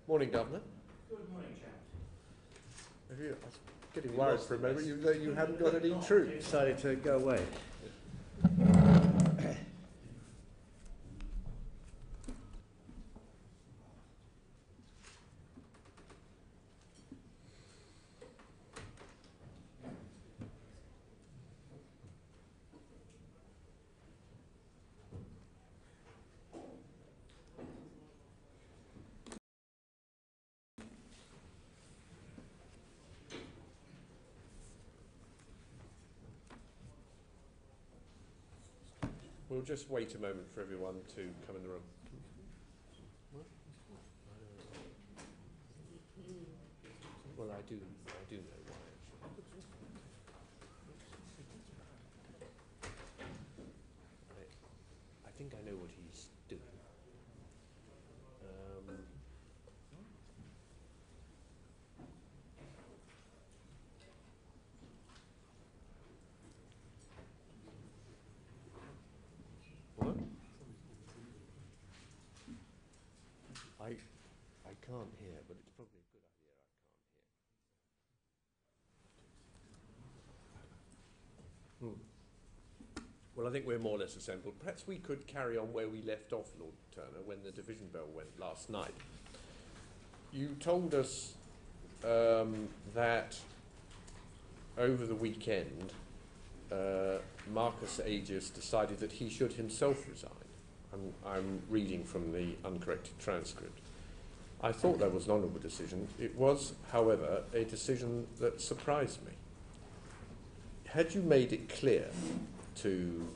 Morning, Governor. Good morning, chaps. I was getting worried for a moment that you hadn't got any troops. Decided to go away. We'll just wait a moment for everyone to come in the room. Well, I do know why, actually. I think I know what he's doing. What? I can't hear, but it's probably a good idea I can't hear. Well, I think we're more or less assembled. Perhaps we could carry on where we left off, Lord Turner, when the division bell went last night. You told us that over the weekend, Marcus Aegis decided that he should himself resign. I'm reading from the uncorrected transcript. I thought that was an honourable decision. It was, however, a decision that surprised me. Had you made it clear to,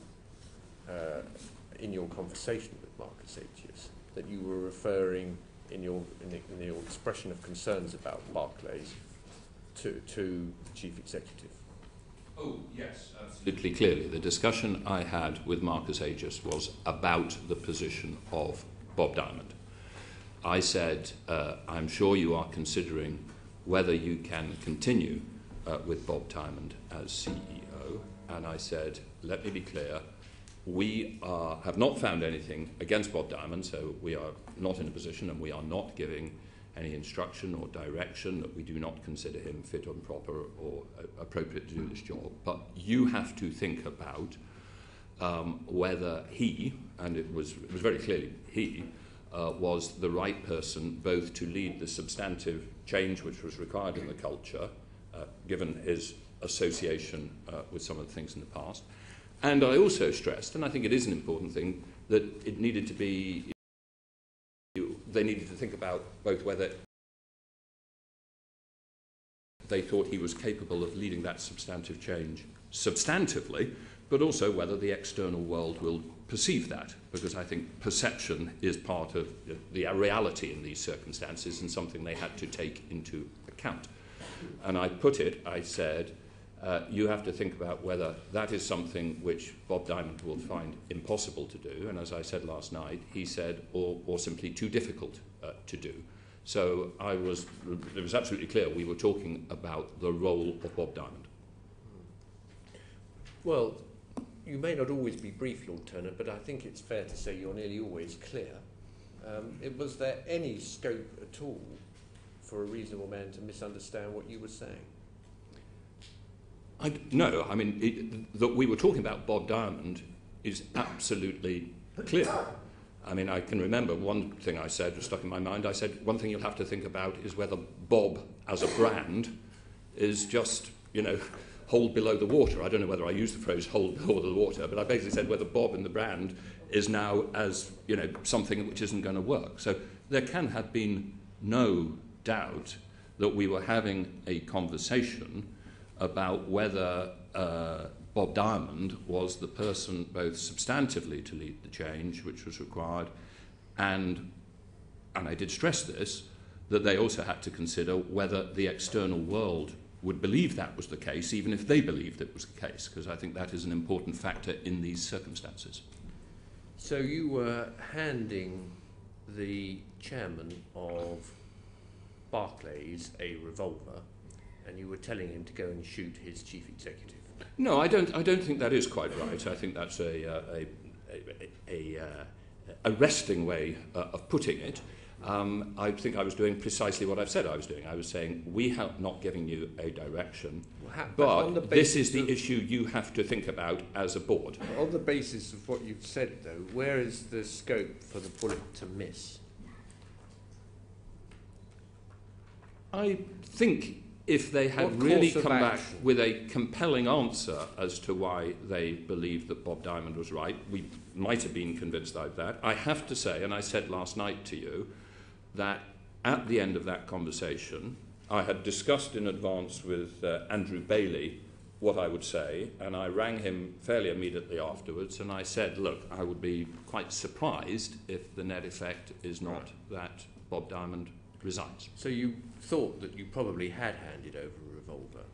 in your conversation with Marcus Aegis, that you were referring in your expression of concerns about Barclays to the Chief Executive? Oh, yes, absolutely clearly. The discussion I had with Marcus Aegis was about the position of Bob Diamond. I said, I'm sure you are considering whether you can continue with Bob Diamond as CEO. And I said, let me be clear, we have not found anything against Bob Diamond, so we are not in a position and we are not giving any instruction or direction that we do not consider him fit and proper or appropriate to do this job. But you have to think about whether he, and it was very clearly he, was the right person both to lead the substantive change which was required in the culture, given his association with some of the things in the past. And I also stressed, and I think it is an important thing, that it needed to be, they needed to think about both whether they thought he was capable of leading that substantive change substantively, but also whether the external world will perceive that, because I think perception is part of the reality in these circumstances and something they had to take into account. And I said, you have to think about whether that is something which Bob Diamond will find impossible to do, and as I said last night, he said, or simply too difficult to do. So it was absolutely clear we were talking about the role of Bob Diamond. Well, you may not always be brief, Lord Turner, but I think it's fair to say you're nearly always clear. Was there any scope at all for a reasonable man to misunderstand what you were saying? No, I mean, that we were talking about Bob Diamond is absolutely clear. I mean, I can remember one thing I said was stuck in my mind. I said, one thing you'll have to think about is whether Bob as a brand is just, hold below the water. I don't know whether I used the phrase hold below the water, but I basically said whether Bob in the brand is now as, something which isn't going to work. So there can have been no doubt that we were having a conversation about whether Bob Diamond was the person both substantively to lead the change which was required, and I did stress this, that they also had to consider whether the external world would believe that was the case, even if they believed it was the case, because I think that is an important factor in these circumstances. So you were handing the chairman of Barclays a revolver, and you were telling him to go and shoot his chief executive. No, I don't think that is quite right. I think that's a resting way of putting it. I think I was doing precisely what I've said I was doing. I was saying, we have not given you a direction, but this is the issue you have to think about as a board. On the basis of what you've said, though, where is the scope for the bullet to miss? I think if they had really come back with a compelling answer as to why they believed that Bob Diamond was right, we might have been convinced of that. I have to say, and I said last night to you, that at the end of that conversation, I had discussed in advance with Andrew Bailey what I would say, and I rang him fairly immediately afterwards, and I said, look, I would be quite surprised if the net effect is not that Bob Diamond resigns. So you thought that you probably had handed over a revolver?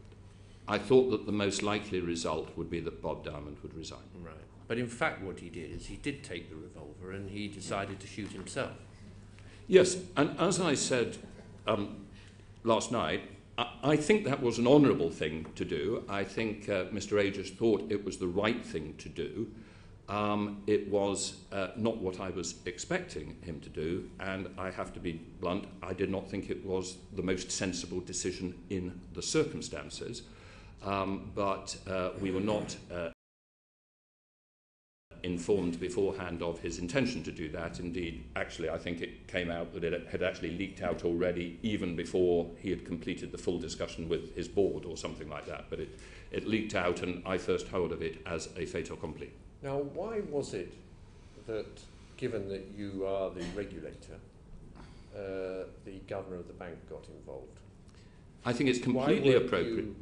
I thought that the most likely result would be that Bob Diamond would resign. Right. But in fact what he did is he did take the revolver and he decided to shoot himself. Yes, and as I said last night, I think that was an honourable thing to do. I think Mr. Aegis thought it was the right thing to do. It was not what I was expecting him to do, and I have to be blunt, I did not think it was the most sensible decision in the circumstances, but we were not informed beforehand of his intention to do that. Indeed, actually, I think it came out that it had actually leaked out already even before he had completed the full discussion with his board or something like that, but it leaked out and I first heard of it as a fait accompli. Now, why was it that, given that you are the regulator, the governor of the bank got involved? I think it's completely appropriate.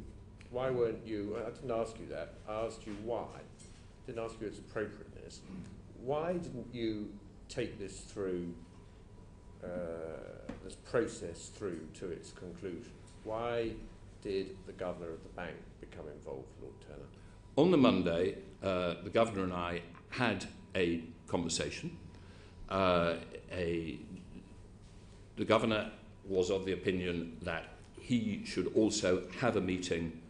Why weren't you, I didn't ask you that, I asked you why. I didn't ask you its appropriateness. Why didn't you take this through, this process through to its conclusion? Why did the governor of the bank become involved, Lord Turner? On the Monday, the governor and I had a conversation. The governor was of the opinion that he should also have a meeting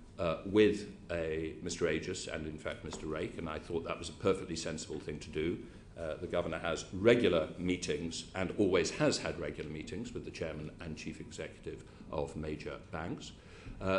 with Mr. Aegis and, in fact, Mr. Rake, and I thought that was a perfectly sensible thing to do. The governor has regular meetings and always has had regular meetings with the chairman and chief executive of major banks.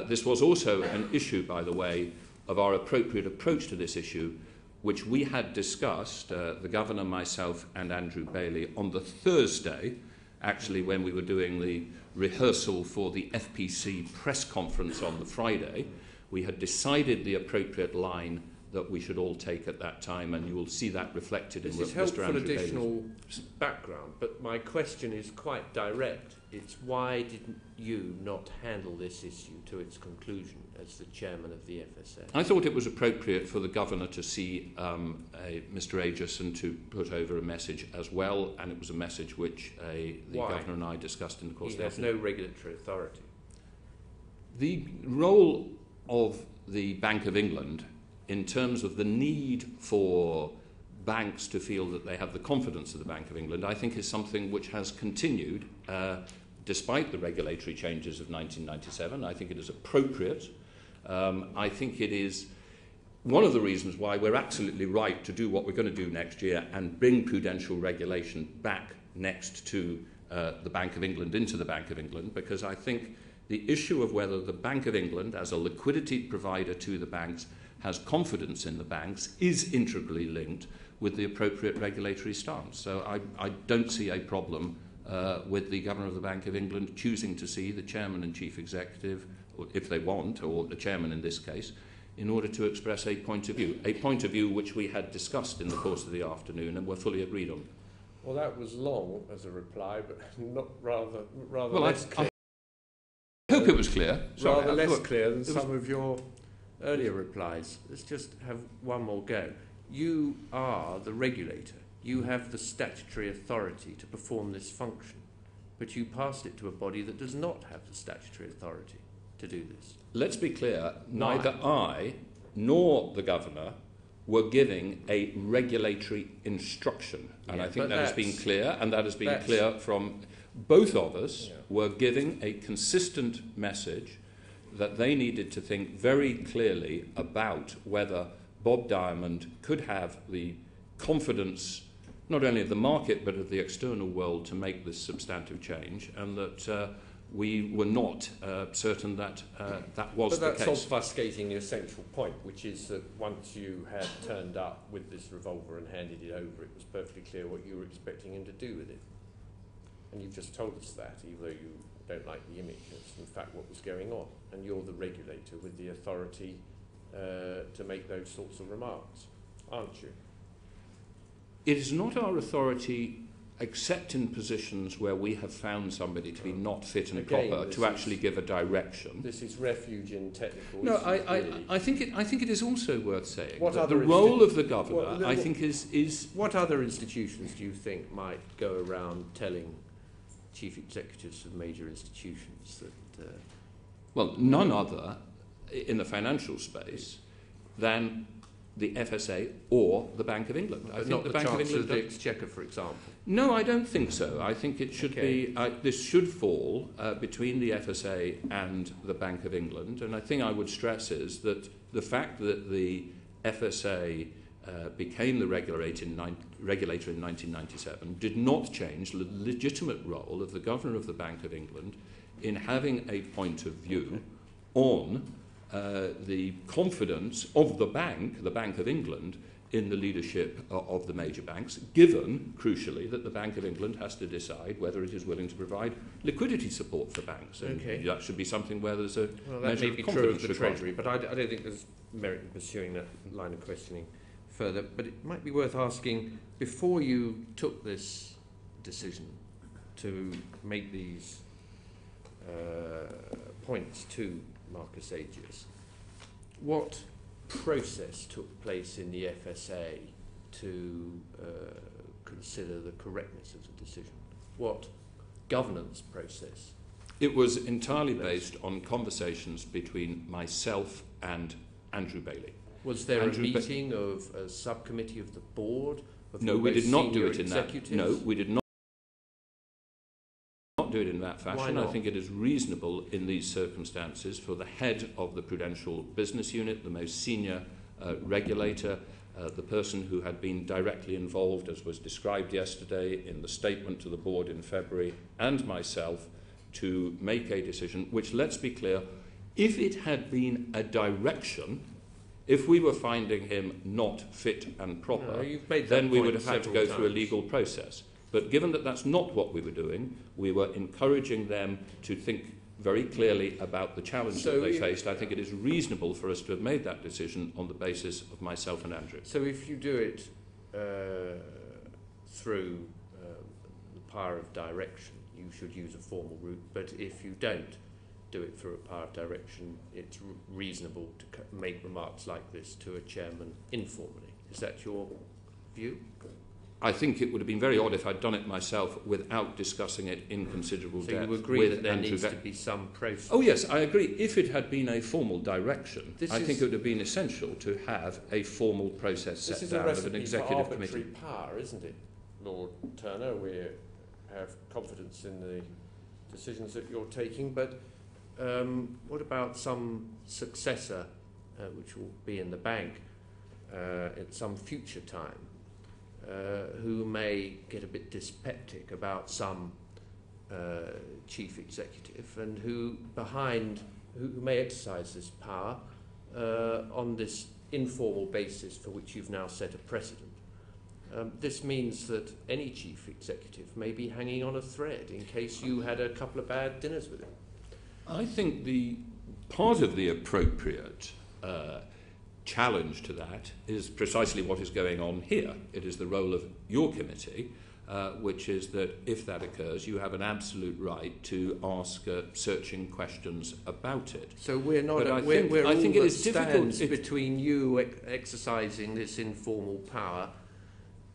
This was also an issue, by the way, of our appropriate approach to this issue, which we had discussed, the governor, myself and Andrew Bailey, on the Thursday, actually when we were doing the rehearsal for the FPC press conference on the Friday. We had decided the appropriate line that we should all take at that time, and you will see that reflected in Mr. Andrew Bailey's. This is helpful additional background, but my question is quite direct. It's why didn't you not handle this issue to its conclusion as the chairman of the FSA? I thought it was appropriate for the governor to see Mr. Aegis and to put over a message as well, and it was a message which the governor and I discussed in the course of the afternoon. He has no regulatory authority. The role of the Bank of England in terms of the need for banks to feel that they have the confidence of the Bank of England, I think is something which has continued despite the regulatory changes of 1997. I think it is appropriate. I think it is one of the reasons why we're absolutely right to do what we're going to do next year and bring prudential regulation back next to the Bank of England, into the Bank of England, because I think the issue of whether the Bank of England, as a liquidity provider to the banks, has confidence in the banks is integrally linked with the appropriate regulatory stance. So I don't see a problem with the Governor of the Bank of England choosing to see the Chairman and Chief Executive, or if they want, or the Chairman in this case, in order to express a point of view which we had discussed in the course of the afternoon and were fully agreed on. Well, that was long as a reply, but not rather less clear. I hope it was clear. Sorry, rather less clear than some of your earlier replies. Let's just have one more go. You are the regulator. You have the statutory authority to perform this function, but you passed it to a body that does not have the statutory authority to do this. Let's be clear, neither I nor the Governor were giving a regulatory instruction. And I think that has been clear, and that has been clear from both of us were giving a consistent message that they needed to think very clearly about whether Bob Diamond could have the confidence not only of the market but of the external world to make this substantive change, and that we were not certain that that was the case. But that's obfuscating the essential point, which is that once you had turned up with this revolver and handed it over, it was perfectly clear what you were expecting him to do with it. And you've just told us that, even though you don't like the image. It's in fact what was going on. And you're the regulator with the authority to make those sorts of remarks, aren't you? It is not our authority, except in positions where we have found somebody to be not fit and proper, to actually give a direction. This is refuge in technical No, issues, I think it is also worth saying what that the role of the governor, I think, is... What other institutions do you think might go around telling chief executives of major institutions that... Well, none other in the financial space than the FSA or the Bank of England. I think not the the Bank of Chancellor England of the Exchequer, for example. No, I don't think so. I think it should Okay. be, this should fall between the FSA and the Bank of England. And I think I would stress is that the fact that the FSA became the regulator in 1997 did not change the legitimate role of the Governor of the Bank of England in having a point of view on the confidence of the Bank of England, in the leadership of the major banks, given, crucially, that the Bank of England has to decide whether it is willing to provide liquidity support for banks. And that should be something where there's a Well, that measure may be of true of confidence the required. Treasury, but I don't think there's merit in pursuing that line of questioning further. But it might be worth asking, before you took this decision to make these points to Marcus Agius, what process took place in the FSA to consider the correctness of the decision? What governance process? It was entirely based on conversations between myself and Andrew Bailey. Was there Andrew a meeting of a subcommittee of the board? Of No, your we most did not do senior it in that. executives? No, we did not do it in that fashion. Why not? I think it is reasonable in these circumstances for the head of the Prudential Business Unit, the most senior regulator, the person who had been directly involved, as was described yesterday in the statement to the board in February, and myself, to make a decision which, let's be clear, if it had been a direction, if we were finding him not fit and proper, No, you've made that then we point would have had to several go through a times. legal process. But given that that's not what we were doing, we were encouraging them to think very clearly about the challenge that they faced. I think it is reasonable for us to have made that decision on the basis of myself and Andrew. So if you do it through the power of direction, you should use a formal route. But if you don't do it through a power of direction, it's reasonable to make remarks like this to a chairman informally. Is that your view? I think it would have been very odd if I'd done it myself without discussing it in considerable So depth you agree with that there Andrew needs to Ve- be some process? Oh yes, I agree. If it had been a formal direction, This I think is- it would have been essential to have a formal process This set is a down of an recipe for executive arbitrary committee. power, isn't it, Lord Turner? We have confidence in the decisions that you're taking, but what about some successor, which will be in the bank at some future time, who may get a bit dyspeptic about some chief executive, and who may exercise this power on this informal basis for which you've now set a precedent? This means that any chief executive may be hanging on a thread in case you had a couple of bad dinners with him. I think the part of the appropriate challenge to that is precisely what is going on here. It is the role of your committee, which is that if that occurs, you have an absolute right to ask searching questions about it. So we're not. But I We're think all it that is difficult stands between you exercising this informal power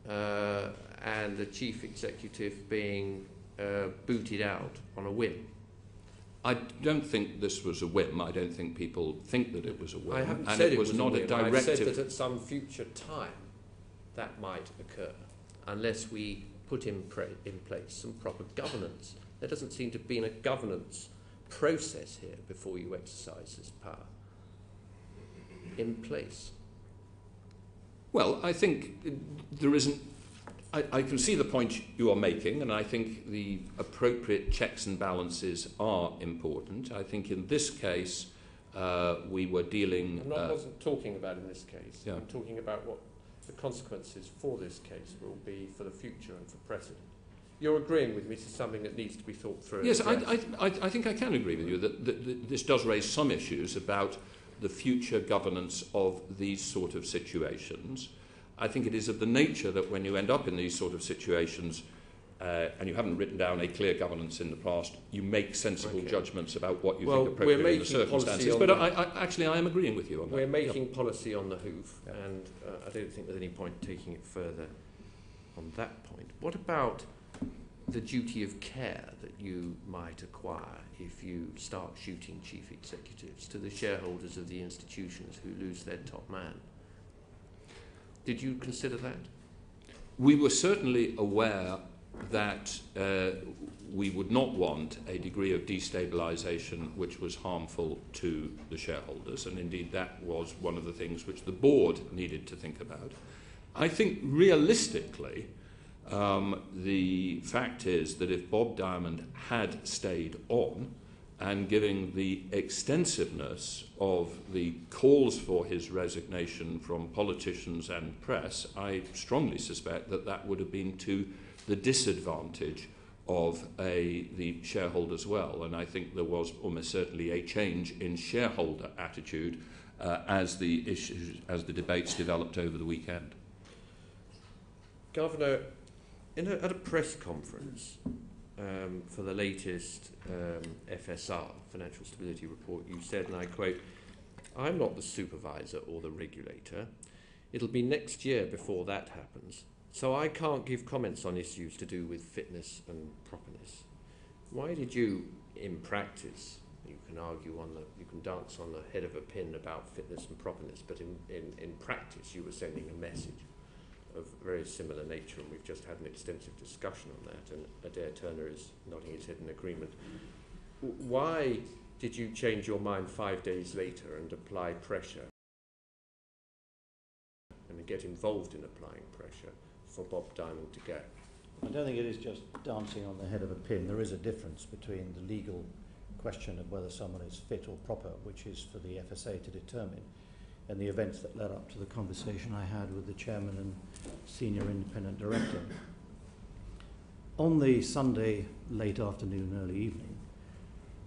and the chief executive being booted out on a whim. I don't think this was a whim. I don't think people think that it was a whim. I haven't and said it was not a whim. a directive. I've said that at some future time that might occur, unless we put in place some proper governance. There doesn't seem to be a governance process here before you exercise this power in place. Well, I think there isn't. I can see the point you are making, and I think the appropriate checks and balances are important. I think in this case, we were dealing... I wasn't talking about in this case. Yeah. I'm talking about what the consequences for this case will be for the future and for precedent. You're agreeing with me this is something that needs to be thought through? Yes, I think I can agree with you that this does raise some issues about the future governance of these sort of situations. I think it is of the nature that when you end up in these sort of situations and you haven't written down a clear governance in the past, you make sensible judgments about what you think appropriate in the circumstances. But I am agreeing with you on that. We're making policy on the hoof, and I don't think there's any point taking it further on that point. What about the duty of care that you might acquire if you start shooting chief executives to the shareholders of the institutions who lose their top man? Did you consider that? We were certainly aware that we would not want a degree of destabilisation which was harmful to the shareholders, and indeed that was one of the things which the board needed to think about. I think realistically, the fact is that if Bob Diamond had stayed on, and given the extensiveness of the calls for his resignation from politicians and press, I strongly suspect that that would have been to the disadvantage of the shareholders as well. And I think there was almost certainly a change in shareholder attitude as the debates developed over the weekend. Governor, at a press conference for the latest FSR, Financial Stability Report, you said, and I quote, "I'm not the supervisor or the regulator. It'll be next year before that happens, so I can't give comments on issues to do with fitness and properness." Why did you, in practice, you can dance on the head of a pin about fitness and properness, but in practice you were sending a message of very similar nature, and we've just had an extensive discussion on that, and Adair Turner is nodding his head in agreement. Why did you change your mind 5 days later and apply pressure and get involved in applying pressure for Bob Diamond to go? I don't think it is just dancing on the head of a pin. There is a difference between the legal question of whether someone is fit or proper, which is for the FSA to determine, and the events that led up to the conversation I had with the chairman and senior independent director. On the Sunday late afternoon, early evening,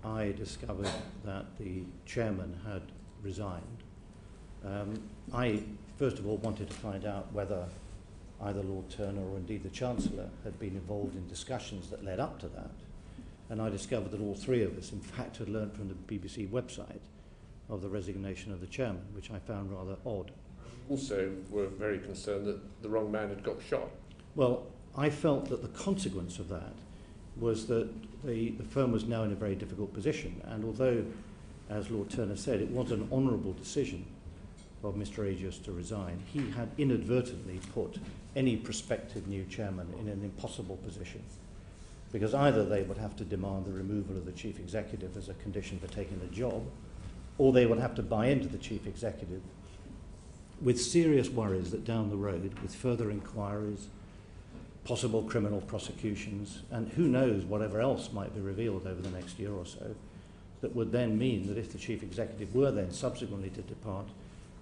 I discovered that the chairman had resigned. I, first of all, wanted to find out whether either Lord Turner or indeed the Chancellor had been involved in discussions that led up to that. And I discovered that all three of us, in fact, had learned from the BBC website of the resignation of the chairman, which I found rather odd. Also were very concerned that the wrong man had got shot. Well, I felt that the consequence of that was that the firm was now in a very difficult position, and although, as Lord Turner said, it was an honourable decision of Mr. Agius to resign, he had inadvertently put any prospective new chairman in an impossible position, because either they would have to demand the removal of the chief executive as a condition for taking the job, or they would have to buy into the chief executive with serious worries that down the road, with further inquiries, possible criminal prosecutions, and who knows whatever else might be revealed over the next year or so, that would then mean that if the chief executive were then subsequently to depart,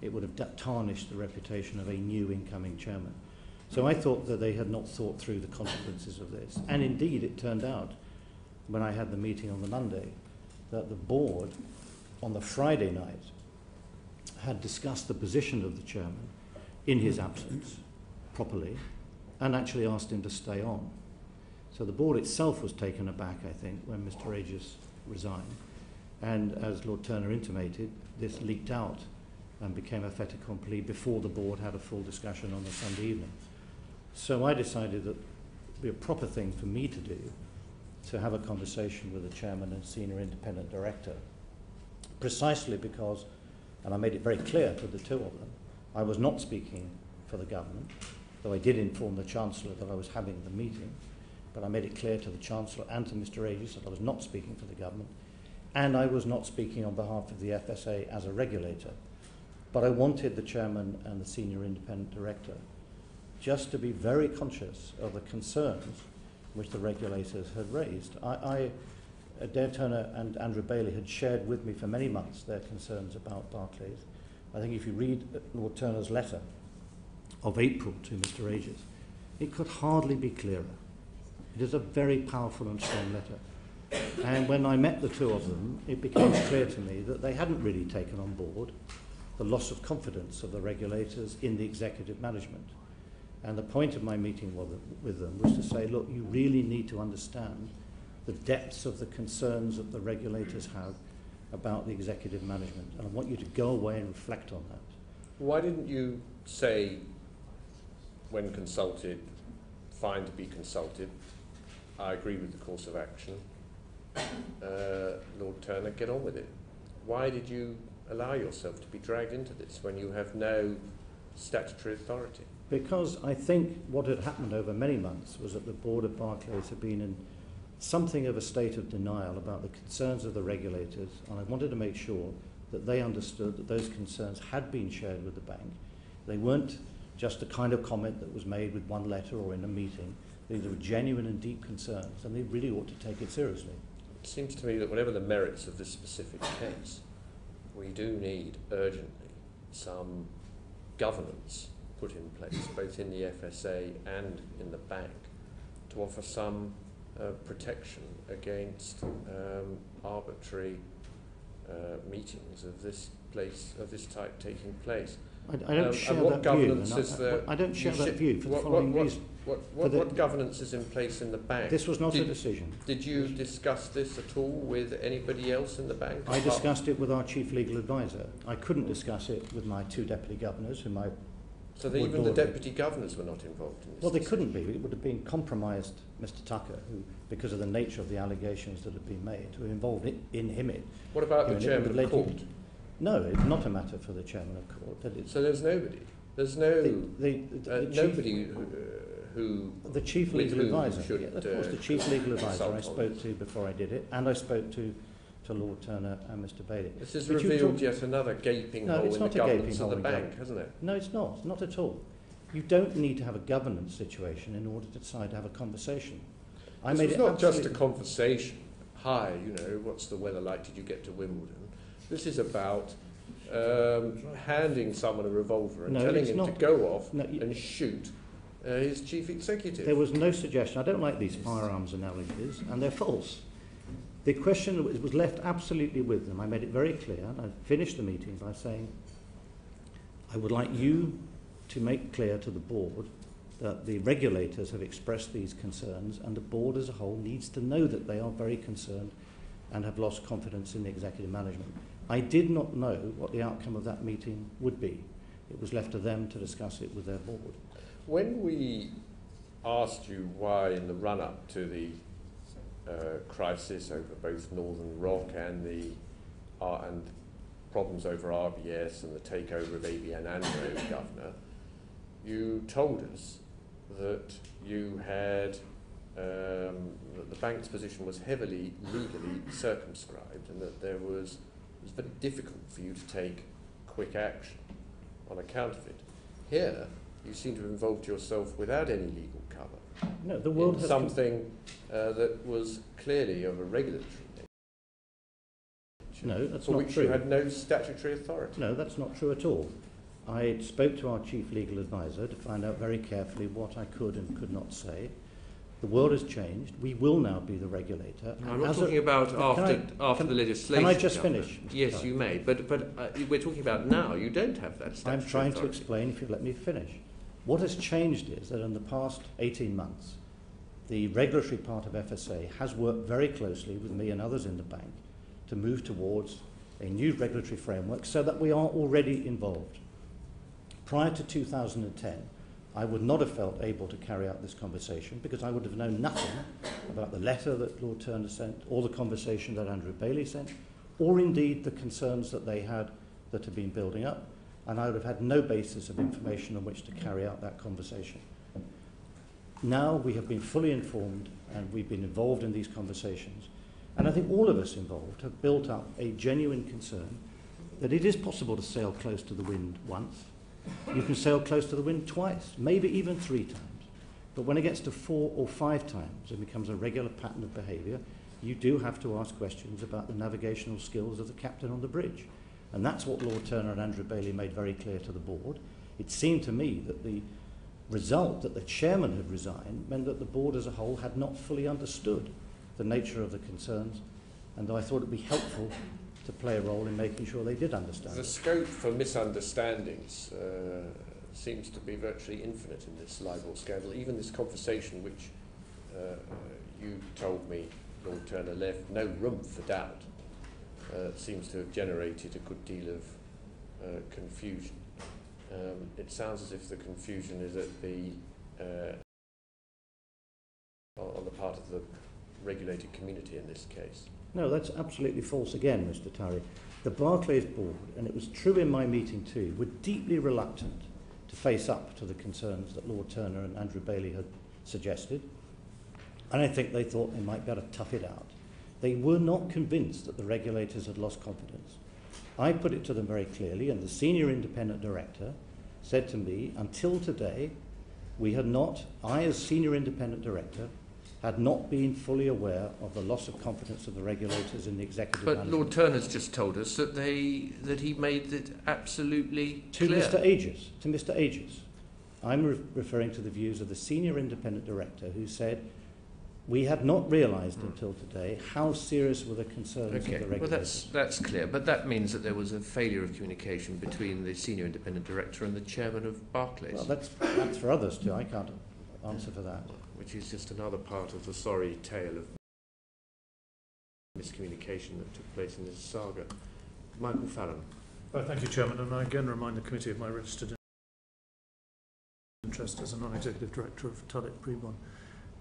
it would have tarnished the reputation of a new incoming chairman. So I thought that they had not thought through the consequences of this. And indeed, it turned out, when I had the meeting on the Monday, that the board, on the Friday night, had discussed the position of the chairman in his absence properly, and actually asked him to stay on. So the board itself was taken aback, I think, when Mr. Agius resigned. And as Lord Turner intimated, this leaked out and became a fait accompli before the board had a full discussion on the Sunday evening. So I decided that it would be a proper thing for me to do, to have a conversation with the chairman and senior independent director, precisely because, and I made it very clear to the two of them, I was not speaking for the government, though I did inform the Chancellor that I was having the meeting, but I made it clear to the Chancellor and to Mr. Agius that I was not speaking for the government, and I was not speaking on behalf of the FSA as a regulator. But I wanted the chairman and the senior independent director just to be very conscious of the concerns which the regulators had raised. Dale Turner and Andrew Bailey had shared with me for many months their concerns about Barclays. I think if you read Lord Turner's letter of April to Mr. Aegis, it could hardly be clearer. It is a very powerful and strong letter. And when I met the two of them, it became clear to me that they hadn't really taken on board the loss of confidence of the regulators in the executive management. And the point of my meeting with them was to say, look, you really need to understand the depths of the concerns that the regulators have about the executive management. And I want you to go away and reflect on that. Why didn't you say, when consulted, fine to be consulted, I agree with the course of action, Lord Turner, get on with it? Why did you allow yourself to be dragged into this when you have no statutory authority? Because I think what had happened over many months was that the board of Barclays had been in something of a state of denial about the concerns of the regulators, and I wanted to make sure that they understood that those concerns had been shared with the bank. They weren't just a kind of comment that was made with one letter or in a meeting. These were genuine and deep concerns, and they really ought to take it seriously. It seems to me that whatever the merits of this specific case, we do need urgently some governance put in place, both in the FSA and in the bank, to offer some protection against arbitrary meetings of this type taking place. I don't share what that view. Governance is there? I don't share that view for the following reason. What governance is in place in the bank? This was not a decision. Did you discuss this at all with anybody else in the bank? I discussed it with our chief legal advisor. I couldn't discuss it with my two deputy governors, whom I So even the deputy governors were not involved in this? Well, they couldn't be. It would have been compromised Mr. Tucker, who, because of the nature of the allegations that have been made, who involved in him. What about the chairman of court? No, it's not a matter for the chairman of court. So there's nobody? There's no nobody who the chief legal advisor. Should, of course, the chief legal advisor I spoke to before I did it, and I spoke to Lord Turner and Mr. Bailey. This has revealed yet another gaping hole in the governance of the bank, hasn't it? No, it's not at all. You don't need to have a governance situation in order to decide to have a conversation. This was not just a conversation. Hi, what's the weather like? Did you get to Wimbledon? This is about handing someone a revolver and telling him to go off and shoot his chief executive. There was no suggestion. I don't like these firearms analogies, and they're false. The question was left absolutely with them. I made it very clear, and I finished the meeting by saying, I would like you to make clear to the board that the regulators have expressed these concerns, and the board as a whole needs to know that they are very concerned and have lost confidence in the executive management. I did not know what the outcome of that meeting would be. It was left to them to discuss it with their board. When we asked you why, in the run-up to the crisis over both Northern Rock and the problems over RBS and the takeover of ABN AMRO governor, you told us that you had that the bank's position was heavily legally circumscribed, and that it was very difficult for you to take quick action on account of it. Here, you seem to have involved yourself without any legal cover. No, the world has something that was clearly of a regulatory nature. No, that's for not which true. You had no statutory authority. No, that's not true at all. I spoke to our chief legal advisor to find out very carefully what I could and could not say. The world has changed. We will now be the regulator. I'm not talking about after the legislation. Can I just finish? Yes, you may. But we're talking about now. You don't have that statutory I'm trying authority. to explain, if you let me finish. What has changed is that in the past 18 months, the regulatory part of FSA has worked very closely with me and others in the bank to move towards a new regulatory framework so that we are already involved. Prior to 2010, I would not have felt able to carry out this conversation because I would have known nothing about the letter that Lord Turner sent, or the conversation that Andrew Bailey sent, or indeed the concerns that they had that had been building up, and I would have had no basis of information on which to carry out that conversation. Now we have been fully informed and we've been involved in these conversations, and I think all of us involved have built up a genuine concern that it is possible to sail close to the wind once, You can sail close to the wind twice, maybe even 3 times. But when it gets to 4 or 5 times and becomes a regular pattern of behaviour, you do have to ask questions about the navigational skills of the captain on the bridge. And that's what Lord Turner and Andrew Bailey made very clear to the board. It seemed to me that the result that the chairman had resigned meant that the board as a whole had not fully understood the nature of the concerns, and I thought it would be helpful to play a role in making sure they did understand. The scope for misunderstandings seems to be virtually infinite in this libel scandal. Even this conversation, which you told me, Lord Turner, left no room for doubt, seems to have generated a good deal of confusion. It sounds as if the confusion is at the on the part of the regulated community in this case. No, that's absolutely false again, Mr. Tarry. The Barclays board, and it was true in my meeting too, were deeply reluctant to face up to the concerns that Lord Turner and Andrew Bailey had suggested. And I think they thought they might be able to tough it out. They were not convinced that the regulators had lost confidence. I put it to them very clearly, and the senior independent director said to me, until today, we had not, I as senior independent director, had not been fully aware of the loss of confidence of the regulators in the executive But management. Lord Turner's just told us that he made it absolutely clear. To Mr. Aegis. I'm referring to the views of the senior independent director who said, we had not realised until today how serious were the concerns of the regulators. Well, that's clear, but that means that there was a failure of communication between the senior independent director and the chairman of Barclays. Well, that's for others too. I can't answer for that. Which is just another part of the sorry tale of miscommunication that took place in this saga. Michael Fallon. Thank you, Chairman, and I again remind the committee of my registered interest as a non-executive director of Tulloch Prebon.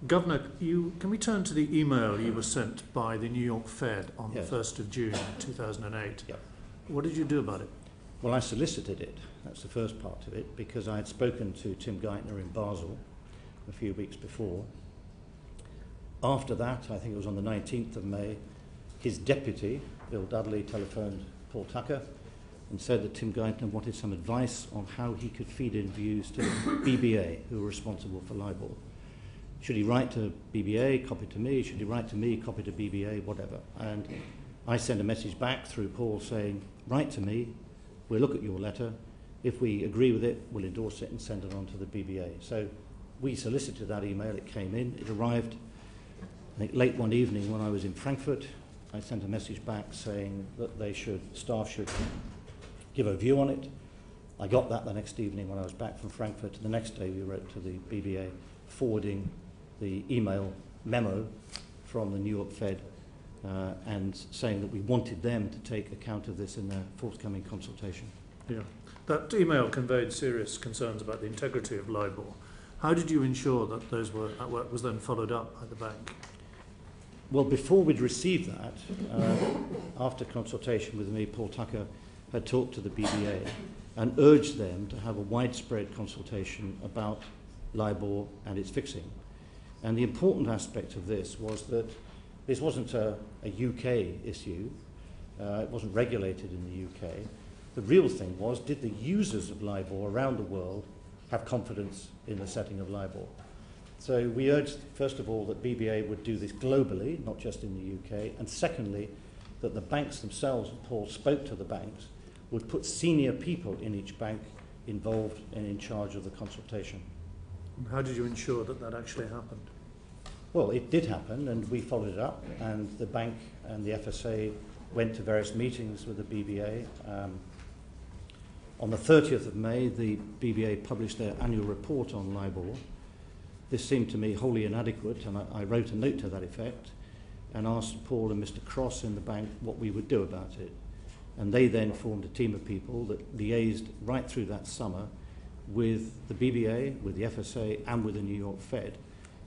Governor, can we turn to the email you were sent by the New York Fed on the 1st of June 2008? Yep. What did you do about it? Well, I solicited it. That's the first part of it, because I had spoken to Tim Geithner in Basel a few weeks before. After that, I think it was on the 19th of May, his deputy, Bill Dudley, telephoned Paul Tucker and said that Tim Geithner wanted some advice on how he could feed in views to BBA, who were responsible for LIBOR. Should he write to BBA, copy to me? Should he write to me, copy to BBA, whatever? And I sent a message back through Paul saying, write to me, we'll look at your letter. If we agree with it, we'll endorse it and send it on to the BBA. So we solicited that email, it came in, it arrived I think late one evening when I was in Frankfurt. I sent a message back saying that staff should give a view on it. I got that the next evening when I was back from Frankfurt. The next day we wrote to the BBA forwarding the email memo from the New York Fed and saying that we wanted them to take account of this in their forthcoming consultation. Yeah, that email conveyed serious concerns about the integrity of LIBOR. How did you ensure that that work was then followed up by the bank? Well, before we'd received that, after consultation with me, Paul Tucker had talked to the BBA and urged them to have a widespread consultation about LIBOR and its fixing. And the important aspect of this was that this wasn't a UK issue. It wasn't regulated in the UK. The real thing was, did the users of LIBOR around the world have confidence in the setting of LIBOR? So we urged, first of all, that BBA would do this globally, not just in the UK, and secondly, that the banks themselves, and Paul spoke to the banks, would put senior people in each bank involved and in charge of the consultation. And how did you ensure that that actually happened? Well, it did happen, and we followed it up, and the bank and the FSA went to various meetings with the BBA. On the 30th of May, the BBA published their annual report on LIBOR. This seemed to me wholly inadequate, and I wrote a note to that effect and asked Paul and Mr. Cross in the bank what we would do about it. And they then formed a team of people that liaised right through that summer with the BBA, with the FSA, and with the New York Fed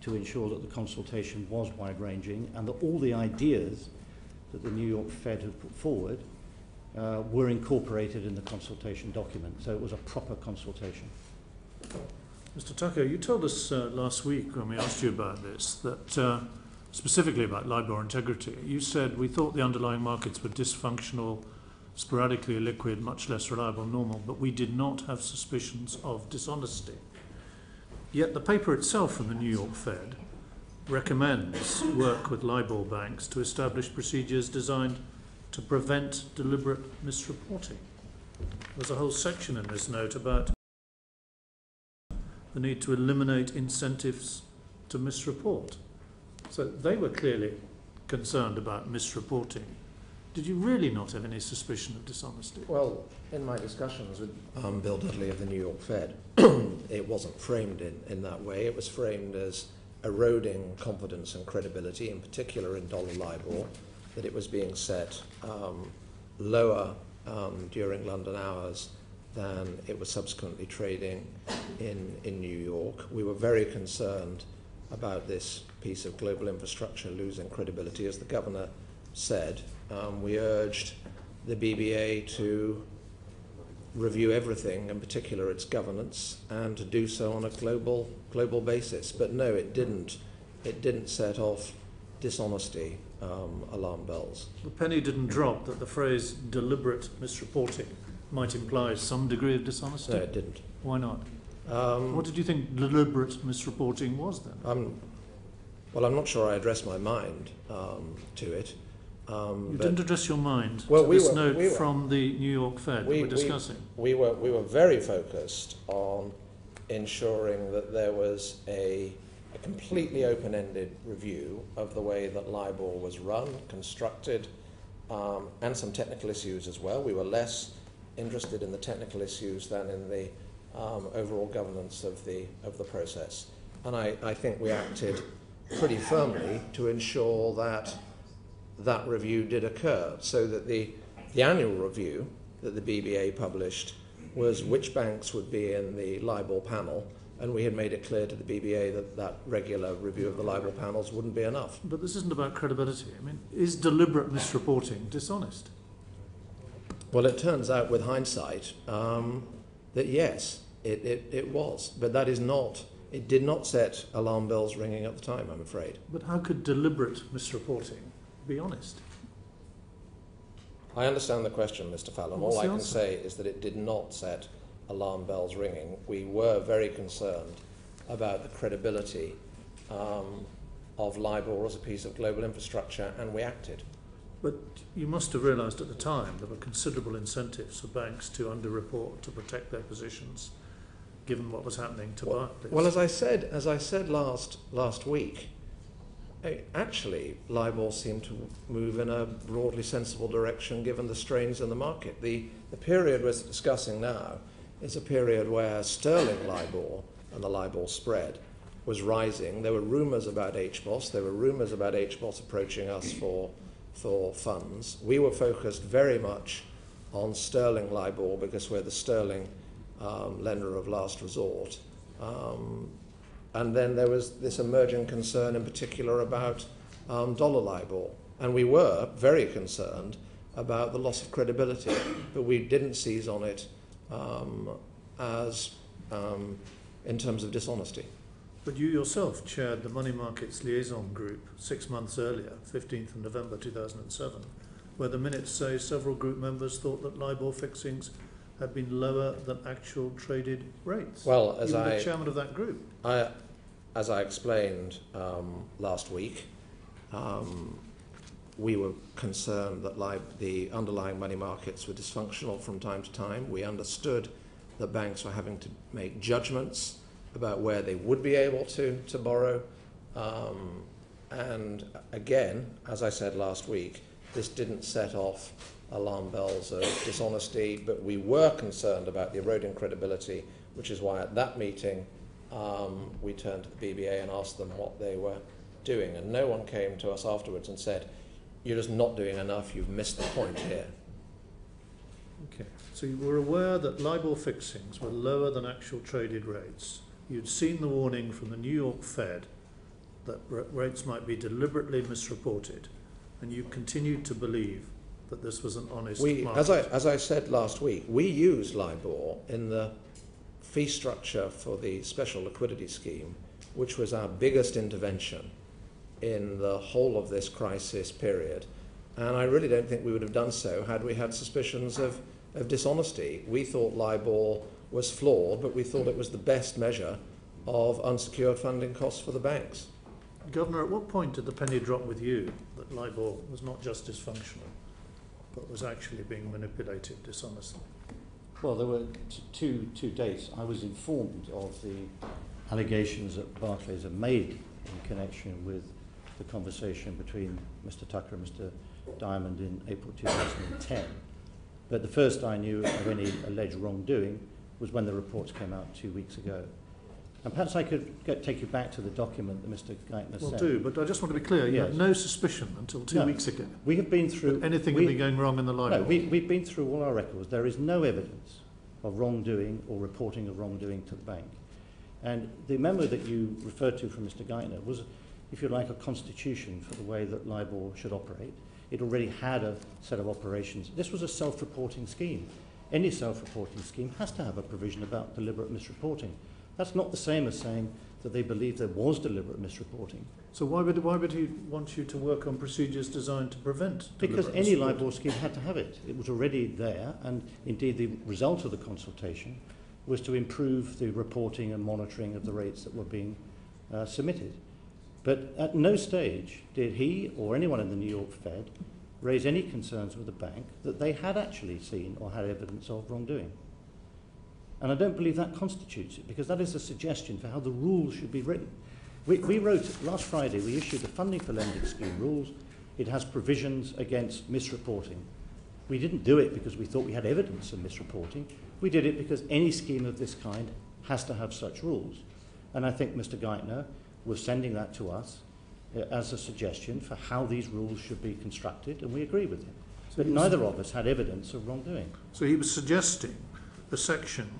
to ensure that the consultation was wide-ranging and that all the ideas that the New York Fed had put forward were incorporated in the consultation document. So it was a proper consultation. Mr. Tucker, you told us last week when we asked you about this that specifically about LIBOR integrity, you said we thought the underlying markets were dysfunctional, sporadically liquid, much less reliable than normal, but we did not have suspicions of dishonesty. Yet the paper itself from the New York Fed recommends work with LIBOR banks to establish procedures designed to prevent deliberate misreporting. There's a whole section in this note about the need to eliminate incentives to misreport. So they were clearly concerned about misreporting. Did you really not have any suspicion of dishonesty? Well, in my discussions with Bill Dudley of the New York Fed, it wasn't framed in that way. It was framed as eroding confidence and credibility, in particular in dollar LIBOR, that it was being set lower during London hours than it was subsequently trading in New York. We were very concerned about this piece of global infrastructure losing credibility. As the governor said, we urged the BBA to review everything, in particular its governance, and to do so on a global basis. But no, it didn't. It didn't set off dishonesty alarm bells. The penny didn't drop that the phrase deliberate misreporting might imply some degree of dishonesty? No, it didn't. Why not? What did you think deliberate misreporting was then? Well, I'm not sure I addressed my mind to it. You didn't address your mind well, to this note from the New York Fed that we're discussing. We were very focused on ensuring that there was a completely open-ended review of the way that LIBOR was run, constructed, and some technical issues as well. We were less interested in the technical issues than in the overall governance of the process. And I think we acted pretty firmly to ensure that review did occur, so that the annual review that the BBA published was which banks would be in the LIBOR panel, and we had made it clear to the BBA that regular review of the LIBOR panels wouldn't be enough. But this isn't about credibility. I mean, is deliberate misreporting dishonest? Well, it turns out with hindsight that yes, it was, but that is not. It did not set alarm bells ringing at the time, I'm afraid. But how could deliberate misreporting be honest? I understand the question, Mr. Fallon. All I can say is that it did not set alarm bells ringing. We were very concerned about the credibility of LIBOR as a piece of global infrastructure, and we acted. But you must have realised at the time there were considerable incentives for banks to underreport to protect their positions, given what was happening to Barclays. Well, as I said last week, actually LIBOR seemed to move in a broadly sensible direction given the strains in the market. The period we're discussing now is a period where sterling LIBOR and the LIBOR spread was rising. There were rumours about HBOS. There were rumours about HBOS approaching us for funds. We were focused very much on sterling LIBOR because we're the sterling lender of last resort. And then there was this emerging concern in particular about dollar LIBOR. And we were very concerned about the loss of credibility, but we didn't seize on it as in terms of dishonesty. But you yourself chaired the Money Markets Liaison Group 6 months earlier, 15th of November 2007, where the minutes say several group members thought that LIBOR fixings had been lower than actual traded rates. Well, as you were the chairman of that group. As I explained last week, we were concerned that the underlying money markets were dysfunctional from time to time. We understood that banks were having to make judgments about where they would be able to borrow. And again, as I said last week, this didn't set off alarm bells of dishonesty, but we were concerned about the eroding credibility, which is why at that meeting we turned to the BBA and asked them what they were doing. And no one came to us afterwards and said, "You're just not doing enough, you've missed the point here." Okay, so you were aware that LIBOR fixings were lower than actual traded rates. You'd seen the warning from the New York Fed that rates might be deliberately misreported, and you continued to believe that this was an honest market. As I said last week, we used LIBOR in the fee structure for the special liquidity scheme, which was our biggest intervention in the whole of this crisis period. And I really don't think we would have done so had we had suspicions of dishonesty. We thought LIBOR was flawed, but we thought it was the best measure of unsecured funding costs for the banks. Governor, at what point did the penny drop with you that LIBOR was not just dysfunctional, but was actually being manipulated dishonestly? Well, there were two dates. I was informed of the allegations that Barclays had made in connection with the conversation between Mr. Tucker and Mr. Diamond in April 2010. But the first I knew of any alleged wrongdoing was when the reports came out 2 weeks ago. And perhaps I could take you back to the document that Mr. Geithner Well, sent. do, but I just want to be clear, you Yes. had no suspicion until two weeks ago. We have been through... that anything had been going wrong in the LIBOR. No, we've been through all our records. There is no evidence of wrongdoing or reporting of wrongdoing to the bank. And the memo that you referred to from Mr. Geithner was, if you like, a constitution for the way that LIBOR should operate. It already had a set of operations. This was a self-reporting scheme. Any self-reporting scheme has to have a provision about deliberate misreporting. That's not the same as saying that they believe there was deliberate misreporting. So why would he want you to work on procedures designed to prevent Because deliberate any misreporting? LIBOR scheme had to have it. It was already there, and indeed the result of the consultation was to improve the reporting and monitoring of the rates that were being submitted. But at no stage did he or anyone in the New York Fed raise any concerns with the bank that they had actually seen or had evidence of wrongdoing. And I don't believe that constitutes it, because that is a suggestion for how the rules should be written. We wrote, last Friday, we issued the Funding for Lending Scheme rules. It has provisions against misreporting. We didn't do it because we thought we had evidence of misreporting. We did it because any scheme of this kind has to have such rules. And I think Mr. Geithner was sending that to us as a suggestion for how these rules should be constructed, and we agree with him. But neither of us had evidence of wrongdoing. So he was suggesting a section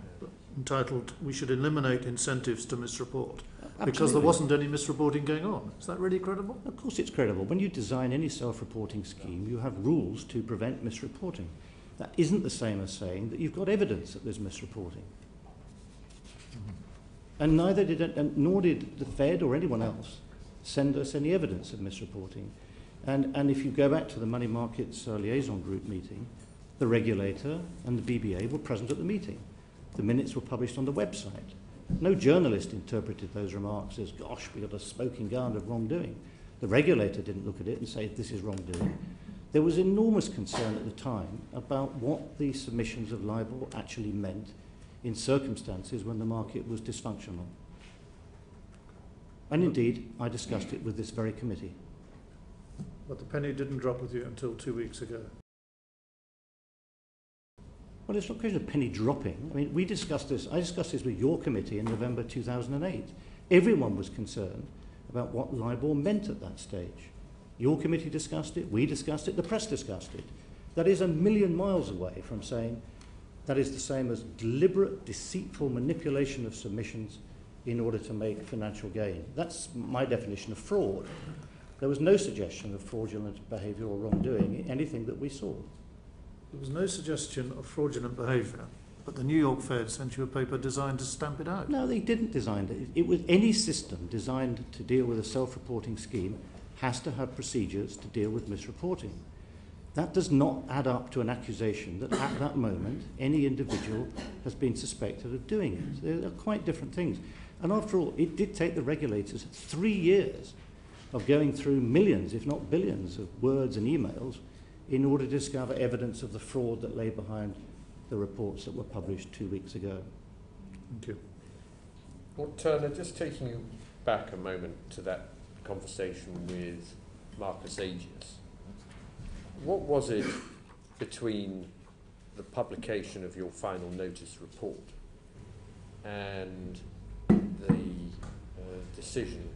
entitled, "We should eliminate incentives to misreport," because there wasn't any misreporting going on. Is that really credible? Of course it's credible. When you design any self-reporting scheme, you have rules to prevent misreporting. That isn't the same as saying that you've got evidence that there's misreporting. And neither did it, and nor did the Fed or anyone else send us any evidence of misreporting. And if you go back to the Money Markets Liaison Group meeting, the regulator and the BBA were present at the meeting. The minutes were published on the website. No journalist interpreted those remarks as, gosh, we got a smoking gun of wrongdoing. The regulator didn't look at it and say, this is wrongdoing. There was enormous concern at the time about what the submissions of LIBOR actually meant in circumstances when the market was dysfunctional. And indeed, I discussed it with this very committee. But the penny didn't drop with you until 2 weeks ago. Well, it's not a question of penny dropping. I mean, I discussed this with your committee in November 2008. Everyone was concerned about what LIBOR meant at that stage. Your committee discussed it, we discussed it, the press discussed it. That is a million miles away from saying that is the same as deliberate, deceitful manipulation of submissions in order to make financial gain. That's my definition of fraud. There was no suggestion of fraudulent behaviour or wrongdoing in anything that we saw. There was no suggestion of fraudulent behaviour, but the New York Fed sent you a paper designed to stamp it out. No, they didn't design it. It was any system designed to deal with a self-reporting scheme has to have procedures to deal with misreporting. That does not add up to an accusation that at that moment any individual has been suspected of doing it. They're quite different things. And after all, it did take the regulators 3 years of going through millions, if not billions, of words and emails in order to discover evidence of the fraud that lay behind the reports that were published 2 weeks ago. Thank you. Well, Turner, just taking you back a moment to that conversation with Marcus Agius, what was it between the publication of your final notice report and the decision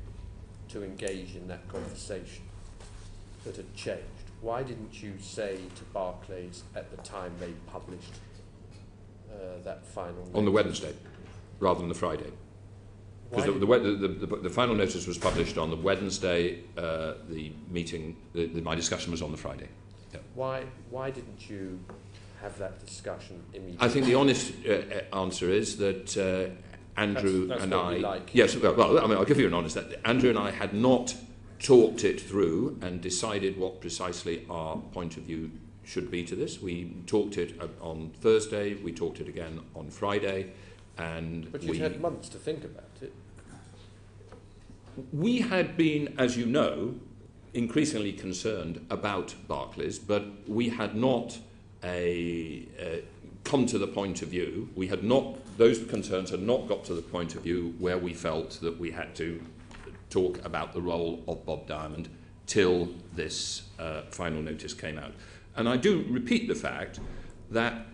to engage in that conversation that had changed? Why didn't you say to Barclays at the time they published that final notice? On the Wednesday, rather than the Friday. Because the final notice was published on the Wednesday, the meeting, my discussion was on the Friday. Yeah. Why didn't you have that discussion immediately? I think the honest answer is that Andrew that's and what I... we like. Yes, well, I mean, I'll give you an honest... Andrew and I had not talked it through and decided what precisely our point of view should be to this. We talked it on Thursday, we talked it again on Friday, and But you've had months to think about it. We had been, as you know, increasingly concerned about Barclays, but we had not come to the point of view. We had not; those concerns had not got to the point of view where we felt that we had to talk about the role of Bob Diamond till this final notice came out. And I do repeat the fact that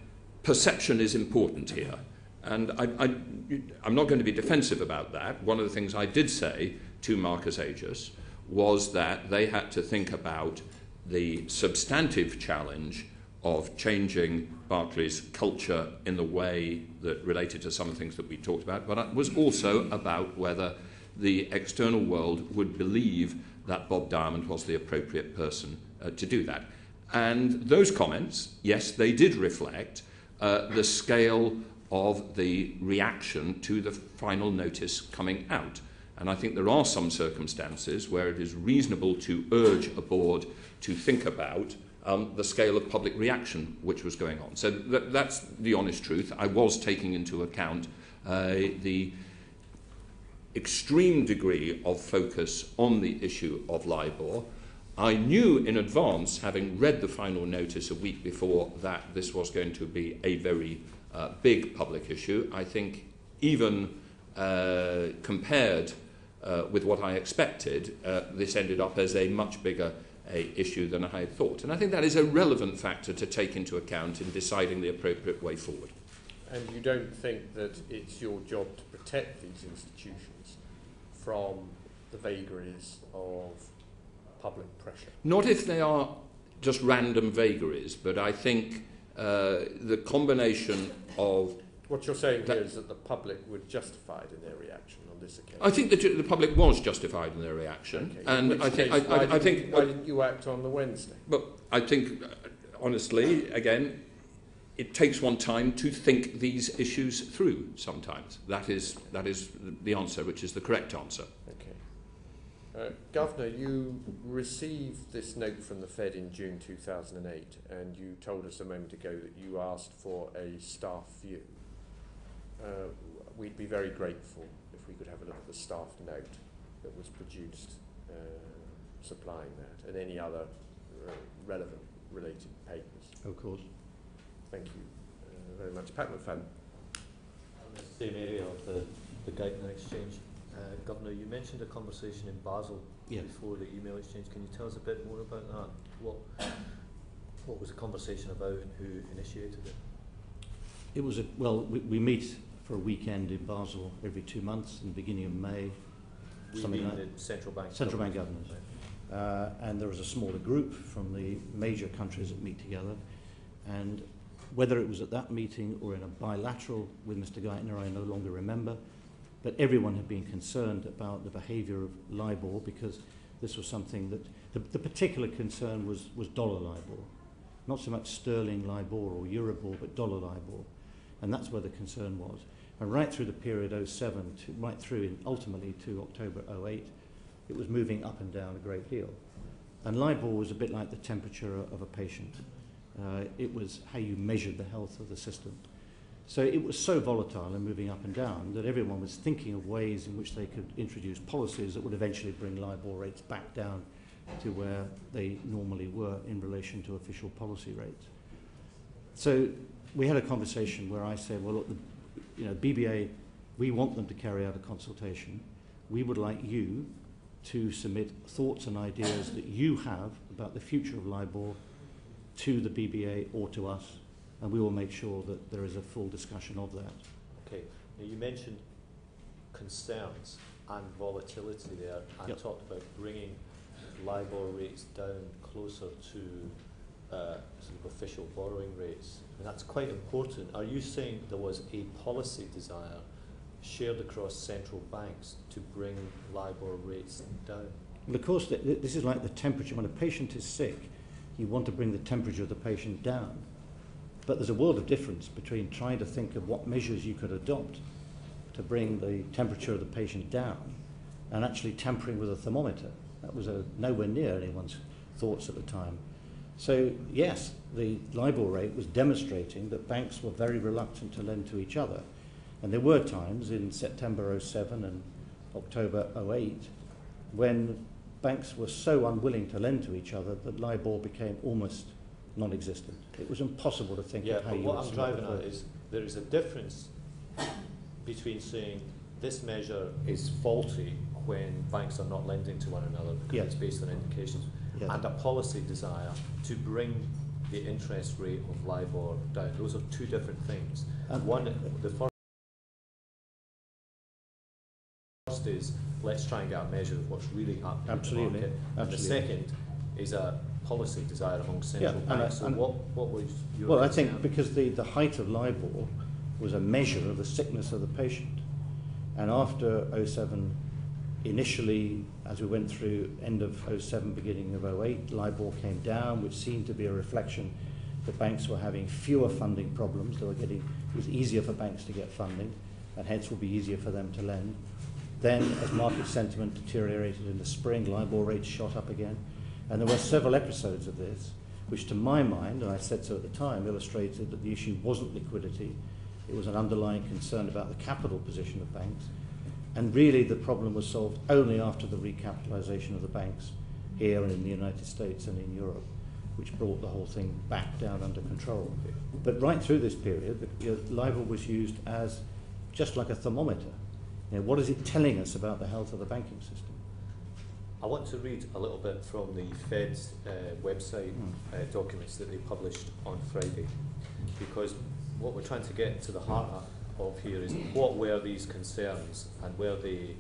perception is important here. And I'm not going to be defensive about that. One of the things I did say to Marcus Aegis was that they had to think about the substantive challenge of changing Barclays' culture in the way that related to some of the things that we talked about, but it was also about whether the external world would believe that Bob Diamond was the appropriate person to do that. And those comments, yes, they did reflect the scale of the reaction to the final notice coming out. And I think there are some circumstances where it is reasonable to urge a board to think about the scale of public reaction which was going on. So that's the honest truth. I was taking into account the extreme degree of focus on the issue of LIBOR. I knew in advance, having read the final notice a week before, that this was going to be a very big public issue. I think even compared with what I expected, this ended up as a much bigger issue than I had thought. And I think that is a relevant factor to take into account in deciding the appropriate way forward. And you don't think that it's your job to protect these institutions from the vagaries of public pressure? Not if they are just random vagaries, but I think the combination of... What you're saying here is that the public were justified in their reaction on this occasion. I think that the public was justified in their reaction. Okay. And I think... Why didn't you act on the Wednesday? But I think, honestly, again, it takes one time to think these issues through sometimes. That is the answer, which is the correct answer. Okay. Governor, you received this note from the Fed in June 2008, and you told us a moment ago that you asked for a staff view. We'd be very grateful if we could have a look at the staff note that was produced supplying that, and any other relevant related papers. Of course. Thank you very much. Pat McFadden. In the same area of the Guyton exchange, Governor, you mentioned a conversation in Basel before the email exchange. Can you tell us a bit more about that? What was the conversation about and who initiated it? It was we meet for a weekend in Basel every 2 months in the beginning of May. Something like the central bank governors. Right. And there was a smaller group from the major countries that meet together. And whether it was at that meeting or in a bilateral with Mr. Geithner, I no longer remember, but everyone had been concerned about the behaviour of LIBOR, because this was something that the particular concern was dollar LIBOR, not so much sterling LIBOR or Euribor, but dollar LIBOR, and that's where the concern was. And right through the period 07 to right through ultimately to October 08, it was moving up and down a great deal, and LIBOR was a bit like the temperature of a patient. It was how you measured the health of the system. So it was so volatile and moving up and down that everyone was thinking of ways in which they could introduce policies that would eventually bring LIBOR rates back down to where they normally were in relation to official policy rates. So we had a conversation where I said, well, look, BBA, we want them to carry out a consultation. We would like you to submit thoughts and ideas that you have about the future of LIBOR to the BBA or to us, and we will make sure that there is a full discussion of that. Okay. Now you mentioned concerns and volatility there, and Yep. talked about bringing LIBOR rates down closer to sort of official borrowing rates. And that's quite important. Are you saying there was a policy desire shared across central banks to bring LIBOR rates down? Well, of course, this is like the temperature. When a patient is sick, you want to bring the temperature of the patient down. But there's a world of difference between trying to think of what measures you could adopt to bring the temperature of the patient down and actually tampering with a thermometer. That was nowhere near anyone's thoughts at the time. So yes, the LIBOR rate was demonstrating that banks were very reluctant to lend to each other. And there were times in September 07 and October 08 when banks were so unwilling to lend to each other that LIBOR became almost non-existent. It was impossible to think of how you would. What I'm driving at is there is a difference between saying this measure is faulty when banks are not lending to one another because it's based on indications, and a policy desire to bring the interest rate of LIBOR down. Those are two different things. The first is let's try and get a measure of what's really happening in the market. And the second is a policy desire among central banks. So what was your Well, I think because the height of LIBOR was a measure of the sickness of the patient. And after 07, initially, as we went through end of 07, beginning of 08, LIBOR came down, which seemed to be a reflection that banks were having fewer funding problems. It was easier for banks to get funding, and hence will be easier for them to lend. Then, as market sentiment deteriorated in the spring, LIBOR rates shot up again. And there were several episodes of this, which to my mind, and I said so at the time, illustrated that the issue wasn't liquidity. It was an underlying concern about the capital position of banks. And really the problem was solved only after the recapitalization of the banks here and in the United States and in Europe, which brought the whole thing back down under control. But right through this period, LIBOR was used as just like a thermometer. What is it telling us about the health of the banking system? I want to read a little bit from the Fed's website documents that they published on Friday, because what we're trying to get to the heart of here is what were these concerns, and were they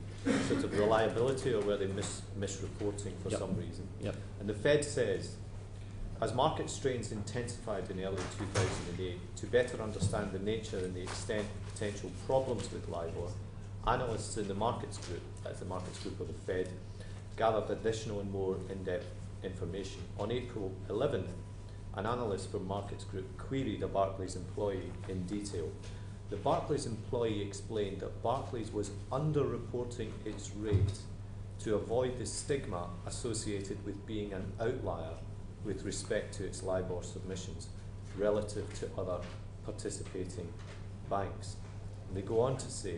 sort of reliability or were they misreporting for some reason? And the Fed says, as market strains intensified in early 2008, to better understand the nature and the extent of potential problems with LIBOR, analysts in the markets group, that's the markets group of the Fed, gathered additional and more in-depth information. On April 11th, an analyst from Markets Group queried a Barclays employee in detail. The Barclays employee explained that Barclays was underreporting its rate to avoid the stigma associated with being an outlier with respect to its LIBOR submissions relative to other participating banks. And they go on to say,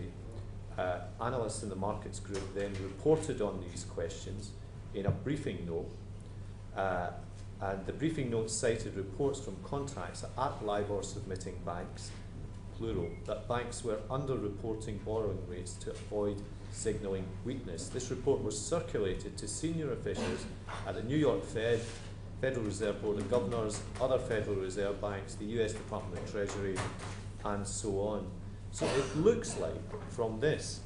analysts in the Markets Group then reported on these questions in a briefing note, and the briefing note cited reports from contacts at LIBOR submitting banks, plural, that banks were underreporting borrowing rates to avoid signalling weakness. This report was circulated to senior officials at the New York Fed, Federal Reserve Board of Governors, other Federal Reserve banks, the US Department of Treasury, and so on. So it looks like from this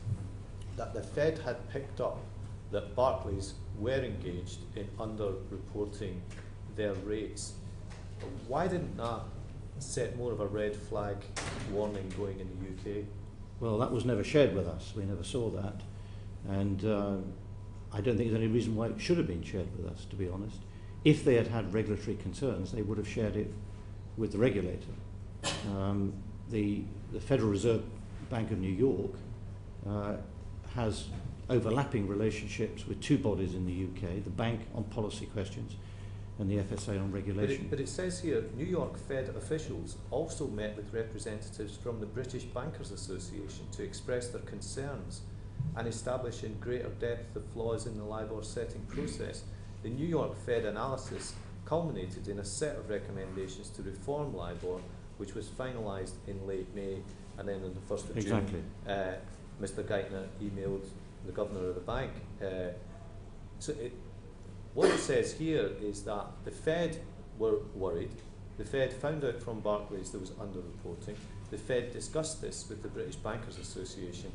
that the Fed had picked up that Barclays were engaged in underreporting their rates. Why didn't that set more of a red flag warning going in the UK? Well, that was never shared with us. We never saw that. And I don't think there's any reason why it should have been shared with us, to be honest. If they had had regulatory concerns, they would have shared it with the regulator. The Federal Reserve Bank of New York has overlapping relationships with two bodies in the UK, the bank on policy questions and the FSA on regulation. But it says here, New York Fed officials also met with representatives from the British Bankers Association to express their concerns and establish in greater depth the flaws in the LIBOR setting process. The New York Fed analysis culminated in a set of recommendations to reform LIBOR, which was finalised in late May, and then on the 1st of June, Mr. Geithner emailed the governor of the bank. What it says here is that the Fed were worried. The Fed found out from Barclays there was underreporting. The Fed discussed this with the British Bankers Association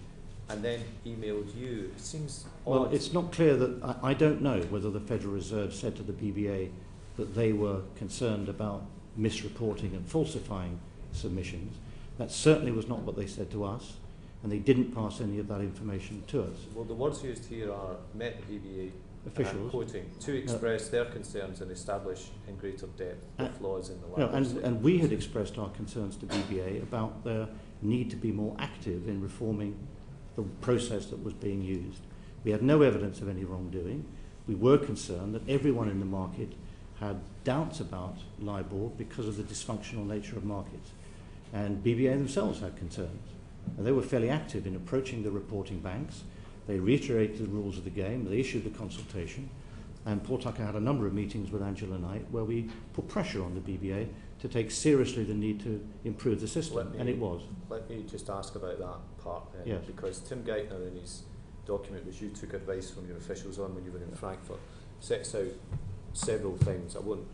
and then emailed you. It seems odd. Well, it's not clear that, I don't know whether the Federal Reserve said to the BBA that they were concerned about misreporting and falsifying submissions. That certainly was not what they said to us, and they didn't pass any of that information to us. Well, the words used here are met the BBA officials, quoting, to express their concerns and establish in greater depth the flaws in the LIBOR setting. And we had expressed our concerns to BBA about their need to be more active in reforming the process that was being used. We had no evidence of any wrongdoing. we were concerned that everyone in the market had doubts about LIBOR because of the dysfunctional nature of markets. And BBA themselves had concerns. And they were fairly active in approaching the reporting banks. They reiterated the rules of the game. They issued a consultation. And Paul Tucker had a number of meetings with Angela Knight where we put pressure on the BBA to take seriously the need to improve the system, and it was. Let me just ask about that part then, yes. Because Tim Geithner in his document, which you took advice from your officials on when you were in Frankfurt, sets out several things. I won't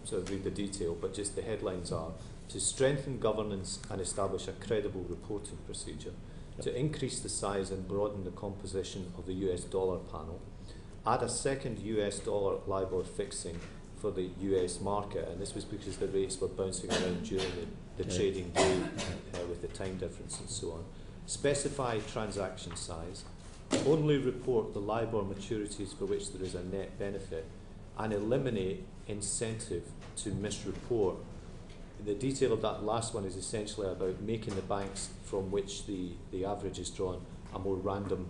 sort of read the detail, but just the headlines are: to strengthen governance and establish a credible reporting procedure, to increase the size and broaden the composition of the US dollar panel, add a second US dollar LIBOR fixing for the US market, and this was because the rates were bouncing around during the trading day with the time difference and so on. Specify transaction size, only report the LIBOR maturities for which there is a net benefit, and eliminate incentive to misreport. The detail of that last one is essentially about making the banks from which the average is drawn a more random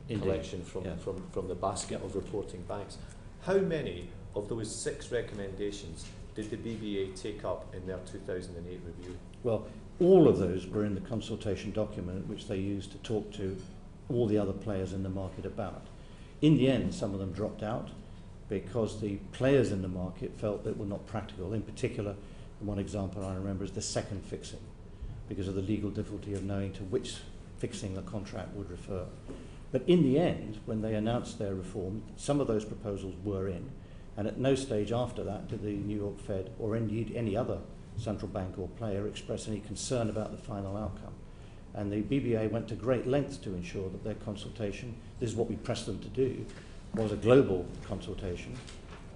collection from the basket of reporting banks. How many of those 6 recommendations did the BBA take up in their 2008 review? Well, all of those were in the consultation document which they used to talk to all the other players in the market about. In the end, some of them dropped out because the players in the market felt that were not practical. In particular, one example I remember is the second fixing, because of the legal difficulty of knowing to which fixing the contract would refer. But in the end, when they announced their reform, some of those proposals were in, and at no stage after that did the New York Fed, or indeed any other central bank or player, express any concern about the final outcome. And the BBA went to great lengths to ensure that their consultation, this is what we pressed them to do, was a global consultation,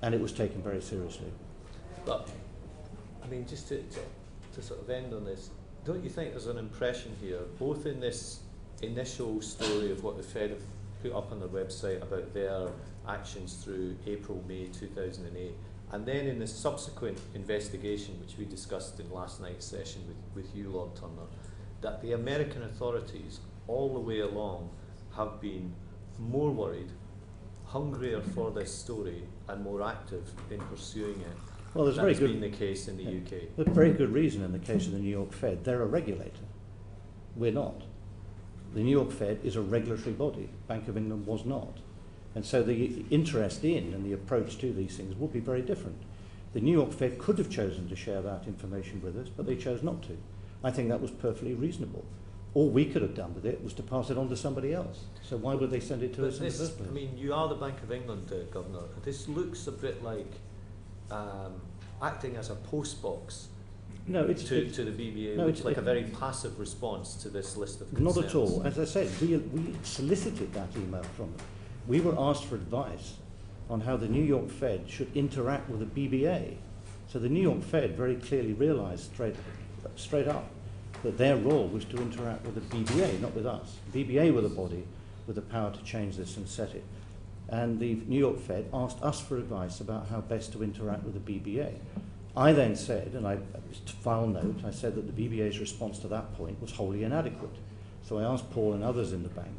and it was taken very seriously. But, I mean, just to sort of end on this, don't you think there's an impression here, both in this initial story of what the Fed have put up on their website about their actions through April, May 2008, and then in the subsequent investigation, which we discussed in last night's session with you, Lord Turner, that the American authorities all the way along have been more worried, hungrier for this story, and more active in pursuing it. Well, there's That's been the case in the UK. There's a very good reason in the case of the New York Fed. They're a regulator. We're not. The New York Fed is a regulatory body. Bank of England was not. And so the interest in and the approach to these things will be very different. The New York Fed could have chosen to share that information with us, but they chose not to. I think that was perfectly reasonable. All we could have done with it was to pass it on to somebody else. So why would they send it to us in the first place? I mean, you are the Bank of England, Governor. This looks a bit like acting as a postbox to the BBA. No, it's like a very passive response to this list of concerns. Not at all. As I said, we solicited that email from them. We were asked for advice on how the New York Fed should interact with the BBA. So the New York Fed very clearly realized straight up that their role was to interact with the BBA, not with us. BBA were the body with the power to change this and set it. And the New York Fed asked us for advice about how best to interact with the BBA. I then said, and I file note, I said that the BBA's response to that point was wholly inadequate. So I asked Paul and others in the bank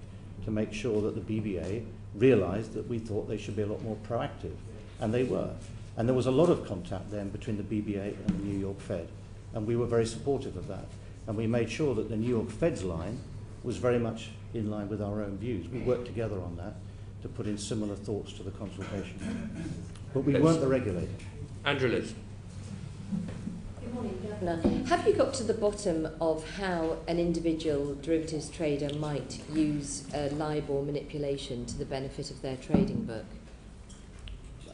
to make sure that the BBA realized that we thought they should be a lot more proactive, and they were. And there was a lot of contact then between the BBA and the New York Fed, and we were very supportive of that. And we made sure that the New York Fed's line was very much in line with our own views. We worked together on that to put in similar thoughts to the consultation. But we weren't the regulator. Andrew Liz. Good morning, Governor. Have you got to the bottom of how an individual derivatives trader might use LIBOR manipulation to the benefit of their trading book?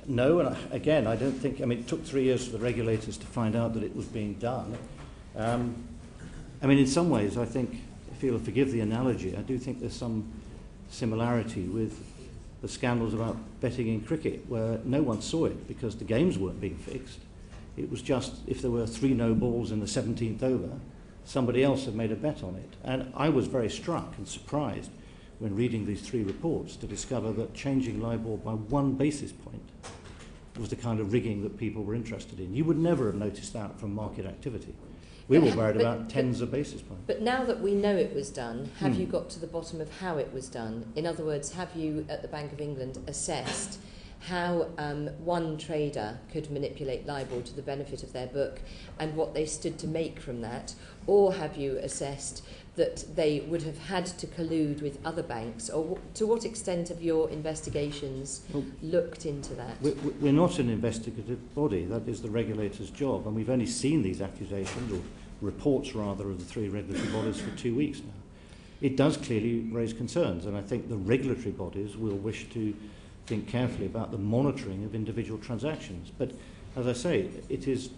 No, and again, I don't think, I mean, it took 3 years for the regulators to find out that it was being done. I mean, in some ways, I think, if you'll forgive the analogy, I do think there's some similarity with the scandals about betting in cricket, where no one saw it because the games weren't being fixed. It was just, if there were 3 no balls in the 17th over, somebody else had made a bet on it. And I was very struck and surprised when reading these 3 reports to discover that changing LIBOR by 1 basis point was the kind of rigging that people were interested in. You would never have noticed that from market activity. We were worried about tens of basis points. But now that we know it was done, have you got to the bottom of how it was done? In other words, have you at the Bank of England assessed how one trader could manipulate LIBOR to the benefit of their book and what they stood to make from that? Or have you assessed that they would have had to collude with other banks? Or to what extent have your investigations looked into that? We're not an investigative body. That is the regulator's job. And we've only seen these accusations, or reports rather, of the three regulatory bodies for 2 weeks now. It does clearly raise concerns, and I think the regulatory bodies will wish to think carefully about the monitoring of individual transactions. But as I say, it is,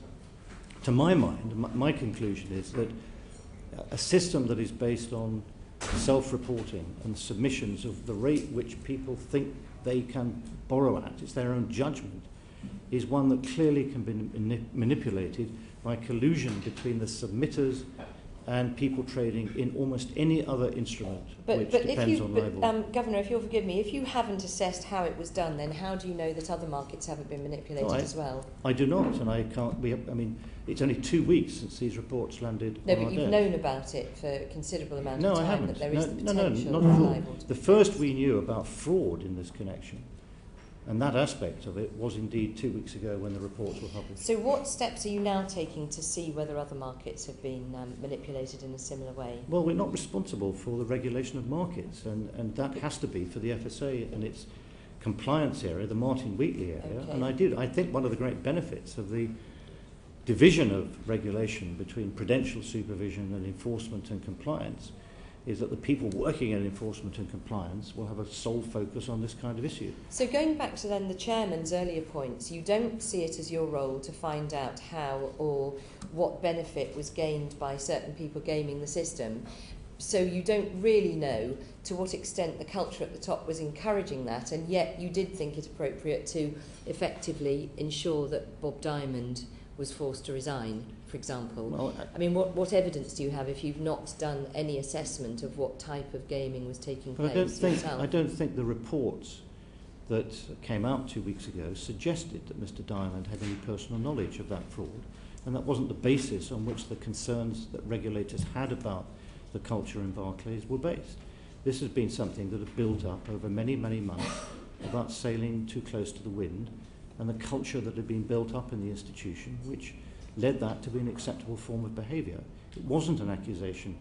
to my mind, my conclusion is that a system that is based on self-reporting and submissions of the rate which people think they can borrow at, it's their own judgment, is one that clearly can be manipulated by collusion between the submitters and people trading in almost any other instrument which depends on LIBOR. Governor, if you'll forgive me, if you haven't assessed how it was done, then how do you know that other markets haven't been manipulated as well? I do not, and I can't. I mean, it's only 2 weeks since these reports landed on our desk. No, but you've known about it for a considerable amount of time. I haven't. That there is the potential not at all. LIBOR. The first we knew about fraud in this connection, and that aspect of it, was indeed 2 weeks ago when the reports were published. So what steps are you now taking to see whether other markets have been manipulated in a similar way? Well, we're not responsible for the regulation of markets, and that has to be for the FSA and its compliance area, the Martin Wheatley area. Okay. And I think one of the great benefits of the division of regulation between prudential supervision and enforcement and compliance is that the people working in enforcement and compliance will have a sole focus on this kind of issue. So going back to then the chairman's earlier points, you don't see it as your role to find out how or what benefit was gained by certain people gaming the system. So you don't really know to what extent the culture at the top was encouraging that, and yet you did think it appropriate to effectively ensure that Bob Diamond was forced to resign, for example. Well, I mean, what evidence do you have if you've not done any assessment of what type of gaming was taking place yourself? I don't think the reports that came out 2 weeks ago suggested that Mr. Diamond had any personal knowledge of that fraud, and that wasn't the basis on which the concerns that regulators had about the culture in Barclays were based. This has been something that had built up over many, many months about sailing too close to the wind, and the culture that had been built up in the institution, which led that to be an acceptable form of behaviour. It wasn't an accusation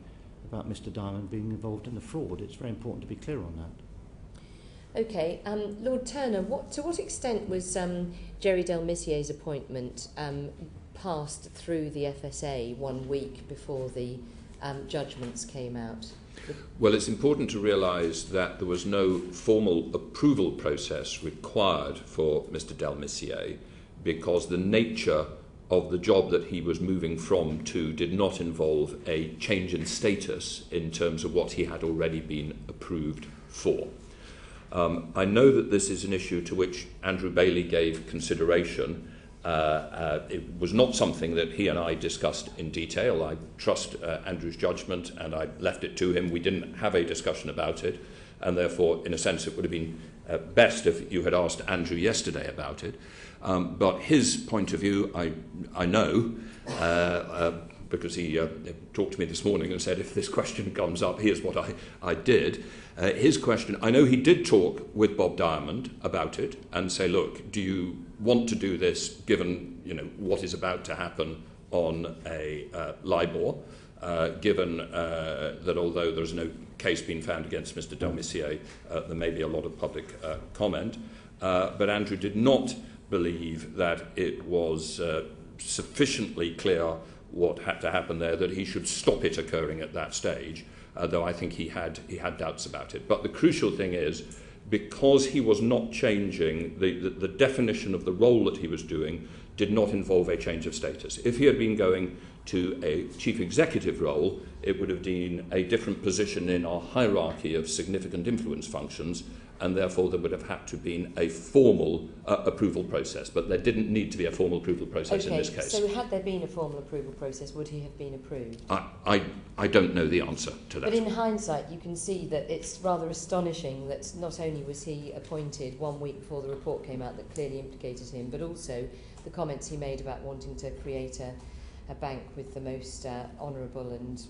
about Mr. Diamond being involved in the fraud. It's very important to be clear on that. Okay, Lord Turner, to what extent was Jerry Delmissier's appointment passed through the FSA 1 week before the judgments came out? Well, it's important to realise that there was no formal approval process required for Mr. Delmissier because the nature of the job that he was moving from to did not involve a change in status in terms of what he had already been approved for. I know that this is an issue to which Andrew Bailey gave consideration. It was not something that he and I discussed in detail. I trust Andrew's judgment and I left it to him. We didn't have a discussion about it, and therefore, in a sense, it would have been best if you had asked Andrew yesterday about it. But his point of view, I know, because he talked to me this morning and said, if this question comes up, here's what I did. His question, I know he did talk with Bob Diamond about it and say, look, do you want to do this given what is about to happen on a LIBOR, given that although there's no case being found against Mr. Delmissier, there may be a lot of public comment. But Andrew did not believe that it was sufficiently clear what had to happen there, that he should stop it occurring at that stage, though I think he had doubts about it. But the crucial thing is, because he was not changing, the definition of the role that he was doing did not involve a change of status. If he had been going to a chief executive role, it would have been a different position in our hierarchy of significant influence functions, and therefore there would have had to have been a formal approval process. But there didn't need to be a formal approval process in this case. So had there been a formal approval process, would he have been approved? I don't know the answer to that. But in hindsight, you can see that it's rather astonishing that not only was he appointed 1 week before the report came out that clearly implicated him, but also the comments he made about wanting to create a bank with the most honourable and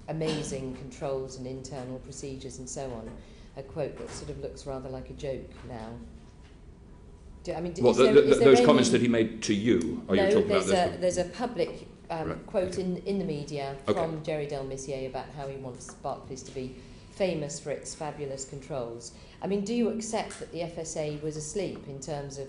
amazing controls and internal procedures and so on. A quote that sort of looks rather like a joke now. Those comments that he made to you, are you talking about this? There's a public quote okay. in the media from Jerry Delmessier about how he wants Barclays to be famous for its fabulous controls. I mean, do you accept that the FSA was asleep in terms of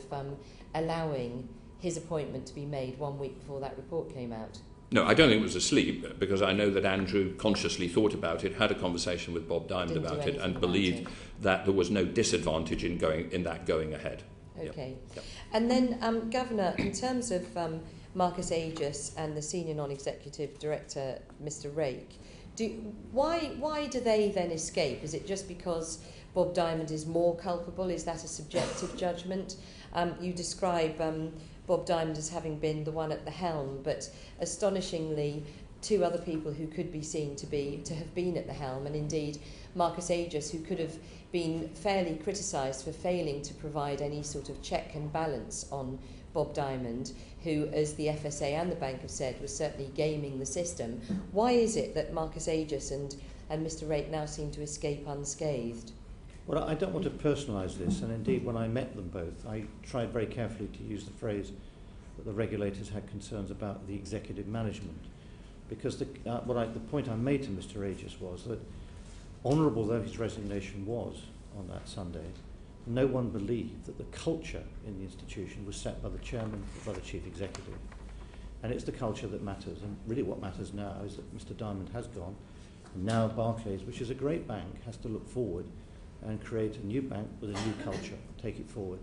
allowing his appointment to be made 1 week before that report came out? No, I don't think it was asleep, because I know that Andrew consciously thought about it, had a conversation with Bob Diamond about it, and believed that there was no disadvantage in that going ahead. Okay. Yep. And then, Governor, in terms of Marcus Aegis and the Senior Non-Executive Director, Mr. Rake, why do they then escape? Is it just because Bob Diamond is more culpable? Is that a subjective judgment? You describe Bob Diamond as having been the one at the helm, but astonishingly, two other people who could be seen to have been at the helm, and indeed Marcus Aegis, who could have been fairly criticised for failing to provide any sort of check and balance on Bob Diamond, who, as the FSA and the bank have said, was certainly gaming the system. Why is it that Marcus Aegis and Mr. Rake now seem to escape unscathed? Well, I don't want to personalise this, and indeed when I met them both, I tried very carefully to use the phrase that the regulators had concerns about the executive management, because the point I made to Mr. Aegis was that, honourable though his resignation was on that Sunday, no one believed that the culture in the institution was set by the chairman or by the chief executive. And it's the culture that matters, and really what matters now is that Mr. Diamond has gone, and now Barclays, which is a great bank, has to look forward and create a new bank with a new culture, take it forward.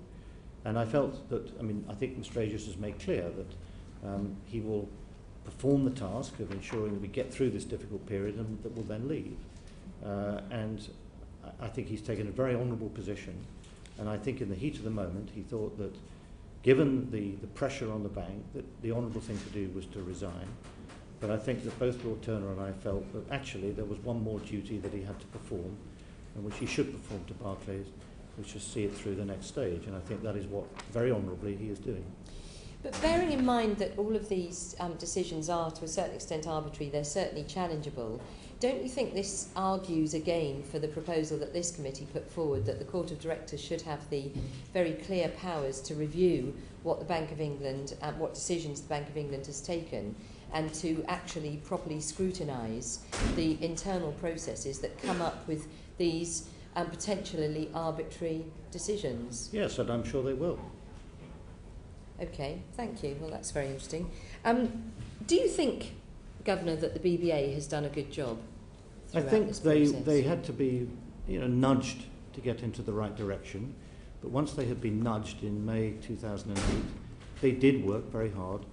And I felt that, I think Mr. Aegis has made clear that he will perform the task of ensuring that we get through this difficult period and that we'll then leave. And I think he's taken a very honourable position, and I think in the heat of the moment he thought that, given the pressure on the bank, that the honourable thing to do was to resign. But I think that both Lord Turner and I felt that actually there was one more duty that he had to perform, and which he should perform to Barclays, which is see it through the next stage. And I think that is what, very honourably, he is doing. But bearing in mind that all of these decisions are, to a certain extent, arbitrary, they're certainly challengeable, don't you think this argues again for the proposal that this committee put forward, that the Court of Directors should have the very clear powers to review what the Bank of England and what decisions the Bank of England has taken, and to actually properly scrutinise the internal processes that come up with these potentially arbitrary decisions? Yes, and I'm sure they will. Okay, thank you. Well, that's very interesting. Do you think, Governor, that the BBA has done a good job? I think they had to be, nudged to get into the right direction. But once they had been nudged in May 2008, they did work very hard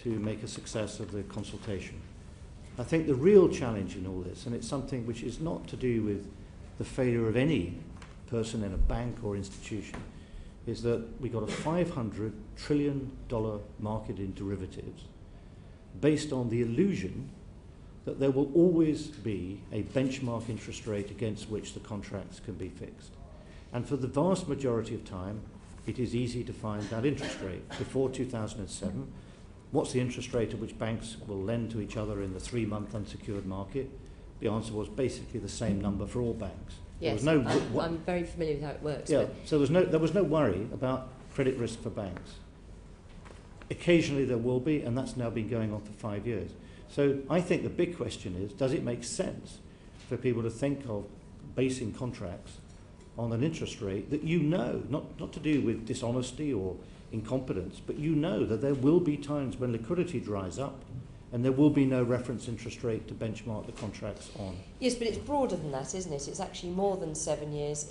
to make a success of the consultation. I think the real challenge in all this, and it's something which is not to do with the failure of any person in a bank or institution, is that we got a $500 trillion market in derivatives based on the illusion that there will always be a benchmark interest rate against which the contracts can be fixed. And for the vast majority of time, it is easy to find that interest rate. Before 2007, what's the interest rate at which banks will lend to each other in the 3-month unsecured market? The answer was basically the same number for all banks. Yes, I'm very familiar with how it works. Yeah, so there was no worry about credit risk for banks. Occasionally there will be, and that's now been going on for 5 years. So I think the big question is, does it make sense for people to think of basing contracts on an interest rate that not to do with dishonesty or incompetence, but that there will be times when liquidity dries up and there will be no reference interest rate to benchmark the contracts on. Yes, but it's broader than that, isn't it? It's actually more than 7 years.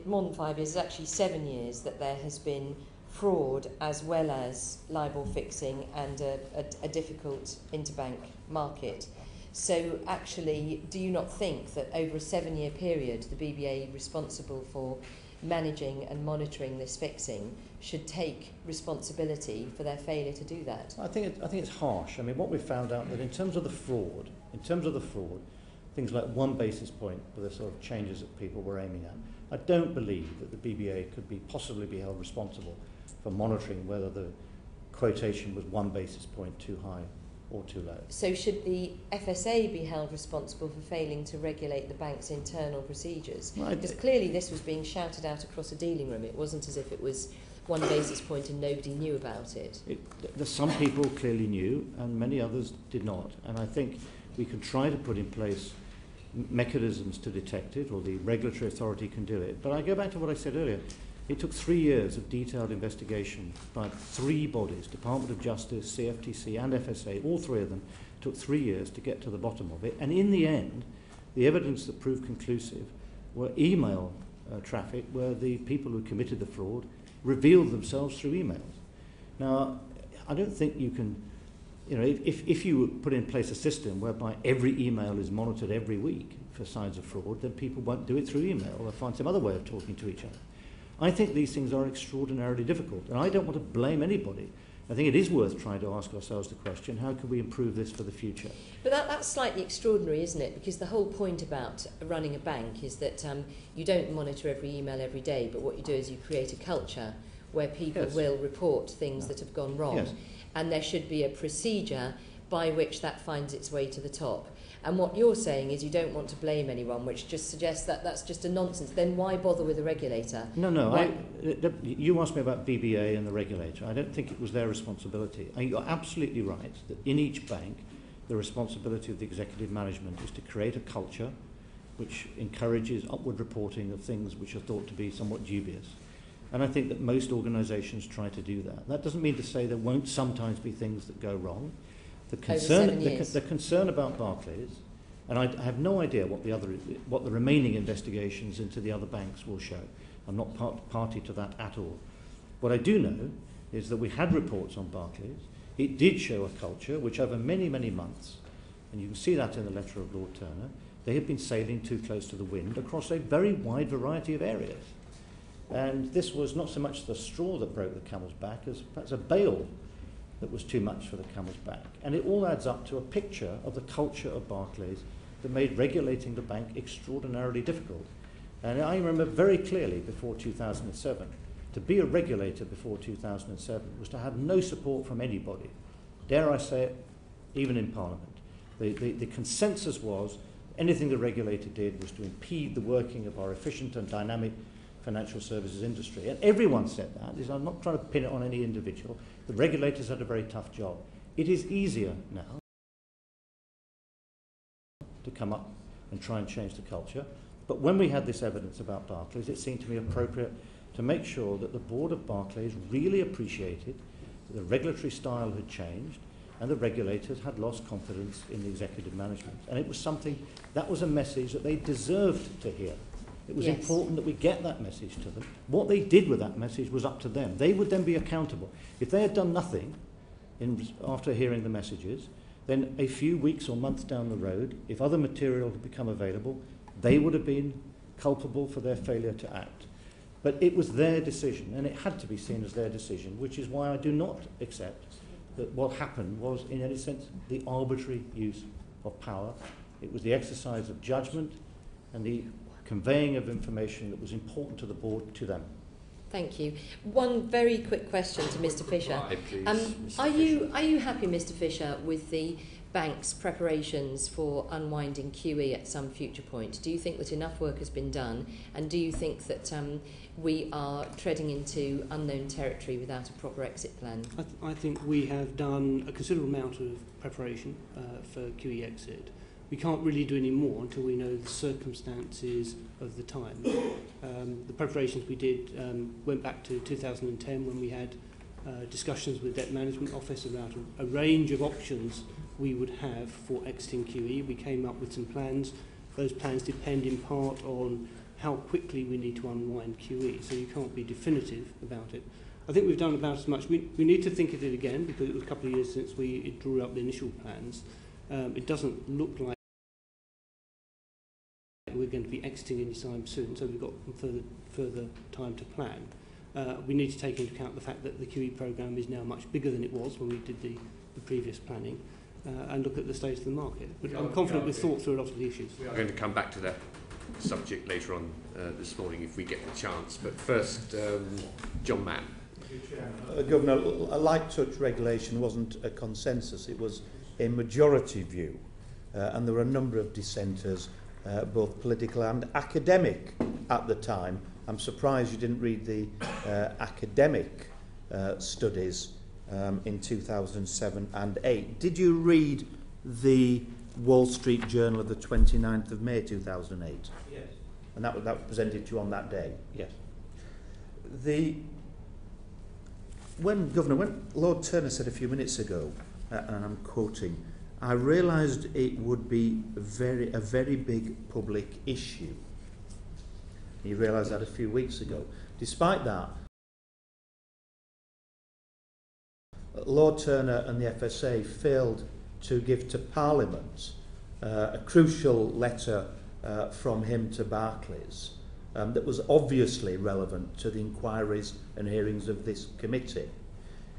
More than 5 years. It's actually 7 years that there has been fraud as well as LIBOR fixing and a difficult interbank market. So actually, do you not think that over a 7-year period, the BBA responsible for managing and monitoring this fixing should take responsibility for their failure to do that? I think it's harsh. What we've found out that in terms of the fraud, things like 1 basis point were the sort of changes that people were aiming at. I don't believe that the BBA could possibly be held responsible for monitoring whether the quotation was 1 basis point too high or too low. So should the FSA be held responsible for failing to regulate the bank's internal procedures? Because clearly this was being shouted out across a dealing room. It wasn't as if it was 1 basis point and nobody knew about it? Some people clearly knew and many others did not. And I think we can try to put in place mechanisms to detect it, or the regulatory authority can do it. But I go back to what I said earlier. It took 3 years of detailed investigation by 3 bodies, Department of Justice, CFTC and FSA, all 3 of them, took 3 years to get to the bottom of it. And in the end, the evidence that proved conclusive were email traffic where the people who committed the fraud revealed themselves through emails. Now, I don't think you can, if you put in place a system whereby every email is monitored every week for signs of fraud, then people won't do it through email. They'll find some other way of talking to each other. I think these things are extraordinarily difficult, and I don't want to blame anybody. I think it is worth trying to ask ourselves the question, how can we improve this for the future? But that's slightly extraordinary, isn't it? Because the whole point about running a bank is that you don't monitor every email every day, but what you do is you create a culture where people will report things that have gone wrong. Yes. And there should be a procedure by which that finds its way to the top. And what you're saying is you don't want to blame anyone, which just suggests that that's just a nonsense. Then why bother with a regulator? No. You asked me about BBA and the regulator. I don't think it was their responsibility. You're absolutely right that in each bank, the responsibility of the executive management is to create a culture which encourages upward reporting of things which are thought to be somewhat dubious. And I think that most organisations try to do that. That doesn't mean to say there won't sometimes be things that go wrong. The concern about Barclays, and I have no idea what the remaining investigations into the other banks will show. I'm not party to that at all. What I do know is that we had reports on Barclays. It did show a culture which over many, many months, and you can see that in the letter of Lord Turner, they have been sailing too close to the wind across a very wide variety of areas. And this was not so much the straw that broke the camel's back as perhaps a bale that was too much for the camel's back. And it all adds up to a picture of the culture of Barclays that made regulating the bank extraordinarily difficult. And I remember very clearly before 2007, to be a regulator before 2007 was to have no support from anybody. Dare I say it, even in Parliament. The consensus was anything the regulator did was to impede the working of our efficient and dynamic financial services industry. And everyone said that. I'm not trying to pin it on any individual. The regulators had a very tough job. It is easier now to come up and try and change the culture. But when we had this evidence about Barclays, it seemed to me appropriate to make sure that the board of Barclays really appreciated that the regulatory style had changed and the regulators had lost confidence in the executive management. And it was something, that was a message that they deserved to hear. It was important that we get that message to them. What they did with that message was up to them. They would then be accountable. If they had done nothing after hearing the messages, then a few weeks or months down the road, if other material had become available, they would have been culpable for their failure to act. But it was their decision, and it had to be seen as their decision, which is why I do not accept that what happened was, in any sense, the arbitrary use of power. It was the exercise of judgment and the conveying of information that was important to the board to them. Thank you. One very quick question to Mr. Fisher. Are you happy, Mr. Fisher, with the bank's preparations for unwinding QE at some future point? Do you think that enough work has been done, and do you think that we are treading into unknown territory without a proper exit plan? I think we have done a considerable amount of preparation for QE exit. We can't really do any more until we know the circumstances of the time. The preparations we did went back to 2010 when we had discussions with the Debt Management Office about a range of options we would have for exiting QE. We came up with some plans. Those plans depend in part on how quickly we need to unwind QE, so you can't be definitive about it. I think we've done about as much. We need to think of it again because it was a couple of years since we drew up the initial plans. It doesn't look like we're going to be exiting any time soon, so we've got further time to plan. We need to take into account the fact that the QE programme is now much bigger than it was when we did the previous planning, and look at the state of the market. But I'm confident we've thought through a lot of the issues. We are going to come back to that subject later on this morning if we get the chance. But first, John Mann. Governor, a light touch regulation wasn't a consensus, it was a majority view. And there were a number of dissenters, both political and academic at the time, I'm surprised you didn't read the academic studies in 2007 and 8. Did you read the Wall Street Journal of the 29th of May 2008? Yes. And that was presented to you on that day? Yes. When Lord Turner said a few minutes ago, and I'm quoting, I realised it would be a very big public issue. He realised that a few weeks ago. Despite that, Lord Turner and the FSA failed to give to Parliament a crucial letter from him to Barclays that was obviously relevant to the inquiries and hearings of this committee.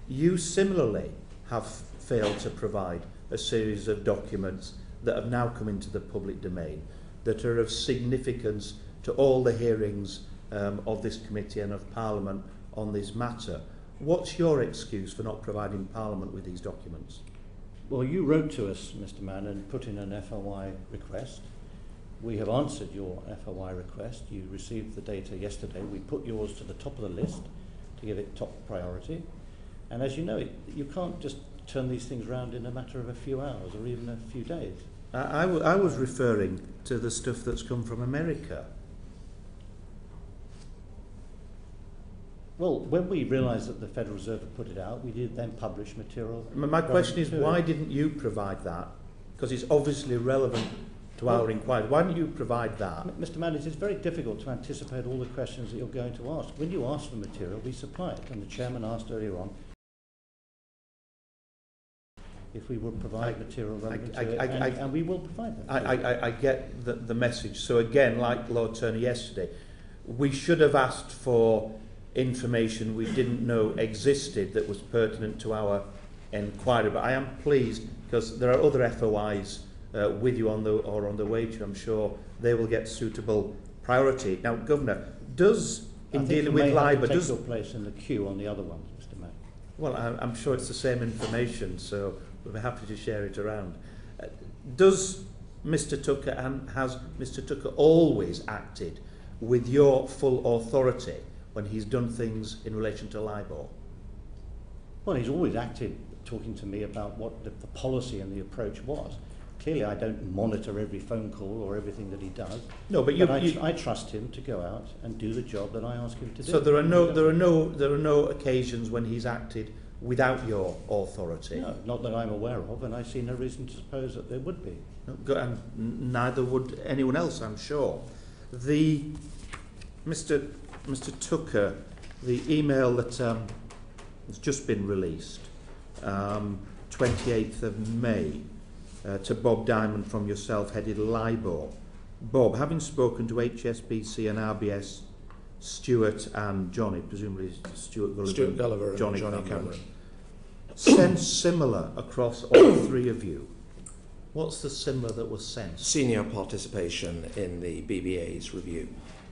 You similarly have failed to provide a series of documents that have now come into the public domain that are of significance to all the hearings of this committee and of Parliament on this matter. What's your excuse for not providing Parliament with these documents? Well, you wrote to us, Mr. Mann, and put in an FOI request. We have answered your FOI request. You received the data yesterday. We put yours to the top of the list to give it top priority. And as you know, you can't just turn these things around in a matter of a few hours or even a few days. I was referring to the stuff that's come from America. Well, when we realised that the Federal Reserve had put it out, we did then publish material. My question is, why didn't you provide that? Because it's obviously relevant to our inquiry. Why didn't you provide that? Mr. Mann, it is very difficult to anticipate all the questions that you're going to ask. When you ask for material, we supply it. And the Chairman asked earlier on if we would provide material relevant to it, and we will provide that. I get the message. So again, like Lord Turner yesterday, we should have asked for information we didn't know existed that was pertinent to our inquiry. But I am pleased because there are other FOIs with you on the way to. I'm sure they will get suitable priority. Now, Governor, does in dealing with LIBOR, does your place in the queue on the other ones, Mr. Mann? Well, I'm sure it's the same information, so we'll be happy to share it around. Does Mr. Tucker and has Mr. Tucker always acted with your full authority when he's done things in relation to LIBOR? Well, he's always acted talking to me about what the policy and the approach was. Clearly, I don't monitor every phone call or everything that he does. No, but I trust him to go out and do the job that I ask him to do. So there are no occasions when he's acted without your authority. No, not that I'm aware of, and I see no reason to suppose that there would be. No, and neither would anyone else, I'm sure. Mr. Tucker, the email that has just been released, 28th of May, to Bob Diamond from yourself, headed LIBOR. Bob, having spoken to HSBC and RBS, Stuart and Johnny, presumably Stuart Gulliver and Johnny Cameron, sense similar across all three of you. What's the similar that was sensed? Senior participation in the BBA's review.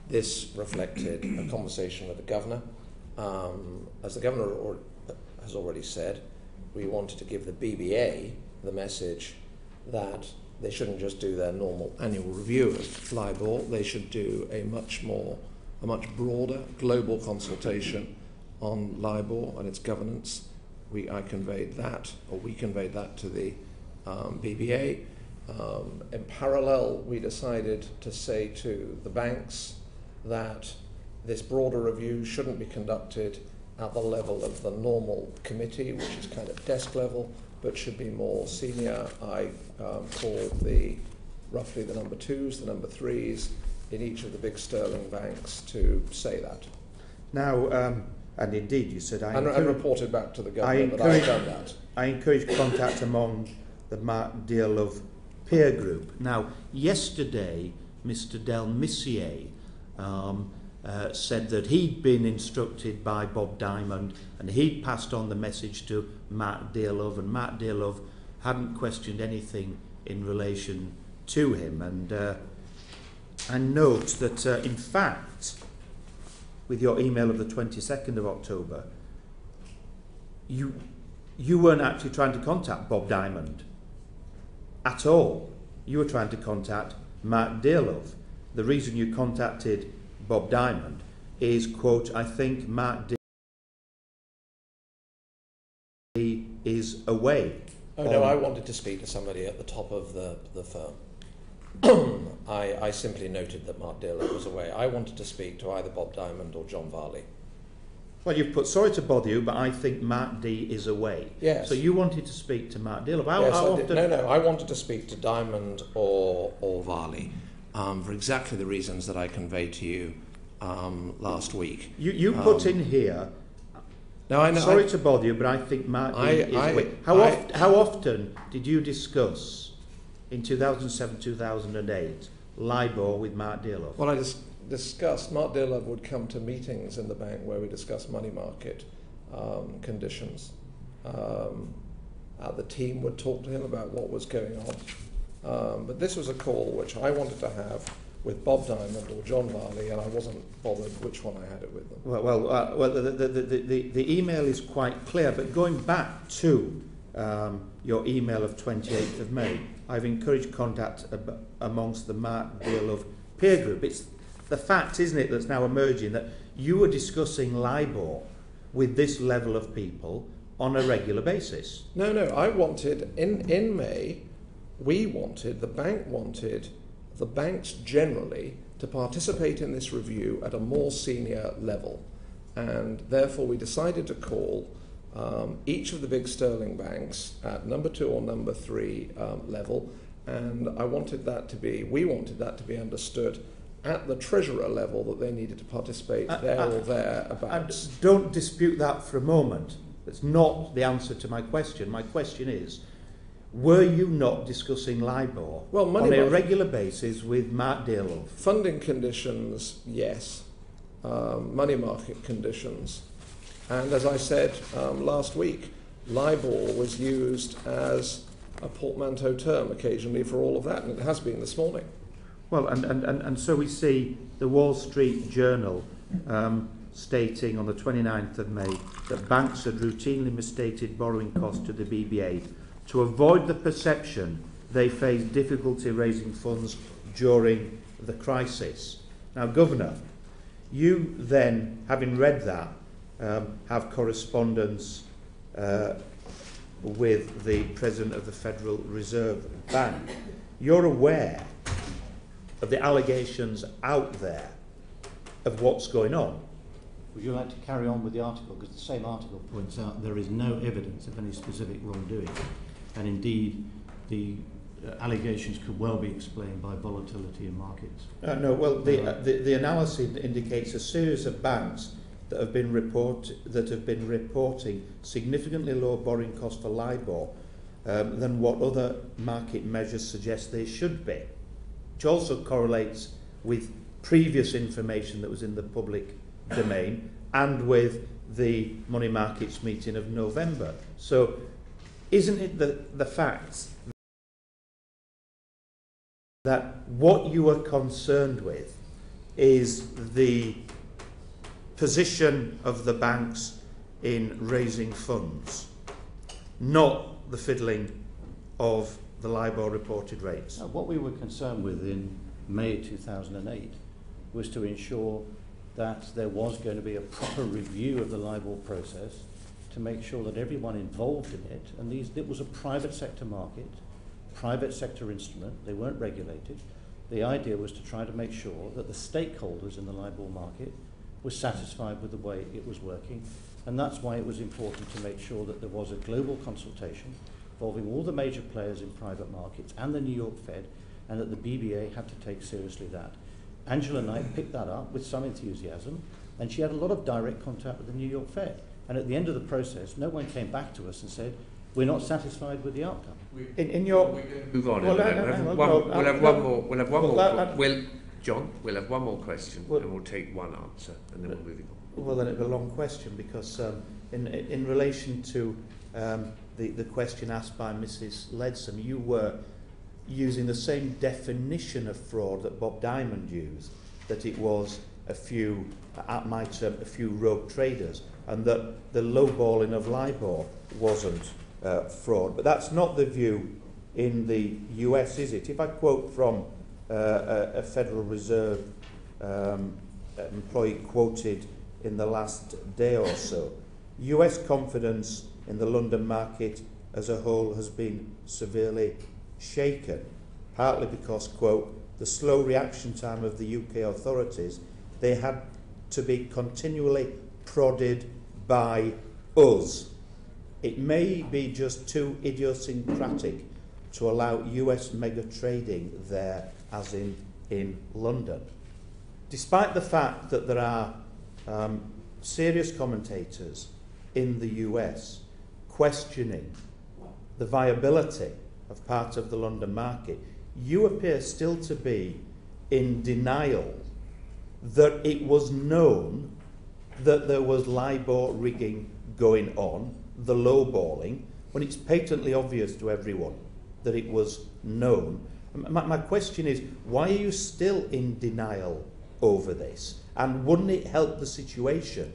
This reflected a conversation with the Governor. As the Governor has already said, we wanted to give the BBA the message that they shouldn't just do their normal annual review of LIBOR, they should do a much broader global consultation on LIBOR and its governance. We conveyed that to the BBA. In parallel, we decided to say to the banks that this broader review shouldn't be conducted at the level of the normal committee, which is kind of desk level, but should be more senior. I called roughly the number twos, the number threes in each of the big sterling banks to say that. Now, and indeed you said I reported back to the Governor that I've done that. I encourage contact among the Mark Dearlove peer group. Now, yesterday, Mr. Del Missier said that he'd been instructed by Bob Diamond and he'd passed on the message to Matt Dearlove, and Matt Dearlove hadn't questioned anything in relation to him. And I note that, in fact, with your email of the 22nd of October, you weren't actually trying to contact Bob Diamond at all. You were trying to contact Matt Dearlove. The reason you contacted Bob Diamond is, quote, I think Mark D is away. Oh, no, I wanted to speak to somebody at the top of the firm. I simply noted that Mark Dillard was away. I wanted to speak to either Bob Diamond or John Varley. Well, you've put, sorry to bother you, but I think Mark D is away. Yes. So you wanted to speak to Mark Dillard. Yes, I did. No, I wanted to speak to Diamond or Varley for exactly the reasons that I conveyed to you last week. You put in here, no, I know, sorry to bother you, but I think Mark D is away. How often did you discuss in 2007, 2008, LIBOR with Mark Dillard? Well, I just discussed, Mark Dillard would come to meetings in the bank where we discussed money market conditions. The team would talk to him about what was going on. But this was a call which I wanted to have with Bob Diamond or John Varley, and I wasn't bothered which one I had it with them. Well, the email is quite clear, but going back to your email of 28th of May, I've encouraged contact amongst the Mark Dillard peer group. It's the fact, isn't it, that's now emerging that you were discussing LIBOR with this level of people on a regular basis. No, I wanted, in May, the bank wanted the banks generally to participate in this review at a more senior level. And therefore we decided to call each of the big sterling banks at number 2 or number 3 level. And we wanted that to be understood at the treasurer level that they needed to participate there or thereabouts. Don't dispute that for a moment. That's not the answer to my question. My question is, were you not discussing LIBOR on a regular basis with Mark Dillard? Funding conditions, yes. Money market conditions. And as I said last week, LIBOR was used as a portmanteau term occasionally for all of that, and it has been this morning. Well, and so we see the Wall Street Journal stating on the 29th of May that banks had routinely misstated borrowing costs to the BBA to avoid the perception they faced difficulty raising funds during the crisis. Now, Governor, you then, having read that, have correspondence with the President of the Federal Reserve Bank. You're aware of the allegations out there of what's going on. Would you like to carry on with the article? Because the same article points out there is no evidence of any specific wrongdoing. And indeed, the allegations could well be explained by volatility in markets. No, well, the analysis indicates a series of banks that have been reporting significantly lower borrowing costs for LIBOR than what other market measures suggest they should be. Which also correlates with previous information that was in the public domain and with the money markets meeting of November. So isn't it the fact that what you are concerned with is the position of the banks in raising funds, not the fiddling of the LIBOR reported rates? What we were concerned with in May 2008 was to ensure that there was going to be a proper review of the LIBOR process to make sure that everyone involved in it, and it was a private sector market, private sector instrument, they weren't regulated. The idea was to try to make sure that the stakeholders in the LIBOR market were satisfied with the way it was working, and that's why it was important to make sure that there was a global consultation involving all the major players in private markets and the New York Fed, and that the BBA had to take seriously that. Angela Knight picked that up with some enthusiasm, and she had a lot of direct contact with the New York Fed. And at the end of the process, no one came back to us and said, we're not satisfied with the outcome. Move on. We'll have one more. John, we'll have one more question, and we'll take one answer, and then we'll move on. Well, then it'll be a long question, because in relation to the question asked by Mrs. Leadsom, you were using the same definition of fraud that Bob Diamond used, that it was a few, at my term, a few rogue traders, and that the lowballing of LIBOR wasn't fraud. But that's not the view in the US, is it? If I quote from a Federal Reserve employee quoted in the last day or so, US confidence in the London market as a whole has been severely shaken, partly because, quote, the slow reaction time of the UK authorities, they had to be continually prodded by us. It may be just too idiosyncratic to allow US mega trading there as in London. Despite the fact that there are serious commentators in the US questioning the viability of part of the London market, you appear still to be in denial that it was known that there was LIBOR rigging going on, the lowballing, when it's patently obvious to everyone that it was known. My question is, why are you still in denial over this? And wouldn't it help the situation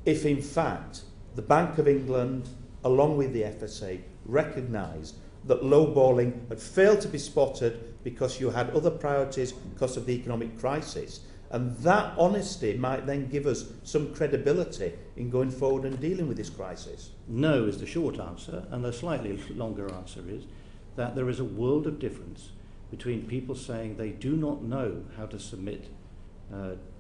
if, in fact, the Bank of England, along with the FSA, recognised that lowballing had failed to be spotted because you had other priorities because of the economic crisis? And that honesty might then give us some credibility in going forward and dealing with this crisis. No is the short answer, and the slightly longer answer is that there is a world of difference between people saying they do not know how to submit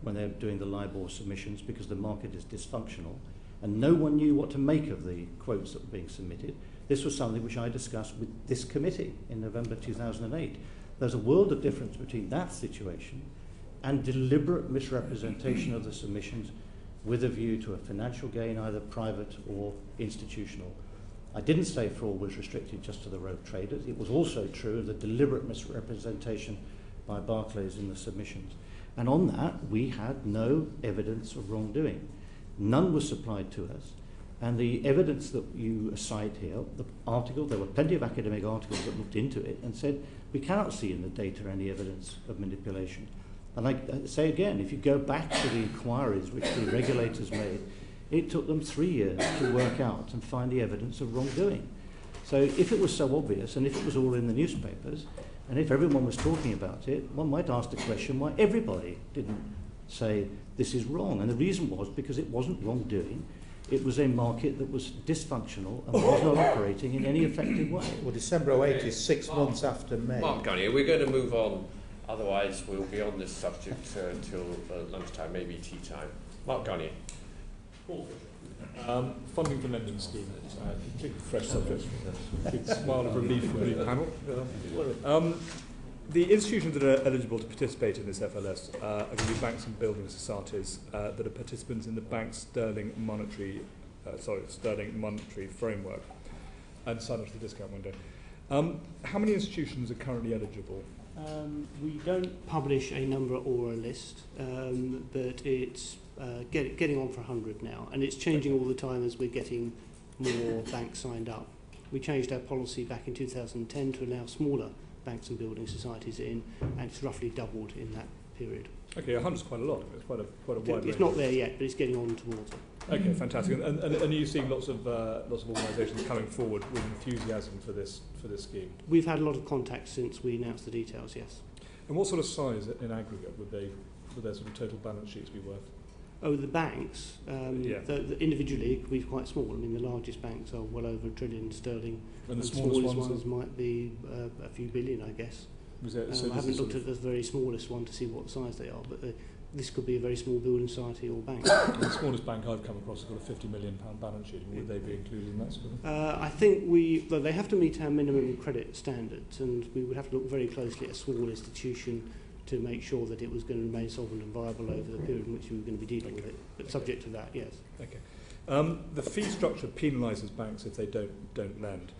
when they're doing the LIBOR submissions because the market is dysfunctional, and no one knew what to make of the quotes that were being submitted. This was something which I discussed with this committee in November 2008. There's a world of difference between that situation and deliberate misrepresentation of the submissions with a view to a financial gain, either private or institutional. I didn't say fraud was restricted just to the rogue traders. It was also true of the deliberate misrepresentation by Barclays in the submissions. And on that, we had no evidence of wrongdoing. None was supplied to us. And the evidence that you cite here, the article, there were plenty of academic articles that looked into it and said, we cannot see in the data any evidence of manipulation. And I say again, if you go back to the inquiries which the regulators made, it took them 3 years to work out and find the evidence of wrongdoing. So if it was so obvious, and if it was all in the newspapers, and if everyone was talking about it, one might ask the question why everybody didn't say this is wrong. And the reason was because it wasn't wrongdoing. It was a market that was dysfunctional and was not operating in any effective way. Well, December 08 is 6 months after May. Mark Garnier, we're going to move on. Otherwise, we'll be on this subject till lunchtime, maybe tea time. Mark Garnier. Funding for lending scheme. Completely fresh subject. Big smile of relief from the panel. The institutions that are eligible to participate in this FLS are going to be banks and building societies that are participants in the bank's sterling monetary framework and sign up to the discount window. How many institutions are currently eligible? We don't publish a number or a list, but it's getting on for 100 now, and it's changing all the time as we're getting more banks signed up. We changed our policy back in 2010 to allow smaller banks and building societies in, and it's roughly doubled in that period. Okay, 100 is quite a lot. It's quite a wide range. It's not there yet, but it's getting on towards it. Okay, fantastic. And are you seeing lots of organisations coming forward with enthusiasm for this scheme? We've had a lot of contacts since we announced the details. Yes. And what sort of size in aggregate would their sort of total balance sheets be worth? Oh, the banks, the individually could be quite small. I mean, the largest banks are well over £1 trillion sterling. And the smallest ones might be a few billion, I guess. I haven't looked at the very smallest one to see what size they are, but this could be a very small building society or bank. The smallest bank I've come across has got a £50 million balance sheet. Would they be included in that sort of thing? I think they have to meet our minimum credit standards, and we would have to look very closely at a small institution to make sure that it was going to remain solvent and viable over the period in which we were going to be dealing with it. But subject to that, yes. Okay. The fee structure penalises banks if they don't lend.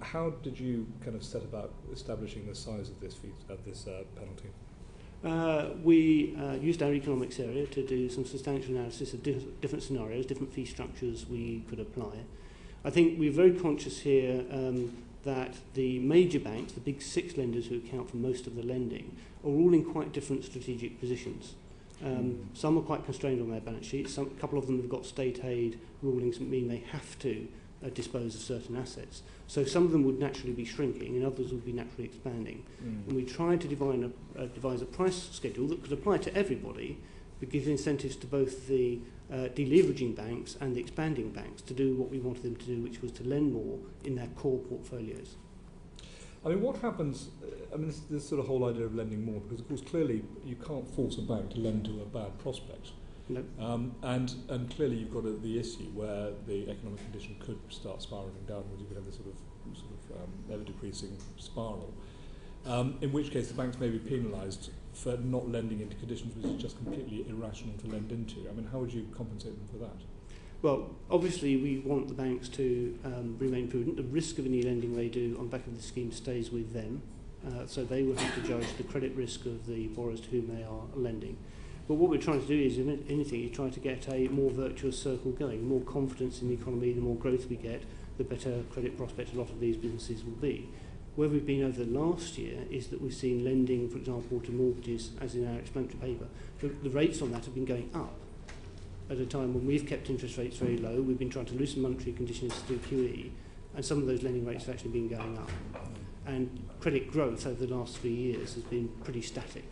How did you kind of set about establishing the size of this penalty? We used our economics area to do some substantial analysis of different scenarios, different fee structures we could apply. I think we're very conscious here that the major banks, the big 6 lenders who account for most of the lending, are all in quite different strategic positions. Some are quite constrained on their balance sheets. A couple of them have got state aid rulings that mean they have to dispose of certain assets. So some of them would naturally be shrinking and others would be naturally expanding. And we tried to devise a price schedule that could apply to everybody, but gives incentives to both the deleveraging banks and the expanding banks to do what we wanted them to do, which was to lend more in their core portfolios. I mean, what happens, I mean, this sort of whole idea of lending more, because of course clearly you can't force a bank to lend to a bad prospect. No. And clearly you've got the issue where the economic condition could start spiralling downwards. You could have this sort of ever-decreasing spiral, in which case the banks may be penalised for not lending into conditions which is just completely irrational to lend into. I mean, how would you compensate them for that? Well, obviously we want the banks to remain prudent. The risk of any lending they do on the back of the scheme stays with them, so they will have to judge the credit risk of the borrowers to whom they are lending. But what we're trying to do is, if anything, is try to get a more virtuous circle going. The more confidence in the economy, the more growth we get, the better credit prospect a lot of these businesses will be. Where we've been over the last year is that we've seen lending, for example, to mortgages, as in our explanatory paper, the rates on that have been going up. At a time when we've kept interest rates very low, we've been trying to loosen monetary conditions through QE, and some of those lending rates have actually been going up. And credit growth over the last 3 years has been pretty static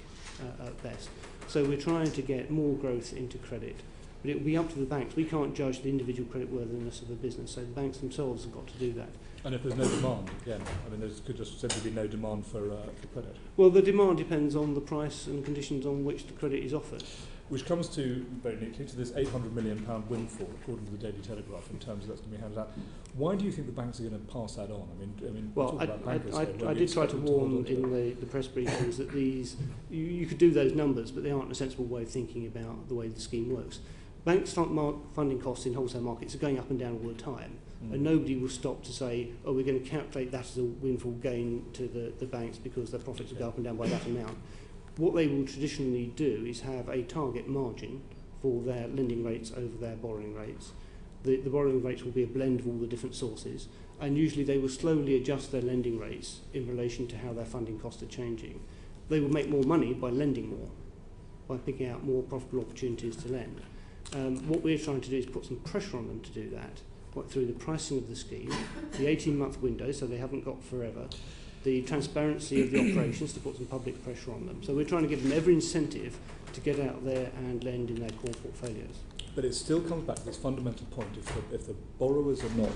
at best. So we're trying to get more growth into credit. But it will be up to the banks. We can't judge the individual creditworthiness of a business, so the banks themselves have got to do that. And if there's no demand, again, I mean, there could just simply be no demand for credit. Well, the demand depends on the price and conditions on which the credit is offered. Which comes to, very neatly, to this £800 million windfall, according to the Daily Telegraph, in terms of that's going to be handed out. Why do you think the banks are going to pass that on? I mean, well, I did try to warn in the press briefings that these, you could do those numbers, but they aren't a sensible way of thinking about the way the scheme works. Banks' funding costs in wholesale markets are going up and down all the time, and nobody will stop to say, oh, we're going to calculate that as a windfall gain to the banks because their profits will go up and down by that amount. What they will traditionally do is have a target margin for their lending rates over their borrowing rates. The borrowing rates will be a blend of all the different sources, and usually they will slowly adjust their lending rates in relation to how their funding costs are changing. They will make more money by lending more, by picking out more profitable opportunities to lend. What we're trying to do is put some pressure on them to do that, through the pricing of the scheme, the 18-month window, so they haven't got forever, the transparency of the operations to put some public pressure on them. So we're trying to give them every incentive to get out there and lend in their core portfolios. But it still comes back to this fundamental point. If the borrowers are not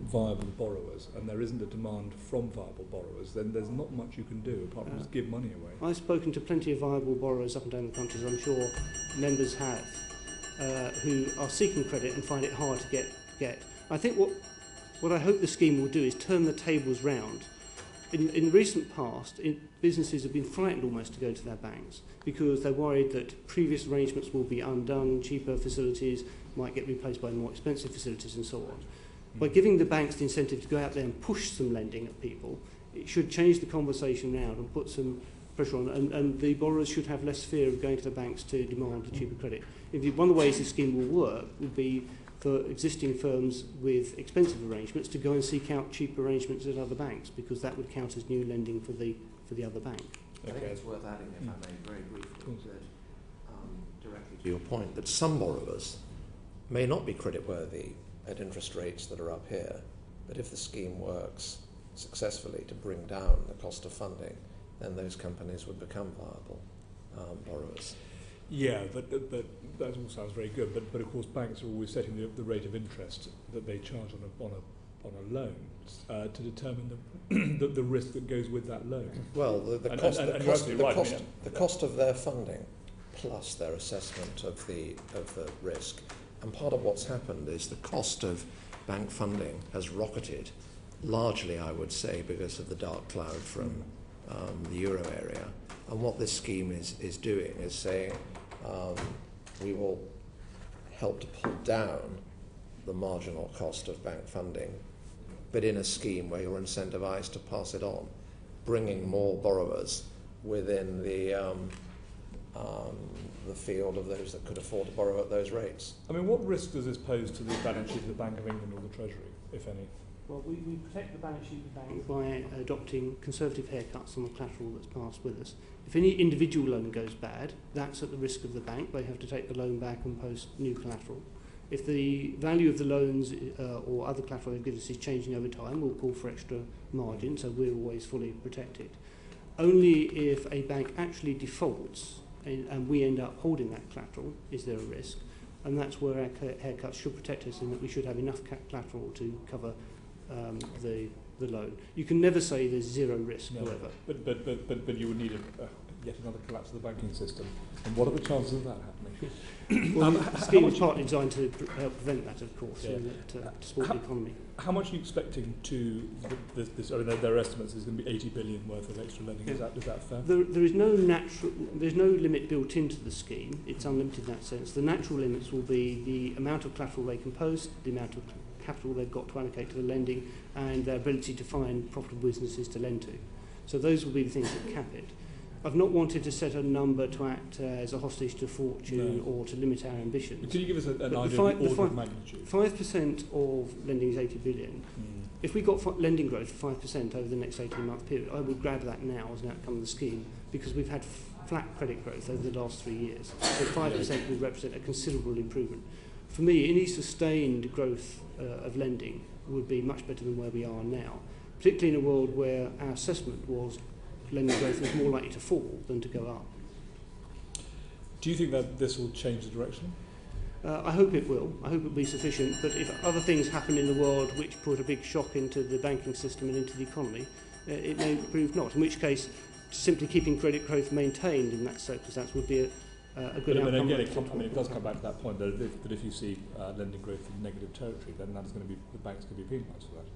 viable borrowers and there isn't a demand from viable borrowers, then there's not much you can do apart from just give money away. I've spoken to plenty of viable borrowers up and down the country, as I'm sure members have, who are seeking credit and find it hard to get. I think what I hope the scheme will do is turn the tables round. In recent past, businesses have been frightened almost to go to their banks because they're worried that previous arrangements will be undone, cheaper facilities might get replaced by more expensive facilities and so on. By giving the banks the incentive to go out there and push some lending at people, it should change the conversation round and put some pressure on, and the borrowers should have less fear of going to the banks to demand a cheaper credit. One of the ways this scheme will work would be for existing firms with expensive arrangements to go and seek out cheap arrangements at other banks, because that would count as new lending for the other bank. I think it's worth adding, if I may, very briefly, that directly to your point, that some borrowers may not be creditworthy at interest rates that are up here, but if the scheme works successfully to bring down the cost of funding, then those companies would become viable borrowers. Yeah, but that all sounds very good. But of course, banks are always setting the rate of interest that they charge on a loan to determine the risk that goes with that loan. Well, the cost of their funding plus their assessment of the risk, and part of what's happened is the cost of bank funding has rocketed, largely, I would say, because of the dark cloud from the euro area. And what this scheme is doing is saying, we will help to pull down the marginal cost of bank funding, but in a scheme where you're incentivized to pass it on, bringing more borrowers within the field of those that could afford to borrow at those rates. I mean, what risk does this pose to the balance sheet of the Bank of England or the Treasury, if any? Well, we protect the balance sheet of the bank by adopting conservative haircuts on the collateral that's passed with us. If any individual loan goes bad, that's at the risk of the bank. They have to take the loan back and post new collateral. If the value of the loans or other collateral they've given us is changing over time, we'll call for extra margin, so we're always fully protected. Only if a bank actually defaults and we end up holding that collateral, is there a risk? And that's where our haircuts should protect us, in that we should have enough collateral to cover the loan. You can never say there's zero risk, however. But you would need yet another collapse of the banking system. And what are the chances of that happening? Well, the scheme is partly designed to help prevent that, of course, and to support the economy. How much are you expecting to this? I mean, their estimates is going to be 80 billion worth of extra lending. Is that fair? There's no limit built into the scheme. It's unlimited in that sense. The natural limits will be the amount of collateral they can post, the amount of capital they've got to allocate to the lending, and their ability to find profitable businesses to lend to. So those will be the things that cap it. I've not wanted to set a number to act as a hostage to fortune or to limit our ambitions. Can you give us an idea of the order of magnitude? 5% of lending is 80 billion. If we got lending growth of 5% over the next 18-month period, I would grab that now as an outcome of the scheme, because we've had flat credit growth over the last 3 years. So 5% would represent a considerable improvement. For me, any sustained growth of lending would be much better than where we are now, particularly in a world where our assessment was lending growth is more likely to fall than to go up. Do you think that this will change the direction? I hope it will. I hope it will be sufficient. But if other things happen in the world which put a big shock into the banking system and into the economy, it may prove not. In which case, simply keeping credit growth maintained in that circumstance would be a good outcome. But again, it does come back to that point that if you see lending growth in negative territory, then that's going to be the banks going to be penalised for that.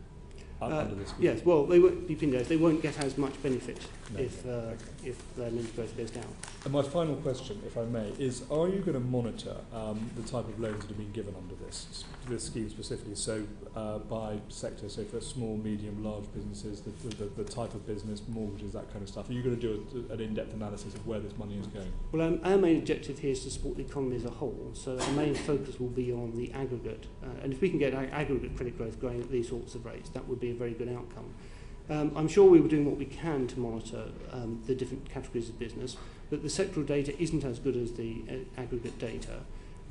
Yes, well, they won't be penalised. They won't get as much benefit if their lending growth goes down. And my final question, if I may, is: are you going to monitor the type of loans that are being given under this scheme specifically? So by sector, so for small, medium, large businesses, the type of business, mortgages, that kind of stuff. Are you going to do an in-depth analysis of where this money is going? Well, our main objective here is to support the economy as a whole. So our main focus will be on the aggregate, and if we can get aggregate credit growth growing at these sorts of rates, that would be a very good outcome. I'm sure we were doing what we can to monitor the different categories of business, but the sectoral data isn't as good as the aggregate data,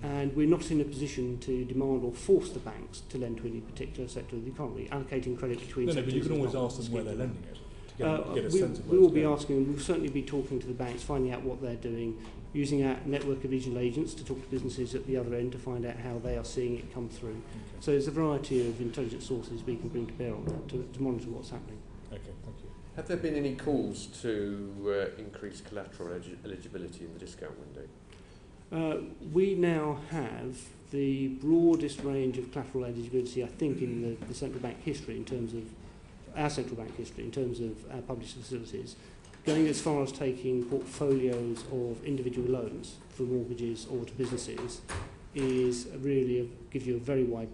and we're not in a position to demand or force the banks to lend to any particular sector of the economy, allocating credit between sectors. But you can always ask them where they're lending it to get a sense of where we will be asking, and we'll certainly be talking to the banks, finding out what they're doing, using our network of regional agents to talk to businesses at the other end to find out how they are seeing it come through. Okay. So there's a variety of intelligence sources we can bring to bear on that to monitor what's happening. Okay, thank you. Have there been any calls to increase collateral eligibility in the discount window? We now have the broadest range of collateral eligibility, I think, in the central bank history, in terms of our central bank history, in terms of our published facilities, going as far as taking portfolios of individual loans for mortgages or to businesses is really gives you a very wide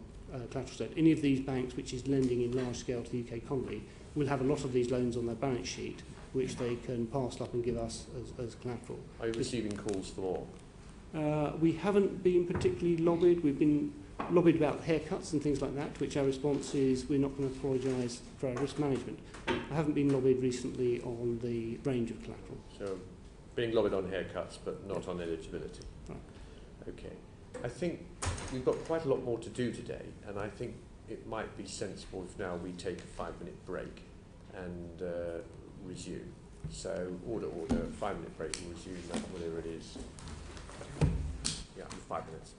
collateral set. Any of these banks which is lending in large scale to the UK economy will have a lot of these loans on their balance sheet which they can parcel up and give us as collateral. Are you receiving calls for more? We haven't been particularly lobbied. We've been lobbied about haircuts and things like that, to which our response is we're not going to apologise for our risk management. I haven't been lobbied recently on the range of collateral. So being lobbied on haircuts but not on eligibility. Right. Okay. I think we've got quite a lot more to do today, and I think it might be sensible if now we take a 5-minute break and resume. So order, 5-minute break and resume whatever it is. Yeah, 5 minutes.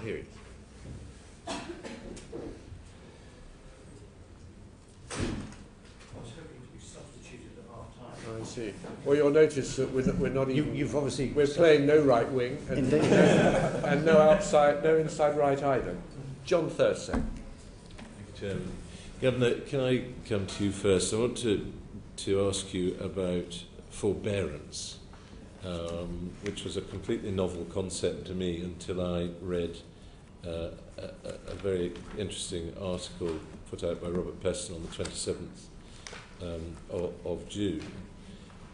period. I see. Well, you'll notice that we're not even. You've obviously. We're playing no right wing and, and no inside right either. John Thursday. Thank you, Chairman. Governor, can I come to you first? I want to ask you about forbearance, which was a completely novel concept to me until I read a very interesting article put out by Robert Peston on the 27th of June.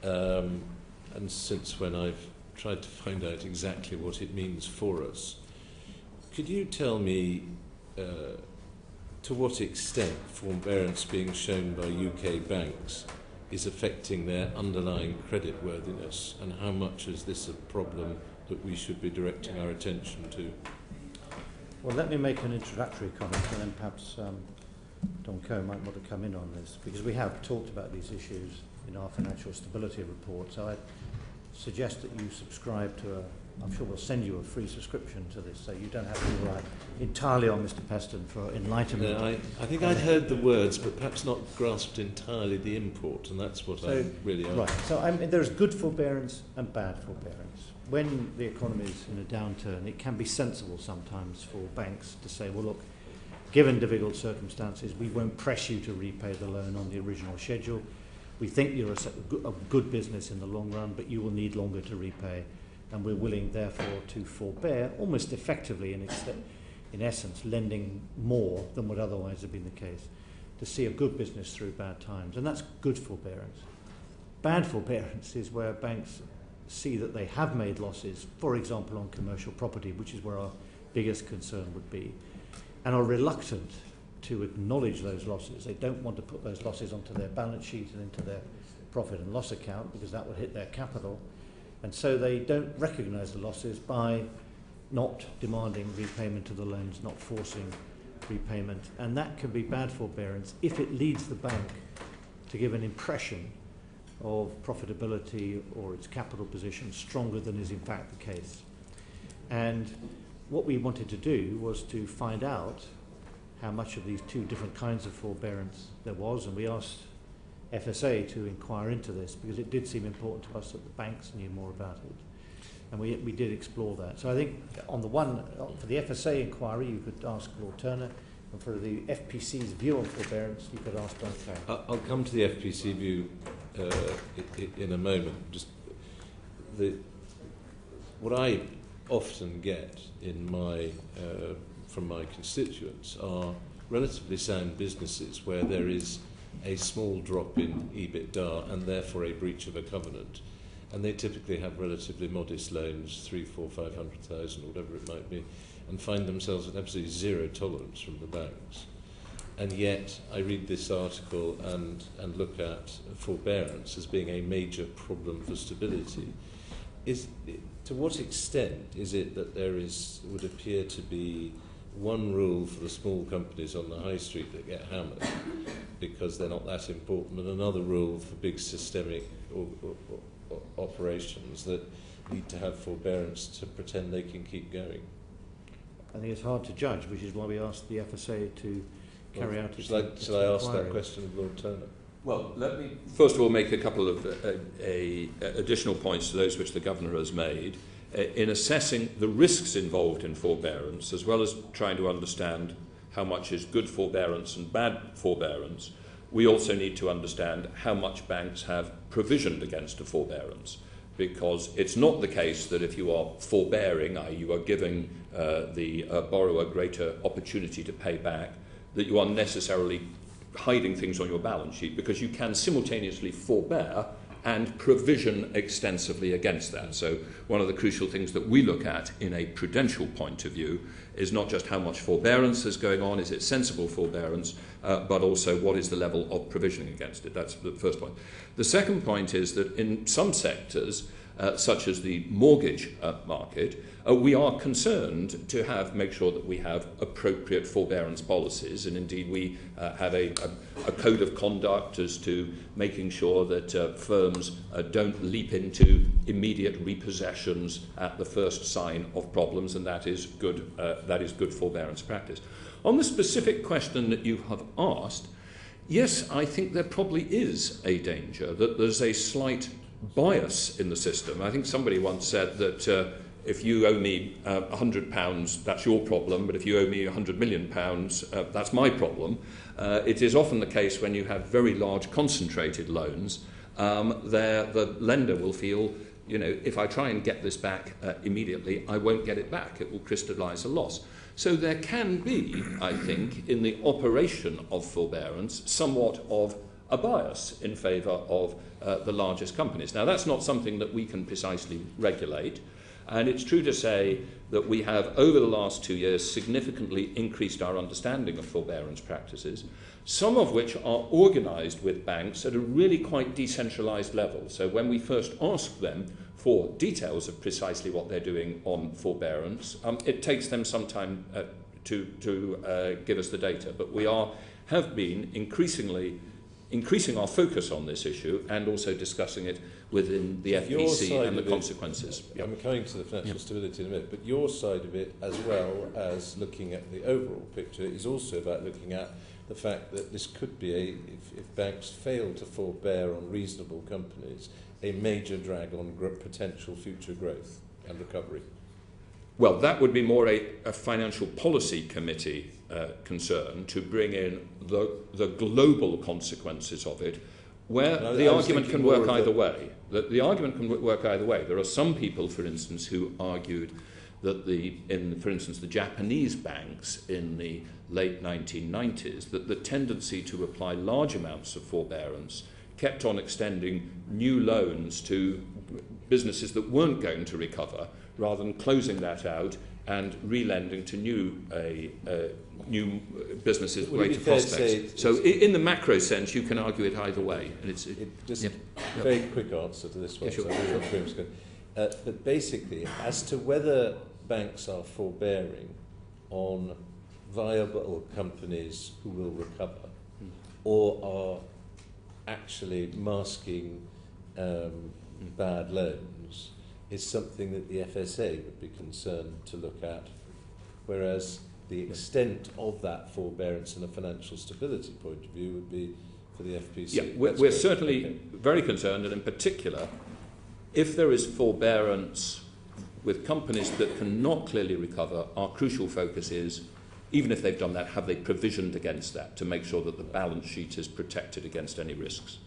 And since when I've tried to find out exactly what it means for us. Could you tell me to what extent forbearance being shown by UK banks is affecting their underlying creditworthiness, and how much is this a problem that we should be directing our attention to? Well, let me make an introductory comment, and then perhaps Don Kohn might want to come in on this, because we have talked about these issues in our financial stability report. So I suggest that you subscribe to I'm sure we'll send you a free subscription to this, so you don't have to rely entirely on Mr. Peston for enlightenment. No, I think I'd heard the words, but perhaps not grasped entirely the import, and that's what I really am. Right, so there's good forbearance and bad forbearance. When the economy is in a downturn, it can be sensible sometimes for banks to say, well, look, given difficult circumstances, we won't press you to repay the loan on the original schedule. We think you're a good business in the long run, but you will need longer to repay. And we're willing, therefore, to forbear, almost effectively, in essence, lending more than would otherwise have been the case, to see a good business through bad times. And that's good forbearance. Bad forbearance is where banks see that they have made losses, for example, on commercial property, which is where our biggest concern would be, and are reluctant to acknowledge those losses. They don't want to put those losses onto their balance sheet and into their profit and loss account, because that would hit their capital. And so they don't recognise the losses by not demanding repayment of the loans, not forcing repayment. And that can be bad forbearance if it leads the bank to give an impression of profitability or its capital position stronger than is in fact the case. And what we wanted to do was to find out how much of these two different kinds of forbearance there was, and we asked FSA to inquire into this, because it did seem important to us that the banks knew more about it, and we did explore that. So I think on the one, for the FSA inquiry, you could ask Lord Turner, and for the FPC's view on forbearance, you could ask Don Kohn. I'll come to the FPC view in a moment. Just what I often get in from my constituents are relatively sound businesses where there is a small drop in EBITDA and therefore a breach of a covenant, and they typically have relatively modest loans, 300,000, 400,000, 500,000, whatever it might be, and find themselves at absolutely zero tolerance from the banks. And yet I read this article and look at forbearance as being a major problem for stability. To what extent is it that there would appear to be one rule for the small companies on the high street that get hammered because they're not that important, and another rule for big systemic operations that need to have forbearance to pretend they can keep going? I think it's hard to judge, which is why we asked the FSA to carry out its inquiry. Shall I ask that question of Lord Turner? Well, let me first of all make a couple of additional points to those which the Governor has made. In assessing the risks involved in forbearance, as well as trying to understand how much is good forbearance and bad forbearance, we also need to understand how much banks have provisioned against a forbearance. Because it's not the case that if you are forbearing, i.e. you are giving the borrower greater opportunity to pay back, that you are necessarily hiding things on your balance sheet, because you can simultaneously forbear and provision extensively against that. So one of the crucial things that we look at in a prudential point of view is not just how much forbearance is going on, is it sensible forbearance, but also what is the level of provisioning against it. That's the first point. The second point is that in some sectors, such as the mortgage market, we are concerned to make sure that we have appropriate forbearance policies, and indeed we have a code of conduct as to making sure that firms don't leap into immediate repossessions at the first sign of problems, and that is good forbearance practice. On the specific question that you have asked, yes, I think there probably is a danger that there's a slight bias in the system. I think somebody once said that if you owe me £100, that's your problem, but if you owe me £100 million, that's my problem. It is often the case when you have very large concentrated loans, the lender will feel, if I try and get this back immediately, I won't get it back. It will crystallise a loss. So there can be, I think, in the operation of forbearance, somewhat of a bias in favour of the largest companies. Now, that's not something that we can precisely regulate, and it's true to say that we have, over the last 2 years, significantly increased our understanding of forbearance practices, some of which are organised with banks at a really quite decentralised level. So when we first ask them for details of precisely what they're doing on forbearance, it takes them some time to give us the data. But we have been increasing our focus on this issue and also discussing it within the FPC and the consequences. I'm coming to the financial stability in a minute, but your side of it, as well as looking at the overall picture, is also about looking at the fact that this could be, if banks fail to forbear on reasonable companies, a major drag on potential future growth and recovery. Well, that would be more a financial policy committee concern, to bring in the global consequences of it, where the argument can work either way. The argument can work either way. There are some people, for instance, who argued that for instance, the Japanese banks in the late 1990s, that the tendency to apply large amounts of forbearance kept on extending new loans to businesses that weren't going to recover, rather than closing that out and relending to new businesses with greater prospects. So in the macro sense, you can argue it either way. And very quick answer to this one. Yeah, sure. But basically, as to whether banks are forbearing on viable companies who will recover, or are actually masking bad loans, is something that the FSA would be concerned to look at, whereas the extent of that forbearance and a financial stability point of view would be for the FPC. Yeah, we're certainly very concerned, and in particular, if there is forbearance with companies that cannot clearly recover, our crucial focus is, even if they've done that, have they provisioned against that to make sure that the balance sheet is protected against any risks?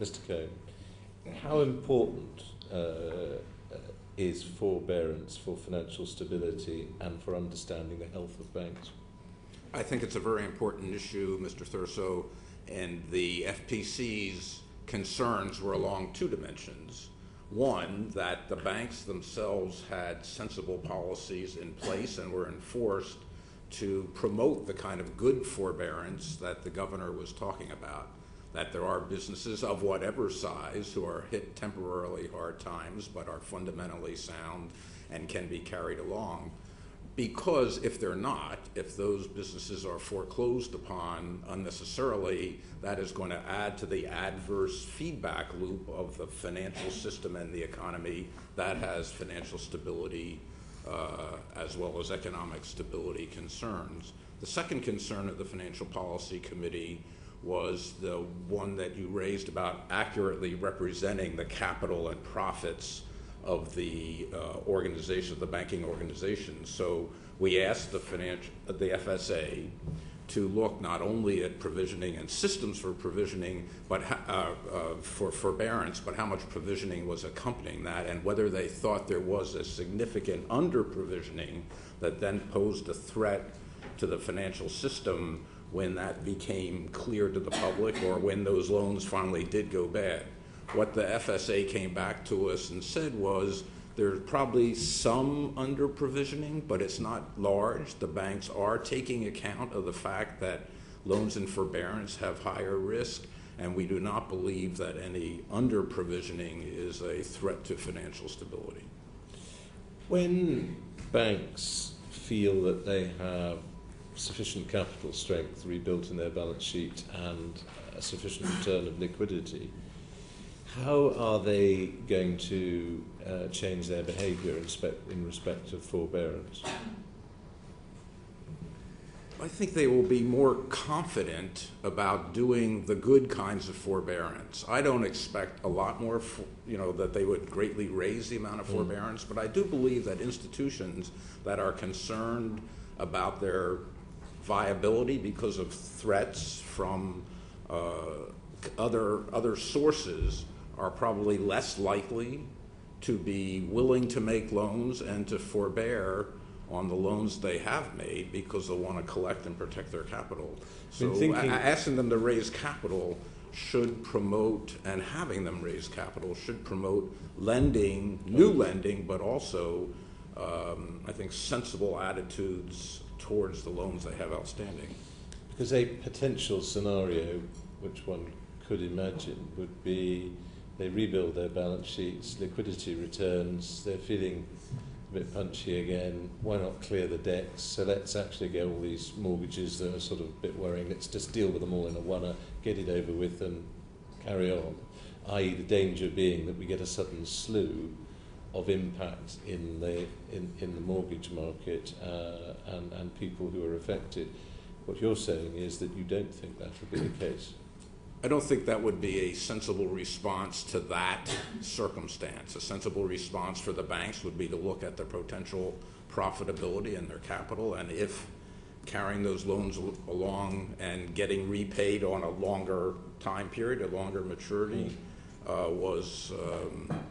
Mr. Kohn, how important is forbearance for financial stability and for understanding the health of banks? I think it's a very important issue, Mr. Thurso, and the FPC's concerns were along two dimensions. One, that the banks themselves had sensible policies in place and were enforced to promote the kind of good forbearance that the governor was talking about, that there are businesses of whatever size who are hit temporarily hard times but are fundamentally sound and can be carried along. Because if they're not, if those businesses are foreclosed upon unnecessarily, that is going to add to the adverse feedback loop of the financial system and the economy that has financial stability as well as economic stability concerns. The second concern of the Financial Policy Committee was the one that you raised about accurately representing the capital and profits of the organization, the banking organization. So we asked the FSA to look not only at provisioning and systems for provisioning, but for forbearance, but how much provisioning was accompanying that, and whether they thought there was a significant under-provisioning that then posed a threat to the financial system when that became clear to the public or when those loans finally did go bad. What the FSA came back to us and said was there's probably some under-provisioning, but it's not large. The banks are taking account of the fact that loans in forbearance have higher risk, and we do not believe that any under-provisioning is a threat to financial stability. When banks feel that they have sufficient capital strength rebuilt in their balance sheet and a sufficient return of liquidity, how are they going to change their behaviour in respect of forbearance? I think they will be more confident about doing the good kinds of forbearance. I don't expect a lot more, that they would greatly raise the amount of forbearance, but I do believe that institutions that are concerned about their viability because of threats from other sources are probably less likely to be willing to make loans and to forbear on the loans they have made because they want to collect and protect their capital. So asking them to raise capital should promote, and having them raise capital should promote lending, new lending, but also, I think, sensible attitudes towards the loans they have outstanding. Because a potential scenario, which one could imagine, would be they rebuild their balance sheets, liquidity returns, they're feeling a bit punchy again, why not clear the decks? So let's actually get all these mortgages that are sort of a bit worrying, let's just deal with them all in a one-er, get it over with and carry on. I.e. the danger being that we get a sudden slew of impact in the mortgage market and people who are affected. What you're saying is that you don't think that would be the case. I don't think that would be a sensible response to that circumstance. A sensible response for the banks would be to look at their potential profitability and their capital, and if carrying those loans along and getting repaid on a longer time period, a longer maturity, was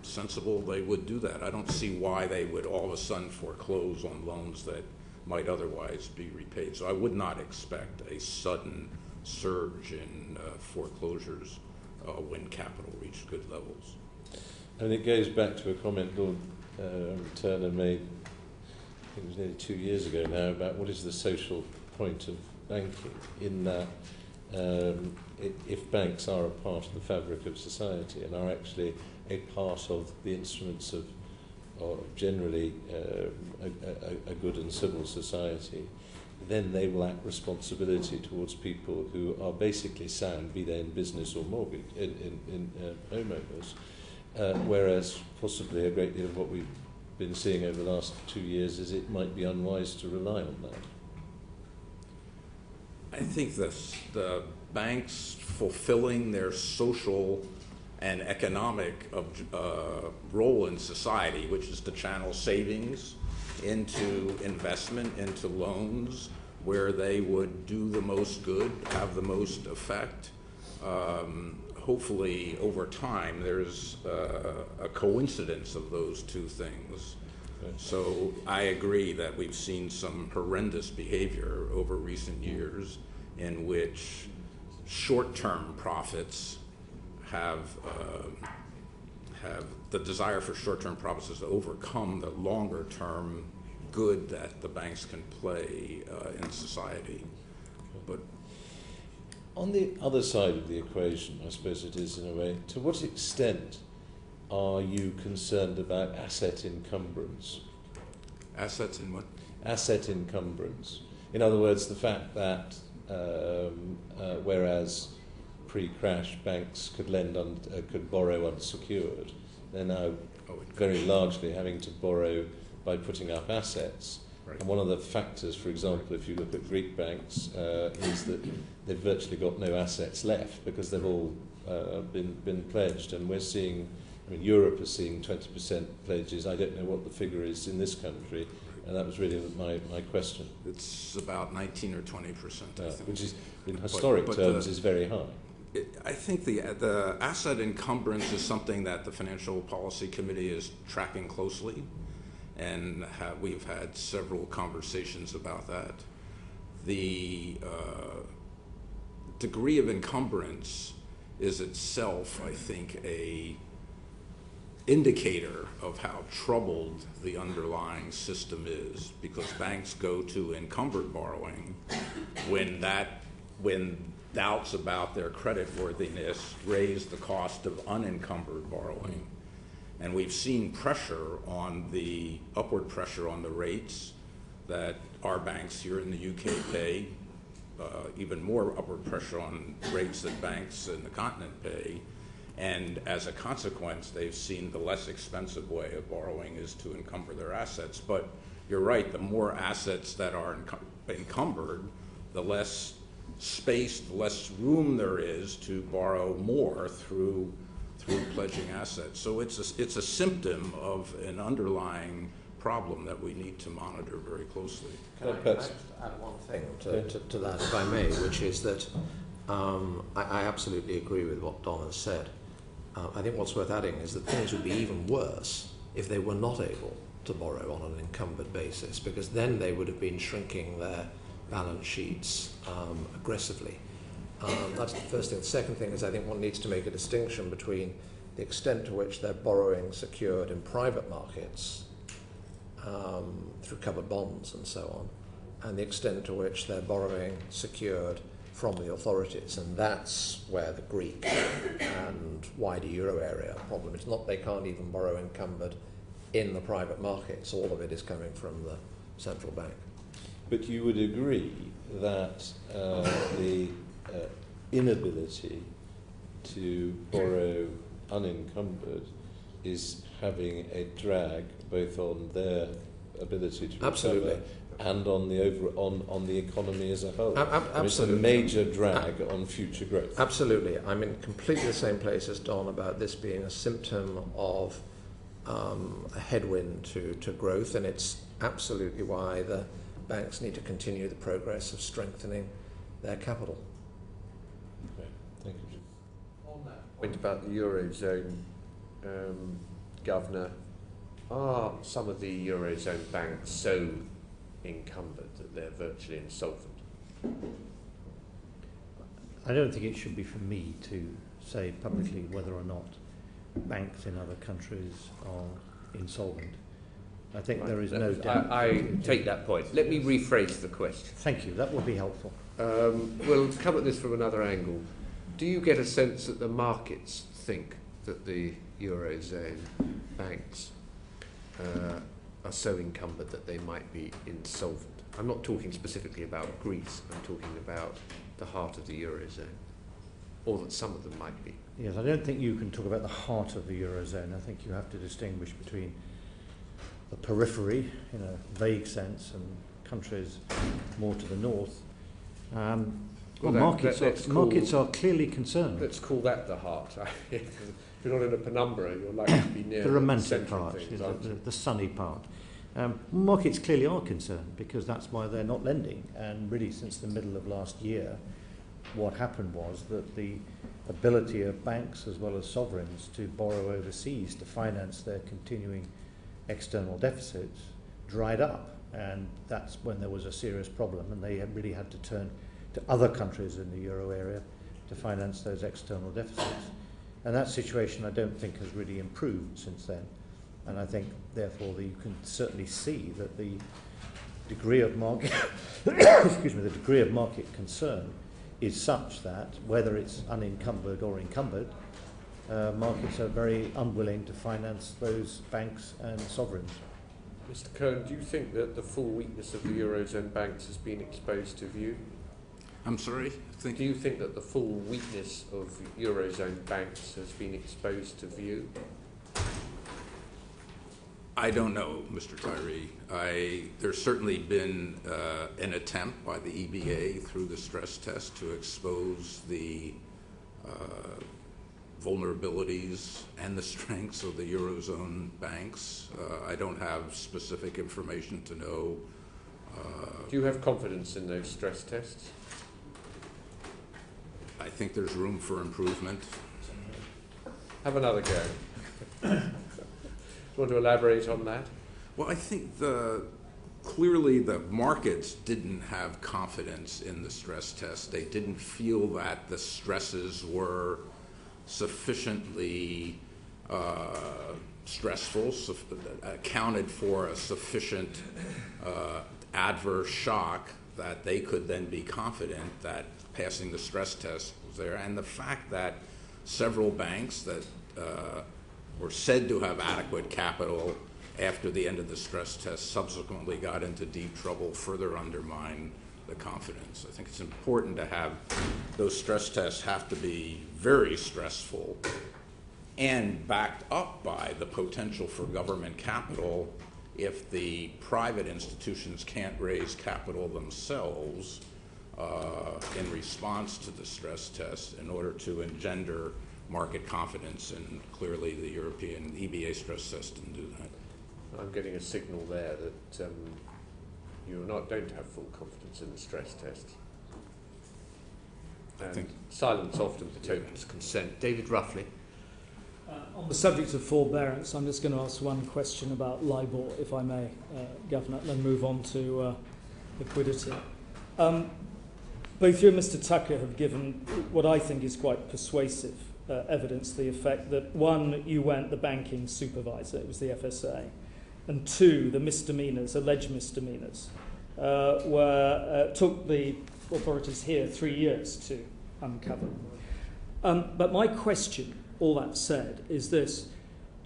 sensible, they would do that. I don't see why they would all of a sudden foreclose on loans that might otherwise be repaid. So I would not expect a sudden surge in foreclosures when capital reached good levels. And it goes back to a comment Lord Turner made, I think it was nearly 2 years ago now, about what is the social point of banking, in that if banks are a part of the fabric of society and are actually a part of the instruments of generally a good and civil society, then they will act responsibility towards people who are basically sound, be they in business or mortgage, in homeowners. Whereas possibly a great deal of what we've been seeing over the last 2 years is it might be unwise to rely on that. I think the banks fulfilling their social and economic role in society, which is to channel savings into investment, into loans, where they would do the most good, have the most effect. Hopefully, over time, there's a coincidence of those two things. So I agree that we've seen some horrendous behavior over recent years in which short-term profits have the desire for short-term profits has overcome the longer-term good that the banks can play in society. But on the other side of the equation, I suppose it is in a way, to what extent are you concerned about asset encumbrance? Assets in what? Asset encumbrance. In other words, the fact that whereas pre-crash banks could could borrow unsecured, they're now very largely having to borrow by putting up assets. Right. And one of the factors, for example, if you look at Greek banks, is that they've virtually got no assets left because they've all been pledged. And we're seeing, Europe is seeing 20% pledges. I don't know what the figure is in this country, and that was really my question. It's about 19 or 20%, I think. Which is, in historic terms, is very high. I think the asset encumbrance is something that the Financial Policy Committee is tracking closely, and we've had several conversations about that. The degree of encumbrance is itself, I think, a indicator of how troubled the underlying system is, because banks go to encumbered borrowing when doubts about their creditworthiness raise the cost of unencumbered borrowing. And we've seen upward pressure on the rates that our banks here in the UK pay, even more upward pressure on rates that banks in the continent pay. And as a consequence, they've seen the less expensive way of borrowing is to encumber their assets. But you're right, the more assets that are encumbered, the less space, the less room there is to borrow more through pledging assets. So it's a symptom of an underlying problem that we need to monitor very closely. Can I just add one thing to that, if I may, which is that I absolutely agree with what Don has said. I think what's worth adding is that things would be even worse if they were not able to borrow on an encumbered basis, because then they would have been shrinking their balance sheets aggressively. That's the first thing. The second thing is I think one needs to make a distinction between the extent to which they're borrowing secured in private markets through covered bonds and so on, and the extent to which they're borrowing secured from the authorities. And that's where the Greek and wider euro area problem. It's not they can't even borrow encumbered in the private markets. All of it is coming from the central bank. But you would agree that the inability to borrow unencumbered is having a drag both on their ability to recover Absolutely. and on the economy as a whole. Absolutely. It's a major drag on future growth. Absolutely. I'm in completely the same place as Don about this being a symptom of a headwind to growth, and it's absolutely why the banks need to continue the progress of strengthening their capital. Okay. Thank you. On that point about the Eurozone, Governor, are some of the Eurozone banks so encumbered that they're virtually insolvent? I don't think it should be for me to say publicly whether or not banks in other countries are insolvent. I think there is no doubt. I take that point. Let me rephrase the question. Thank you. That will be helpful. We'll come at this from another angle. Do you get a sense that the markets think that the Eurozone banks are so encumbered that they might be insolvent? I'm not talking specifically about Greece. I'm talking about the heart of the Eurozone, or that some of them might be. Yes, I don't think you can talk about the heart of the Eurozone. I think you have to distinguish between the periphery, in a vague sense, and countries more to the north. Markets are clearly concerned. Let's call that the heart. If you're not in a penumbra, you're likely to be near the romantic central part, things, the sunny part. Markets clearly are concerned because that's why they're not lending. And really, since the middle of last year, what happened was that the ability of banks as well as sovereigns to borrow overseas to finance their continuing external deficits dried up, and that's when there was a serious problem, and they really had to turn to other countries in the euro area to finance those external deficits. And that situation I don't think has really improved since then. And I think therefore that you can certainly see that the degree of market the degree of market concern is such that whether it's unencumbered or encumbered, markets are very unwilling to finance those banks and sovereigns. Mr. Kohn, do you think that the full weakness of the Eurozone banks has been exposed to view? I'm sorry? Do you think that the full weakness of Eurozone banks has been exposed to view? I don't know, Mr. Tyree. There's certainly been an attempt by the EBA through the stress test to expose the vulnerabilities and the strengths of the Eurozone banks. I don't have specific information to know. Do you have confidence in those stress tests? I think there's room for improvement. Have another go. Do you want to elaborate on that? Well, I think clearly the markets didn't have confidence in the stress test. They didn't feel that the stresses were sufficiently stressful, accounted for a sufficient adverse shock that they could then be confident that passing the stress test was there. And the fact that several banks that were said to have adequate capital after the end of the stress test subsequently got into deep trouble further undermine the confidence. I think it's important to have those stress tests have to be very stressful and backed up by the potential for government capital if the private institutions can't raise capital themselves in response to the stress test in order to engender market confidence. And clearly the European EBA stress test didn't do that. I'm getting a signal there that you don't have full confidence in the stress test. And I think silence often betokens consent. David Ruffley. On the subject of forbearance, I'm just going to ask one question about LIBOR, if I may, Governor, then move on to liquidity. Both you and Mr. Tucker have given what I think is quite persuasive evidence to the effect that, one, you weren't the banking supervisor, it was the FSA, and two, the misdemeanours, alleged misdemeanours, took the authorities here 3 years to uncover. But my question, all that said, is this.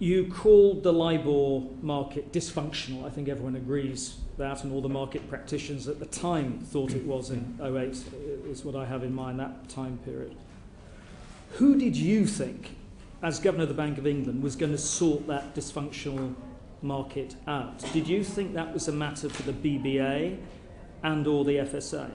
You called the LIBOR market dysfunctional. I think everyone agrees that, and all the market practitioners at the time thought it was in 08, is what I have in mind, that time period. Who did you think, as Governor of the Bank of England, was going to sort that dysfunctional market out? Did you think that was a matter for the BBA and or the FSA?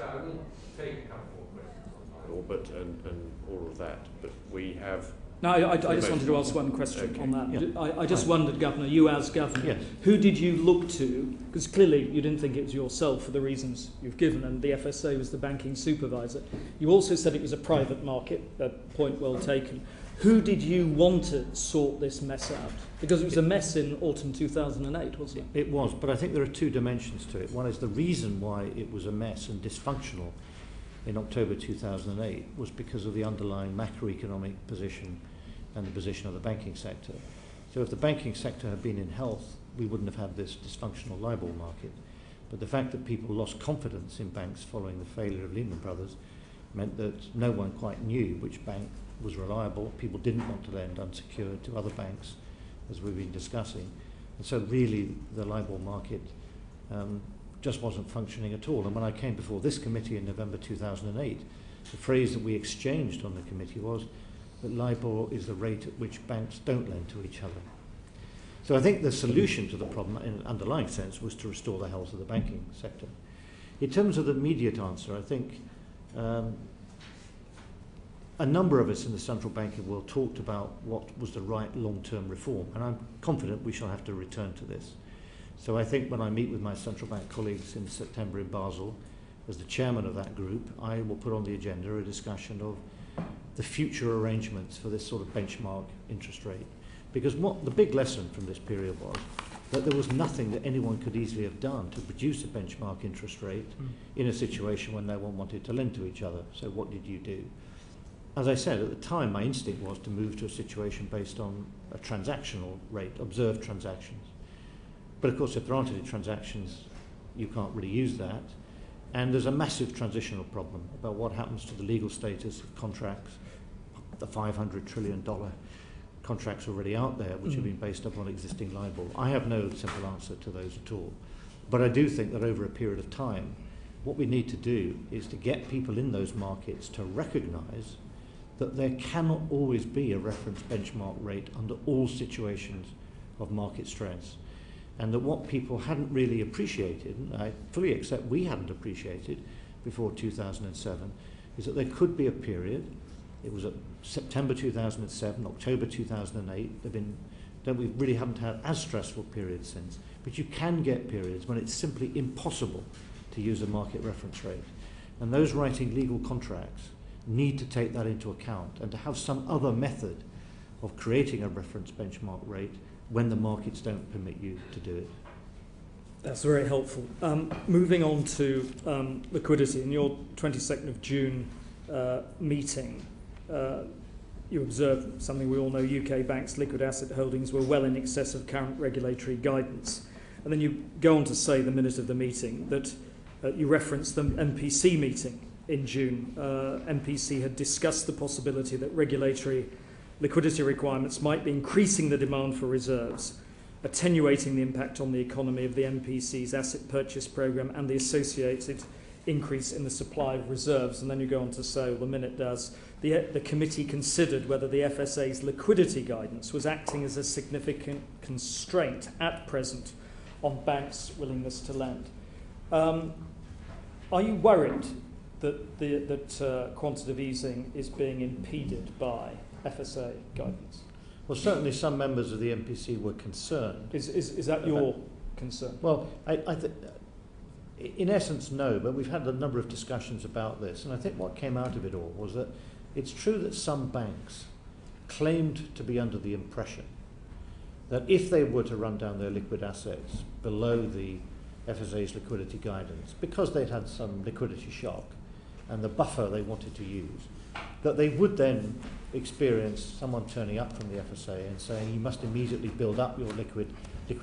I will take a couple more questions on LIBOR and all of that, but we have... No, I just wanted to ask one question on that. Yeah. I just wondered, Governor, you as Governor, yes. Who did you look to? Because clearly you didn't think it was yourself for the reasons you've given, and the FSA was the banking supervisor. You also said it was a private market, a point well taken. Who did you want to sort this mess out? Because it was a mess in autumn 2008, wasn't it? It was, but I think there are two dimensions to it. One is the reason why it was a mess and dysfunctional in October 2008 was because of the underlying macroeconomic position and the position of the banking sector. So if the banking sector had been in health, we wouldn't have had this dysfunctional LIBOR market. But the fact that people lost confidence in banks following the failure of Lehman Brothers meant that no one quite knew which bank was reliable. People didn't want to lend unsecured to other banks, as we've been discussing. And so really the LIBOR market just wasn't functioning at all. And when I came before this committee in November 2008, the phrase that we exchanged on the committee was that LIBOR is the rate at which banks don't lend to each other. So I think the solution to the problem in an underlying sense was to restore the health of the banking sector. In terms of the immediate answer, I think a number of us in the central banking world talked about what was the right long-term reform, and I'm confident we shall have to return to this. So I think when I meet with my central bank colleagues in September in Basel, as the chairman of that group, I will put on the agenda a discussion of the future arrangements for this sort of benchmark interest rate. Because what the big lesson from this period was that there was nothing that anyone could easily have done to produce a benchmark interest rate in a situation when no one wanted to lend to each other. So what did you do? As I said, at the time, my instinct was to move to a situation based on a transactional rate, observed transactions. But of course, if there aren't any transactions, you can't really use that. And there's a massive transitional problem about what happens to the legal status of contracts, the $500 trillion contracts already out there, which have been based upon existing LIBOR. I have no simple answer to those at all. But I do think that over a period of time, what we need to do is to get people in those markets to recognize that there cannot always be a reference benchmark rate under all situations of market stress. And that what people hadn't really appreciated, and I fully accept we hadn't appreciated before 2007, is that there could be a period, it was at September 2007, October 2008, we really haven't had as stressful periods since, but you can get periods when it's simply impossible to use a market reference rate. And those writing legal contracts need to take that into account and to have some other method of creating a reference benchmark rate when the markets don't permit you to do it. That's very helpful. Moving on to liquidity. In your 22nd of June meeting, you observed something we all know, UK banks' liquid asset holdings were well in excess of current regulatory guidance. And then you go on to say, the minute of the meeting, that You referenced the MPC meeting in June. MPC had discussed the possibility that regulatory liquidity requirements might be increasing the demand for reserves, attenuating the impact on the economy of the MPC's asset purchase programme and the associated increase in the supply of reserves. And then you go on to say, well, the minute does, the committee considered whether the FSA's liquidity guidance was acting as a significant constraint at present on banks' willingness to lend. Are you worried that quantitative easing is being impeded by FSA guidance? Well, certainly some members of the MPC were concerned. Is that your concern? Well, in essence, no, but we've had a number of discussions about this, and I think what came out of it all was that it's true that some banks claimed to be under the impression that if they were to run down their liquid assets below the FSA's liquidity guidance, because they'd had some liquidity shock and the buffer they wanted to use, that they would then experience someone turning up from the FSA and saying you must immediately build up your liquid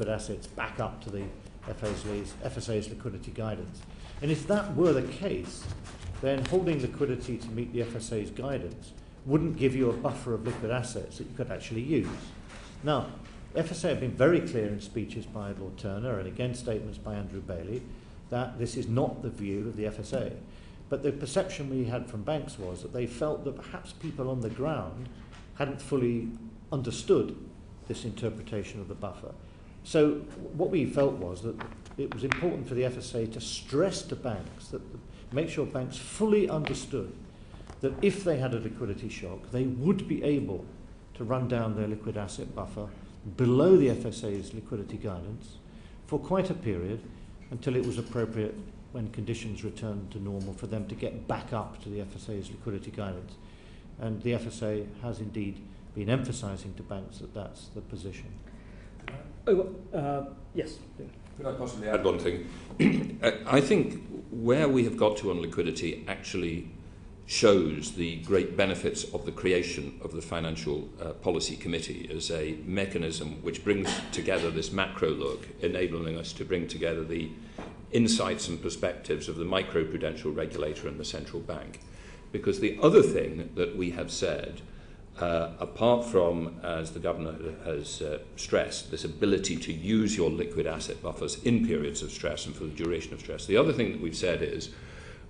assets back up to the FSA's liquidity guidance. And if that were the case, then holding liquidity to meet the FSA's guidance wouldn't give you a buffer of liquid assets that you could actually use. Now, FSA have been very clear in speeches by Lord Turner and again statements by Andrew Bailey that this is not the view of the FSA. But the perception we had from banks was that they felt that perhaps people on the ground hadn't fully understood this interpretation of the buffer. So what we felt was that it was important for the FSA to stress to banks, that make sure banks fully understood that if they had a liquidity shock, they would be able to run down their liquid asset buffer below the FSA's liquidity guidance for quite a period until it was appropriate when conditions returned to normal for them to get back up to the FSA's liquidity guidance. And the FSA has indeed been emphasising to banks that that's the position. Yes. Could I possibly add one thing? I think where we have got to on liquidity actually shows the great benefits of the creation of the Financial Policy Committee as a mechanism which brings together this macro look, enabling us to bring together the insights and perspectives of the microprudential regulator and the central bank. Because the other thing that we have said, apart from, as the Governor has stressed, this ability to use your liquid asset buffers in periods of stress and for the duration of stress, the other thing that we've said is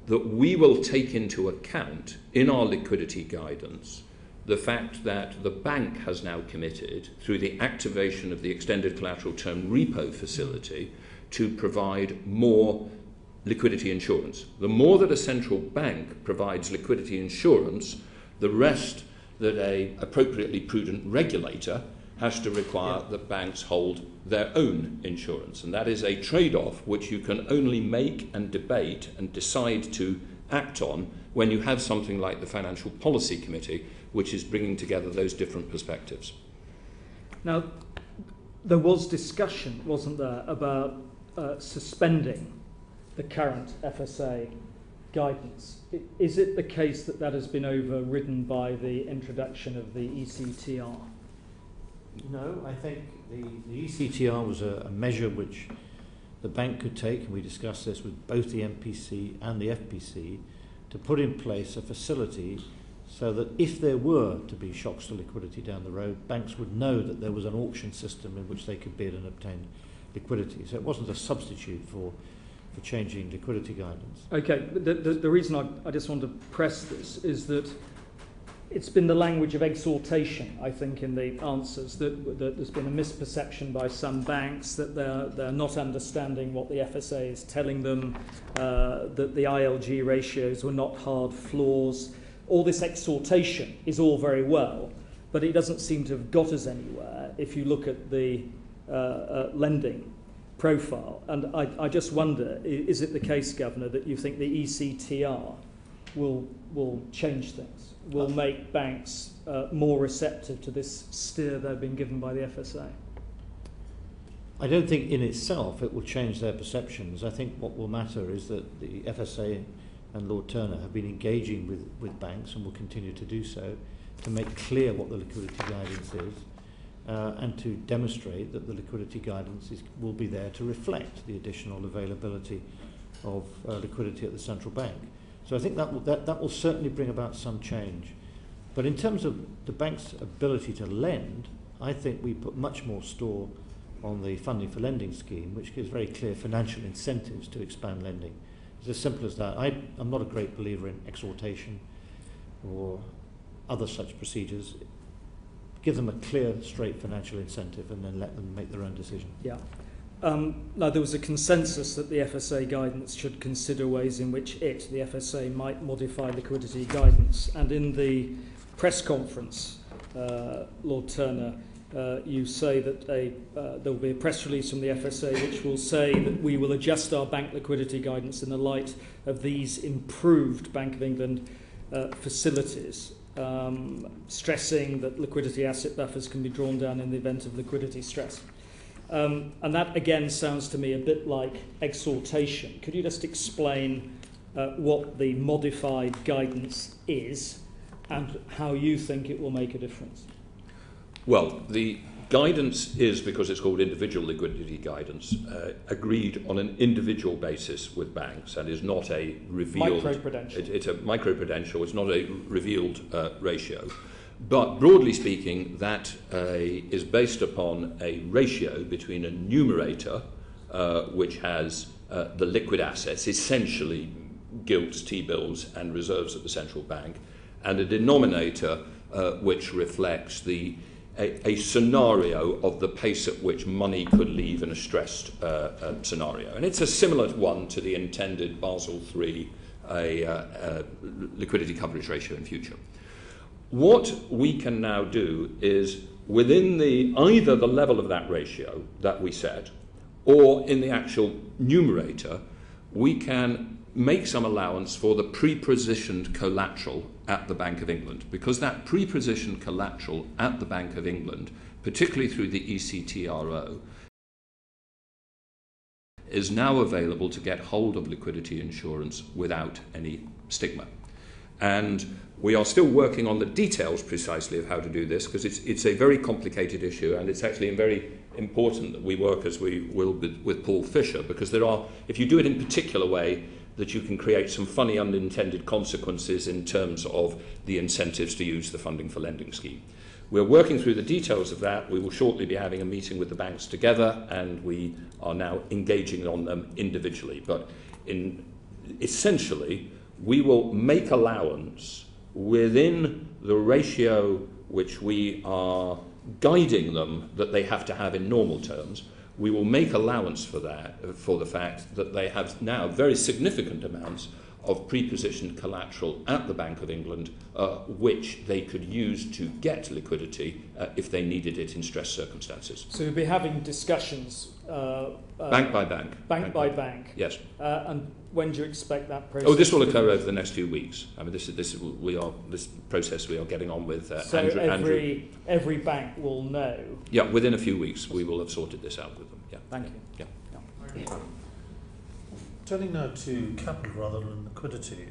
that we will take into account in our liquidity guidance the fact that the bank has now committed, through the activation of the extended collateral term repo facility, to provide more liquidity insurance. The more that a central bank provides liquidity insurance, the rest that a appropriately prudent regulator has to require that banks hold their own insurance. And that is a trade-off which you can only make and debate and decide to act on when you have something like the Financial Policy Committee, which is bringing together those different perspectives. Now, there was discussion, wasn't there, about suspending the current FSA guidance. Is it the case that that has been overridden by the introduction of the ECTR? No, I think the ECTR was a measure which the bank could take, and we discussed this with both the MPC and the FPC, to put in place a facility so that if there were to be shocks to liquidity down the road, banks would know that there was an auction system in which they could bid and obtain liquidity. So it wasn't a substitute for changing liquidity guidance. Okay, but the reason I just want to press this is that it's been the language of exhortation, I think, in the answers, that there's been a misperception by some banks that they're not understanding what the FSA is telling them, that the ILG ratios were not hard floors. All this exhortation is all very well, but it doesn't seem to have got us anywhere if you look at the lending profile. And I just wonder, is it the case, Governor, that you think the ECTR will change things, will make banks more receptive to this steer they've been given by the FSA? I don't think in itself it will change their perceptions. I think what will matter is that the FSA and Lord Turner have been engaging with banks and will continue to do so to make clear what the liquidity guidance is and to demonstrate that the liquidity guidance will be there to reflect the additional availability of liquidity at the central bank. So I think that will certainly bring about some change. But in terms of the bank's ability to lend, I think we put much more store on the funding for lending scheme, which gives very clear financial incentives to expand lending. It's as simple as that. I'm not a great believer in exhortation or other such procedures. Give them a clear, straight financial incentive and then let them make their own decision. Yeah. Now, there was a consensus that the FSA guidance should consider ways in which the FSA, might modify liquidity guidance. And in the press conference, Lord Turner, you say that there will be a press release from the FSA which will say that we will adjust our bank liquidity guidance in the light of these improved Bank of England facilities, stressing that liquidity asset buffers can be drawn down in the event of liquidity stress. And that, again, sounds to me a bit like exhortation. Could you just explain what the modified guidance is and how you think it will make a difference? Well, the guidance is, because it's called individual liquidity guidance, agreed on an individual basis with banks and is not a revealed... Microprudential. It's a microprudential, it's not a revealed ratio. But broadly speaking, that is based upon a ratio between a numerator, which has the liquid assets, essentially gilts, T-bills and reserves at the central bank, and a denominator which reflects a scenario of the pace at which money could leave in a stressed scenario. And it's a similar one to the intended Basel III liquidity coverage ratio in future. What we can now do is, within either the level of that ratio that we set, or in the actual numerator, we can make some allowance for the pre-positioned collateral at the Bank of England, because that pre-positioned collateral at the Bank of England, particularly through the ECTRO, is now available to get hold of liquidity insurance without any stigma. And we are still working on the details precisely of how to do this, because it's a very complicated issue, and it's actually very important that we work as we will with Paul Fisher, because there are, if you do it in a particular way, that you can create some funny unintended consequences in terms of the incentives to use the funding for lending scheme. We're working through the details of that. We will shortly be having a meeting with the banks together, and we are now engaging on them individually. But essentially, we will make allowance within the ratio which we are guiding them that they have to have in normal terms. We will make allowance for that, for the fact that they have now very significant amounts of pre-positioned collateral at the Bank of England, which they could use to get liquidity if they needed it in stress circumstances. So you'll be having discussions bank by bank. Bank by bank. Yes. And when do you expect that process? Oh, this will occur over the next few weeks. I mean, this process we are getting on with Andrew. Every bank will know. Yeah, within a few weeks we will have sorted this out with them. Yeah. Thank you. Yeah. Yeah. Turning now to capital rather than liquidity,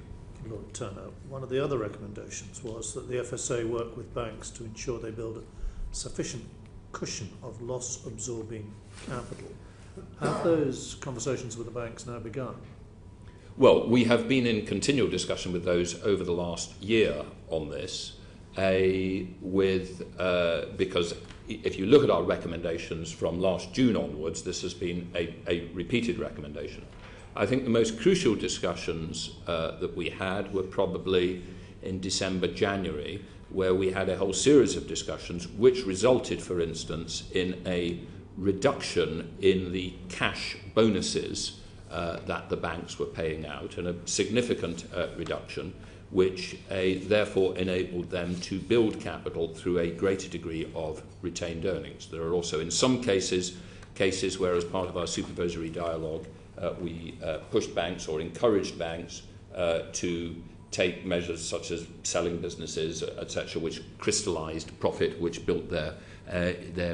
Lord Turner, one of the other recommendations was that the FSA work with banks to ensure they build a sufficient cushion of loss-absorbing capital. Have those conversations with the banks now begun? Well, we have been in continual discussion with those over the last year on this, because if you look at our recommendations from last June onwards, this has been a repeated recommendation. I think the most crucial discussions that we had were probably in December, January, where we had a whole series of discussions which resulted, for instance, in a reduction in the cash bonuses that the banks were paying out, and a significant reduction, which therefore enabled them to build capital through a greater degree of retained earnings. There are also, in some cases where, as part of our supervisory dialogue, we pushed banks or encouraged banks to take measures such as selling businesses, etc., which crystallised profit, which built their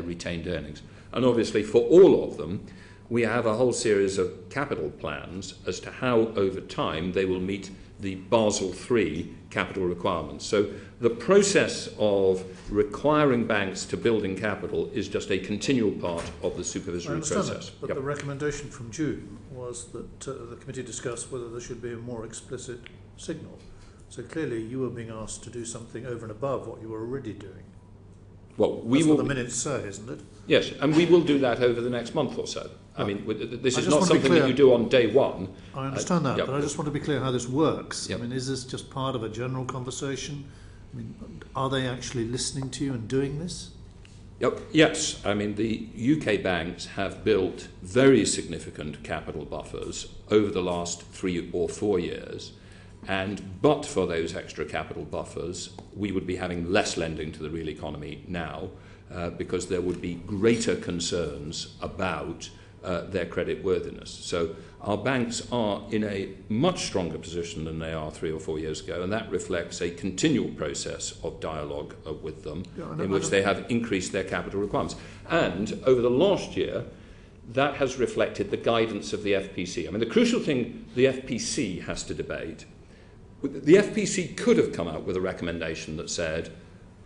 retained earnings. And obviously, for all of them, we have a whole series of capital plans as to how, over time, they will meet the Basel III capital requirements. So the process of requiring banks to build in capital is just a continual part of the supervisory process. That, but the recommendation from June was that the committee discussed whether there should be a more explicit signal. So clearly you were being asked to do something over and above what you were already doing. Well, That's what the minutes say, isn't it? Yes, and we will do that over the next month or so. I mean, this is not something that you do on day one. I understand that, yeah. but I just want to be clear how this works. Yep. I mean, is this just part of a general conversation? I mean, are they actually listening to you and doing this? Yep. Yes, I mean, the UK banks have built very significant capital buffers over the last 3 or 4 years. And but for those extra capital buffers, we would be having less lending to the real economy now because there would be greater concerns about their credit worthiness. So our banks are in a much stronger position than they are 3 or 4 years ago, and that reflects a continual process of dialogue with them in which they have increased their capital requirements. And over the last year, that has reflected the guidance of the FPC. I mean, the crucial thing the FPC has to debate, the FPC could have come out with a recommendation that said,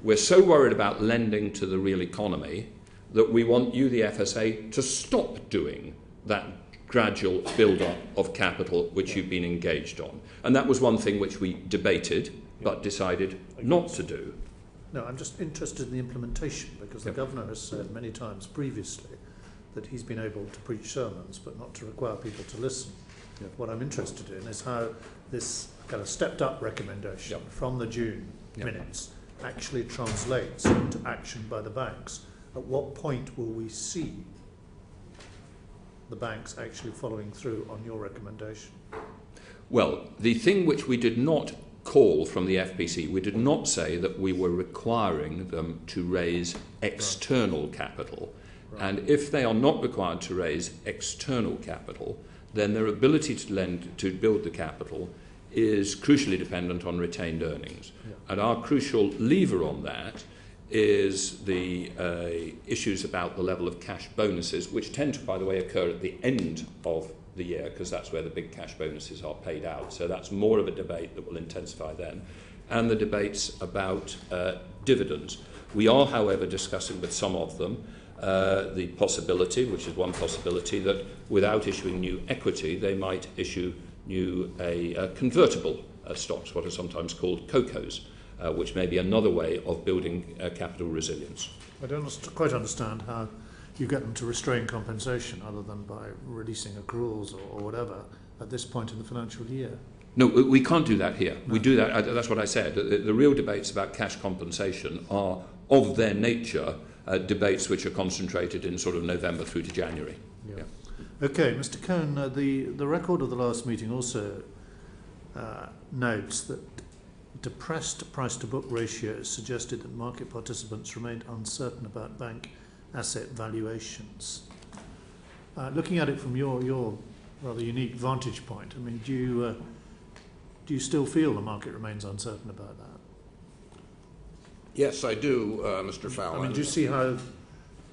we're so worried about lending to the real economy that we want you, the FSA, to stop doing that gradual build-up of capital which you've been engaged on. And that was one thing which we debated but decided not to do. No, I'm just interested in the implementation because the Governor has said many times previously that he's been able to preach sermons but not to require people to listen. What I'm interested in is how this kind of stepped-up recommendation from the June minutes actually translates into action by the banks. At what point will we see the banks actually following through on your recommendation? Well, the thing which we did not call from the FPC, we did not say that we were requiring them to raise external capital. Right. And if they are not required to raise external capital, then their ability to lend, to build the capital, is crucially dependent on retained earnings. Yeah. And our crucial lever on that is the issues about the level of cash bonuses, which tend to, by the way, occur at the end of the year, because that's where the big cash bonuses are paid out. So that's more of a debate that will intensify then. And the debates about dividends. We are, however, discussing with some of them the possibility, which is one possibility, that without issuing new equity, they might issue new convertible stocks, what are sometimes called CoCos, which may be another way of building capital resilience. I don't quite understand how you get them to restrain compensation other than by releasing accruals or whatever at this point in the financial year. No, we can't do that here. No. We do that, that's what I said. The real debates about cash compensation are, of their nature, debates which are concentrated in sort of November through to January. Yeah. Okay, Mr. Kohn, the record of the last meeting also notes that depressed price-to-book ratios suggested that market participants remained uncertain about bank asset valuations. Looking at it from your rather unique vantage point, I mean, do you still feel the market remains uncertain about that? Yes, I do, Mr. Fallon. I mean, do you see how?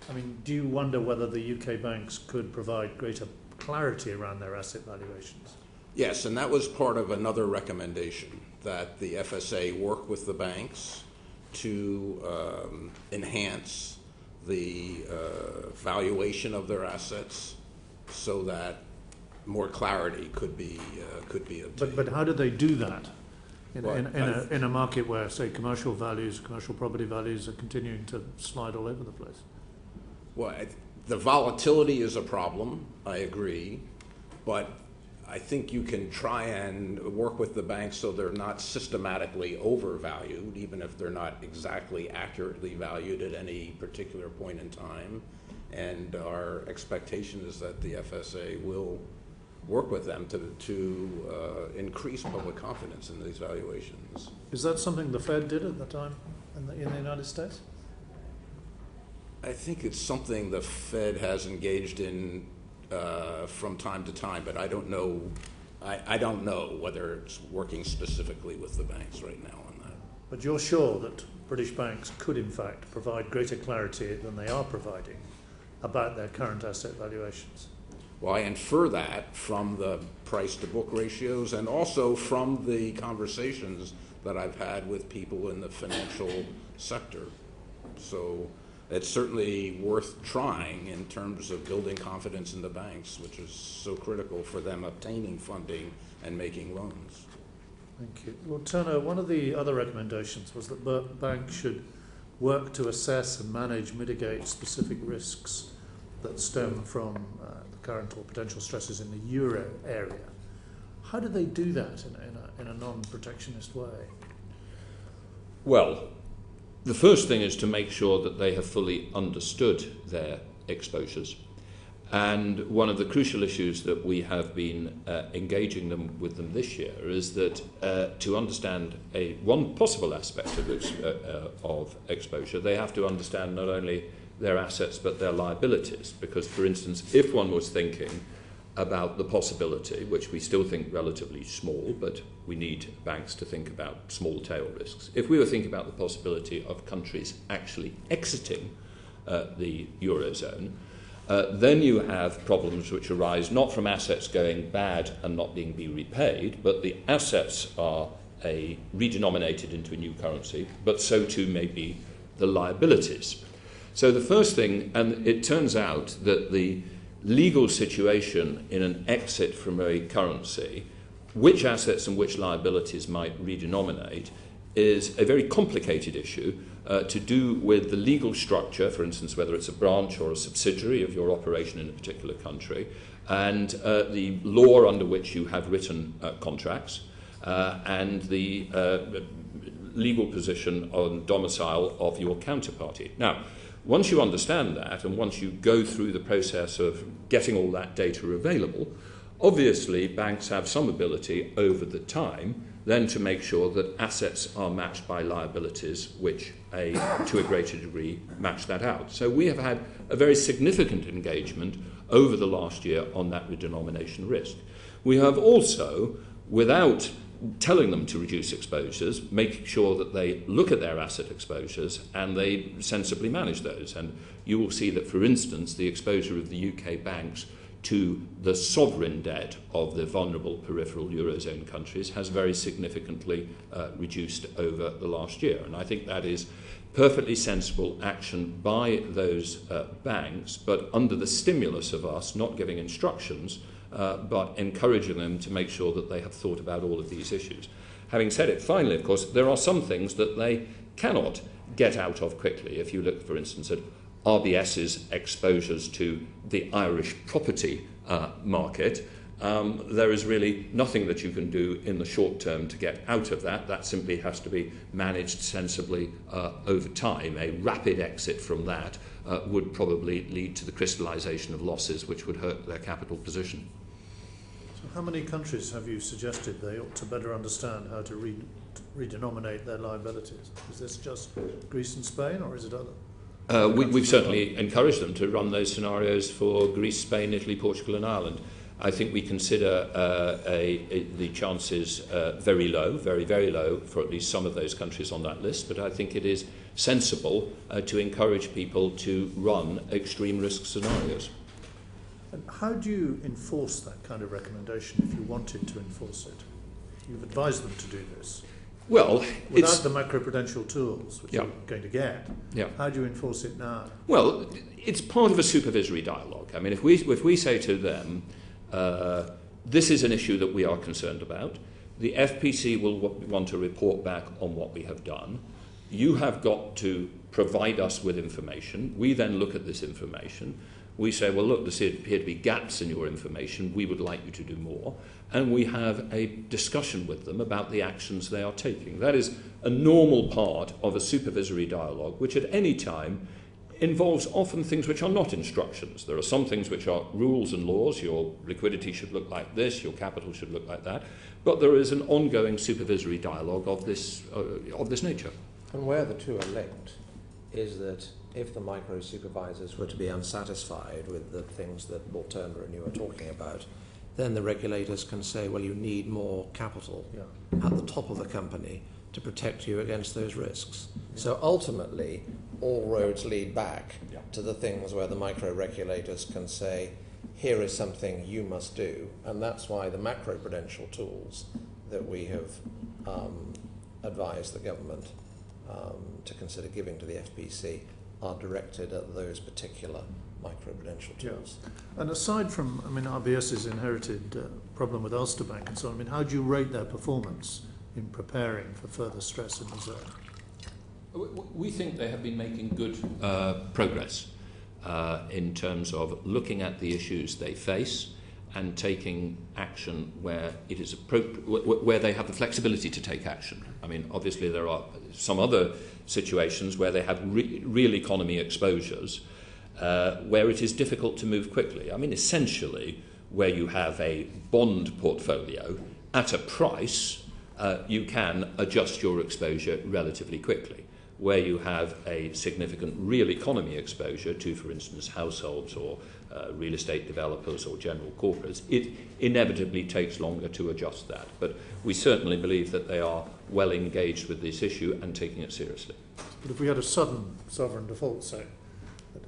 I mean, do you wonder whether the UK banks could provide greater clarity around their asset valuations? Yes, and that was part of another recommendation, that the FSA work with the banks to enhance the valuation of their assets so that more clarity could be obtained. But how do they do that in a market where, say, commercial property values are continuing to slide all over the place? Well, the volatility is a problem, I agree, but I think you can try and work with the banks so they're not systematically overvalued, even if they're not exactly accurately valued at any particular point in time. And our expectation is that the FSA will work with them to increase public confidence in these valuations. Is that something the Fed did at the time in the United States? I think it's something the Fed has engaged in from time to time, but I don't know. I don't know whether it's working specifically with the banks right now on that. But you're sure that British banks could, in fact, provide greater clarity than they are providing about their current asset valuations? Well, I infer that from the price-to-book ratios and also from the conversations that I've had with people in the financial sector. So it's certainly worth trying in terms of building confidence in the banks, which is so critical for them obtaining funding and making loans. Thank you. Lord Turner, one of the other recommendations was that banks should work to assess and mitigate specific risks that stem from the current or potential stresses in the euro area. How do they do that in a non-protectionist way? Well, the first thing is to make sure that they have fully understood their exposures. And one of the crucial issues that we have been engaging with them this year is that to understand one possible aspect of exposure, they have to understand not only their assets but their liabilities. Because, for instance, if one was thinking about the possibility, which we still think relatively small, but we need banks to think about small tail risks. If we were thinking about the possibility of countries actually exiting the Eurozone, then you have problems which arise not from assets going bad and not being repaid, but the assets are redenominated into a new currency, but so too may be the liabilities. So the first thing, and it turns out that the legal situation in an exit from a currency, which assets and which liabilities might redenominate, is a very complicated issue to do with the legal structure, for instance, whether it's a branch or a subsidiary of your operation in a particular country, and the law under which you have written contracts, and the legal position on domicile of your counterparty. Now, once you understand that, and once you go through the process of getting all that data available, obviously banks have some ability over the time then to make sure that assets are matched by liabilities which, to a greater degree, match that out. So we have had a very significant engagement over the last year on that redenomination risk. We have also, without telling them to reduce exposures, make sure that they look at their asset exposures and they sensibly manage those. And you will see that, for instance, the exposure of the UK banks to the sovereign debt of the vulnerable peripheral Eurozone countries has very significantly reduced over the last year. And I think that is perfectly sensible action by those banks, but under the stimulus of us not giving instructions, but encouraging them to make sure that they have thought about all of these issues. Having said it, finally, of course, there are some things that they cannot get out of quickly. If you look, for instance, at RBS's exposures to the Irish property market, there is really nothing that you can do in the short term to get out of that. That simply has to be managed sensibly over time. A rapid exit from that would probably lead to the crystallisation of losses which would hurt their capital position. So how many countries have you suggested they ought to better understand how to redenominate their liabilities? Is this just Greece and Spain, or is it other? We've certainly encouraged them to run those scenarios for Greece, Spain, Italy, Portugal and Ireland. I think we consider the chances very low, very, very low for at least some of those countries on that list, but I think it is sensible to encourage people to run extreme risk scenarios. And how do you enforce that kind of recommendation if you wanted to enforce it? You've advised them to do this. Well, without the macroprudential tools, which you're going to get, yeah. How do you enforce it now? Well, it's part of a supervisory dialogue. I mean, if we say to them, this is an issue that we are concerned about, the FPC will want to report back on what we have done. You have got to provide us with information. We then look at this information. We say, well, look, there appear to be gaps in your information. We would like you to do more. And we have a discussion with them about the actions they are taking. That is a normal part of a supervisory dialogue, which at any time involves often things which are not instructions. There are some things which are rules and laws. Your liquidity should look like this, your capital should look like that. But there is an ongoing supervisory dialogue of this nature. And where the two are linked is that if the micro supervisors were to be unsatisfied with the things that Lord Turner and you are talking about, then the regulators can say, well, you need more capital at the top of the company to protect you against those risks. So ultimately, all roads lead back to the things where the micro regulators can say, here is something you must do, and that's why the macroprudential tools that we have advised the government to consider giving to the FPC are directed at those particular microprudential tools. Yeah. And aside from, RBS's inherited problem with Ulster Bank and so on, how do you rate their performance in preparing for further stress in the zone? We think they have been making good progress in terms of looking at the issues they face and taking action where it is appropriate, where they have the flexibility to take action. Obviously there are some other situations where they have real economy exposures where it is difficult to move quickly. Essentially, where you have a bond portfolio at a price, you can adjust your exposure relatively quickly. Where you have a significant real economy exposure to, for instance, households or real estate developers or general corporates, it inevitably takes longer to adjust that. But we certainly believe that they are well engaged with this issue and taking it seriously. But if we had a sudden sovereign default, say, that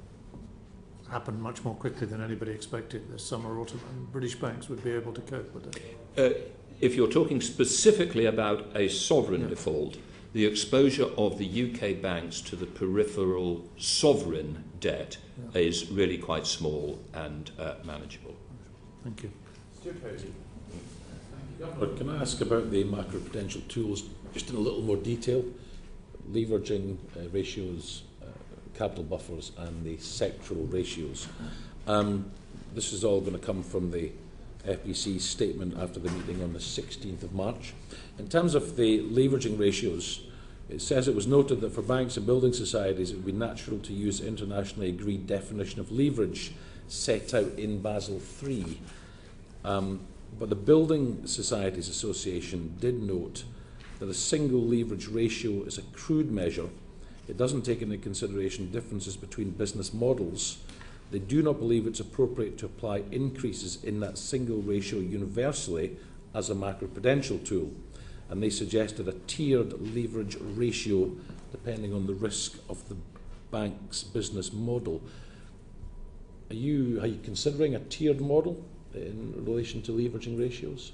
happened much more quickly than anybody expected this summer or autumn, and British banks would be able to cope with it? If you're talking specifically about a sovereign default, the exposure of the UK banks to the peripheral sovereign debt is really quite small and manageable. Thank you. Can I ask about the macroprudential tools just in a little more detail? Leveraging ratios, capital buffers and the sectoral ratios. This is all going to come from the FPC's statement after the meeting on the 16th of March. In terms of the leveraging ratios, it says it was noted that for banks and building societies it would be natural to use internationally agreed definition of leverage set out in Basel III. But the Building Societies Association did note that a single leverage ratio is a crude measure. It doesn't take into consideration differences between business models. They do not believe it's appropriate to apply increases in that single ratio universally as a macroprudential tool, and they suggested a tiered leverage ratio depending on the risk of the bank's business model. Are you considering a tiered model in relation to leveraging ratios?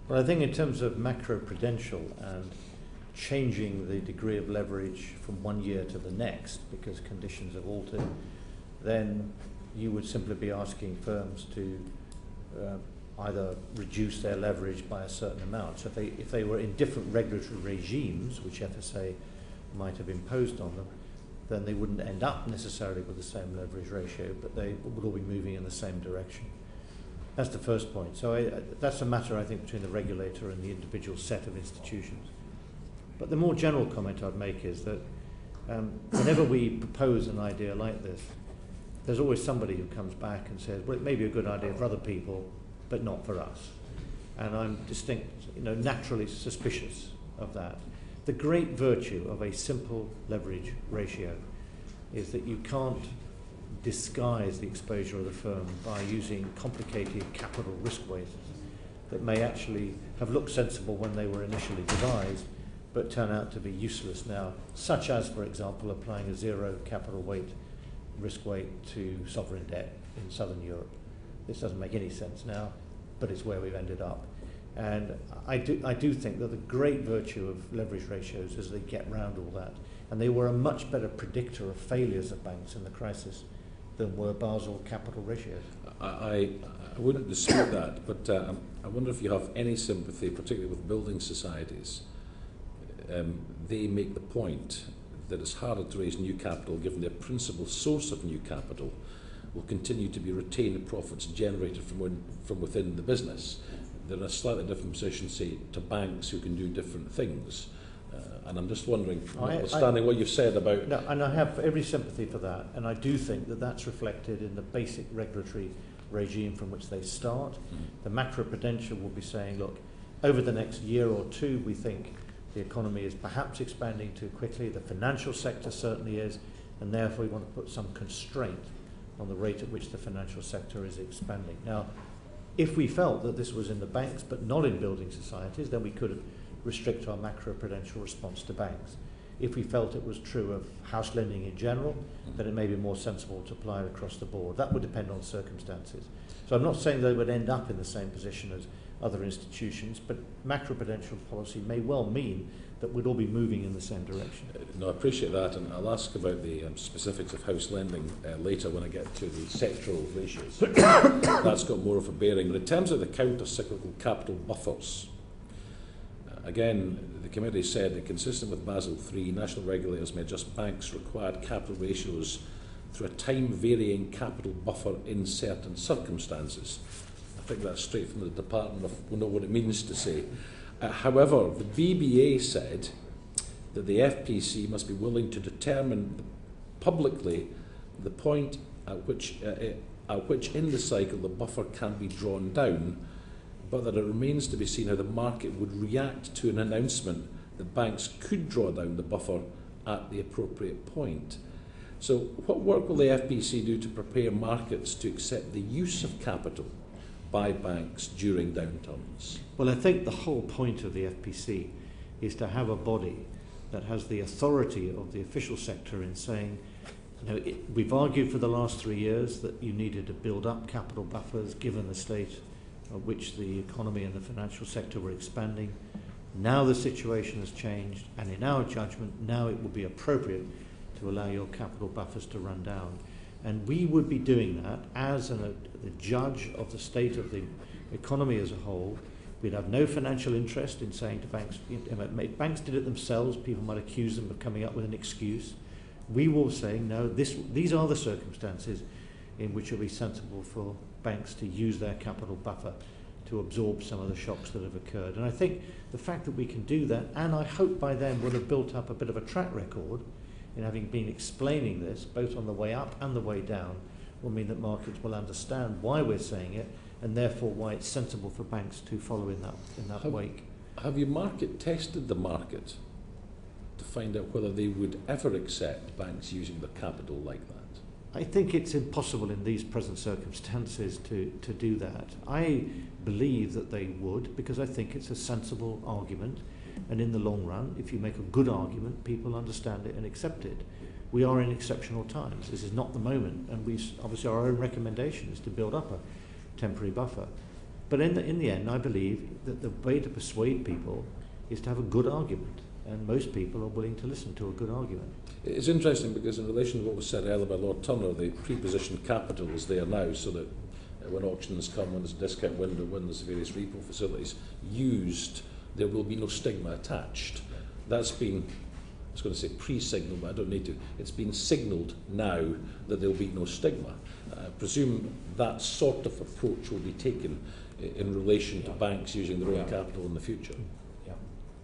Well, I think in terms of macroprudential and changing the degree of leverage from one year to the next because conditions have altered, then you would simply be asking firms to either reduce their leverage by a certain amount. So if they were in different regulatory regimes, which FSA might have imposed on them, then they wouldn't end up necessarily with the same leverage ratio, but they would all be moving in the same direction. That's the first point. So that's a matter, I think, between the regulator and the individual set of institutions. But the more general comment I'd make is that whenever we propose an idea like this, there's always somebody who comes back and says, well, it may be a good idea for other people, but not for us. And I'm naturally suspicious of that. The great virtue of a simple leverage ratio is that you can't disguise the exposure of the firm by using complicated capital risk weights that may actually have looked sensible when they were initially devised, but turn out to be useless now, such as, for example, applying a zero capital risk weight to sovereign debt in Southern Europe. This doesn't make any sense now, but it's where we've ended up. And I do think that the great virtue of leverage ratios is they get round all that. And they were a much better predictor of failures of banks in the crisis than were Basel capital ratios. I wouldn't dispute that, but I wonder if you have any sympathy, particularly with building societies. They make the point that it's harder to raise new capital given their principal source of new capital will continue to be retained profits generated from within the business. They're in a slightly different position, say, to banks who can do different things. And I'm just wondering, notwithstanding what you've said about... No, and I have every sympathy for that, and I do think that that's reflected in the basic regulatory regime from which they start. The macroprudential will be saying, look, over the next year or two, we think the economy is perhaps expanding too quickly, the financial sector certainly is, and therefore we want to put some constraint on the rate at which the financial sector is expanding. Now, if we felt that this was in the banks but not in building societies, then we could restrict our macroprudential response to banks. if we felt it was true of house lending in general, then it may be more sensible to apply it across the board. That would depend on circumstances. So I'm not saying they would end up in the same position as other institutions, but macroprudential policy may well mean that we'd all be moving in the same direction. No, I appreciate that, and I'll ask about the specifics of house lending later when I get to the sectoral ratios. That's got more of a bearing. But in terms of the counter-cyclical capital buffers, again, the committee said that consistent with Basel III, national regulators may adjust banks' required capital ratios through a time-varying capital buffer in certain circumstances. I think that's straight from the Department of, will know what it means to say. However, the BBA said that the FPC must be willing to determine publicly the point at which in the cycle the buffer can be drawn down, but that it remains to be seen how the market would react to an announcement that banks could draw down the buffer at the appropriate point. So what work will the FPC do to prepare markets to accept the use of capital by banks during downturns? Well, I think the whole point of the FPC is to have a body that has the authority of the official sector in saying, you know, we've argued for the last 3 years that you needed to build up capital buffers given the state at which the economy and the financial sector were expanding. Now the situation has changed, and in our judgment, now it would be appropriate to allow your capital buffers to run down. And we would be doing that as the judge of the state of the economy as a whole. We'd have no financial interest in saying to banks, if banks did it themselves, people might accuse them of coming up with an excuse. We will say, no, these are the circumstances in which it will be sensible for banks to use their capital buffer to absorb some of the shocks that have occurred. And I think the fact that we can do that, and I hope by then we'll have built up a bit of a track record in having been explaining this, both on the way up and the way down, will mean that markets will understand why we're saying it, and therefore why it's sensible for banks to follow in that wake. Have you market tested the market to find out whether they would ever accept banks using their capital like that? I think it's impossible in these present circumstances to do that. I believe that they would, because I think it's a sensible argument, and in the long run, if you make a good argument, people understand it and accept it. We are in exceptional times. This is not the moment, and obviously our own recommendation is to build up a temporary buffer. But in the end, I believe that the way to persuade people is to have a good argument, and most people are willing to listen to a good argument. It's interesting because in relation to what was said earlier by Lord Turner, the pre-positioned capital is there now so that when auctions come, when there's a discount window, when there's various repo facilities used, there will be no stigma attached. That's been, I was going to say pre-signalled, but I don't need to. It's been signalled now that there will be no stigma. I presume that sort of approach will be taken in relation to banks using their own capital in the future. Yeah,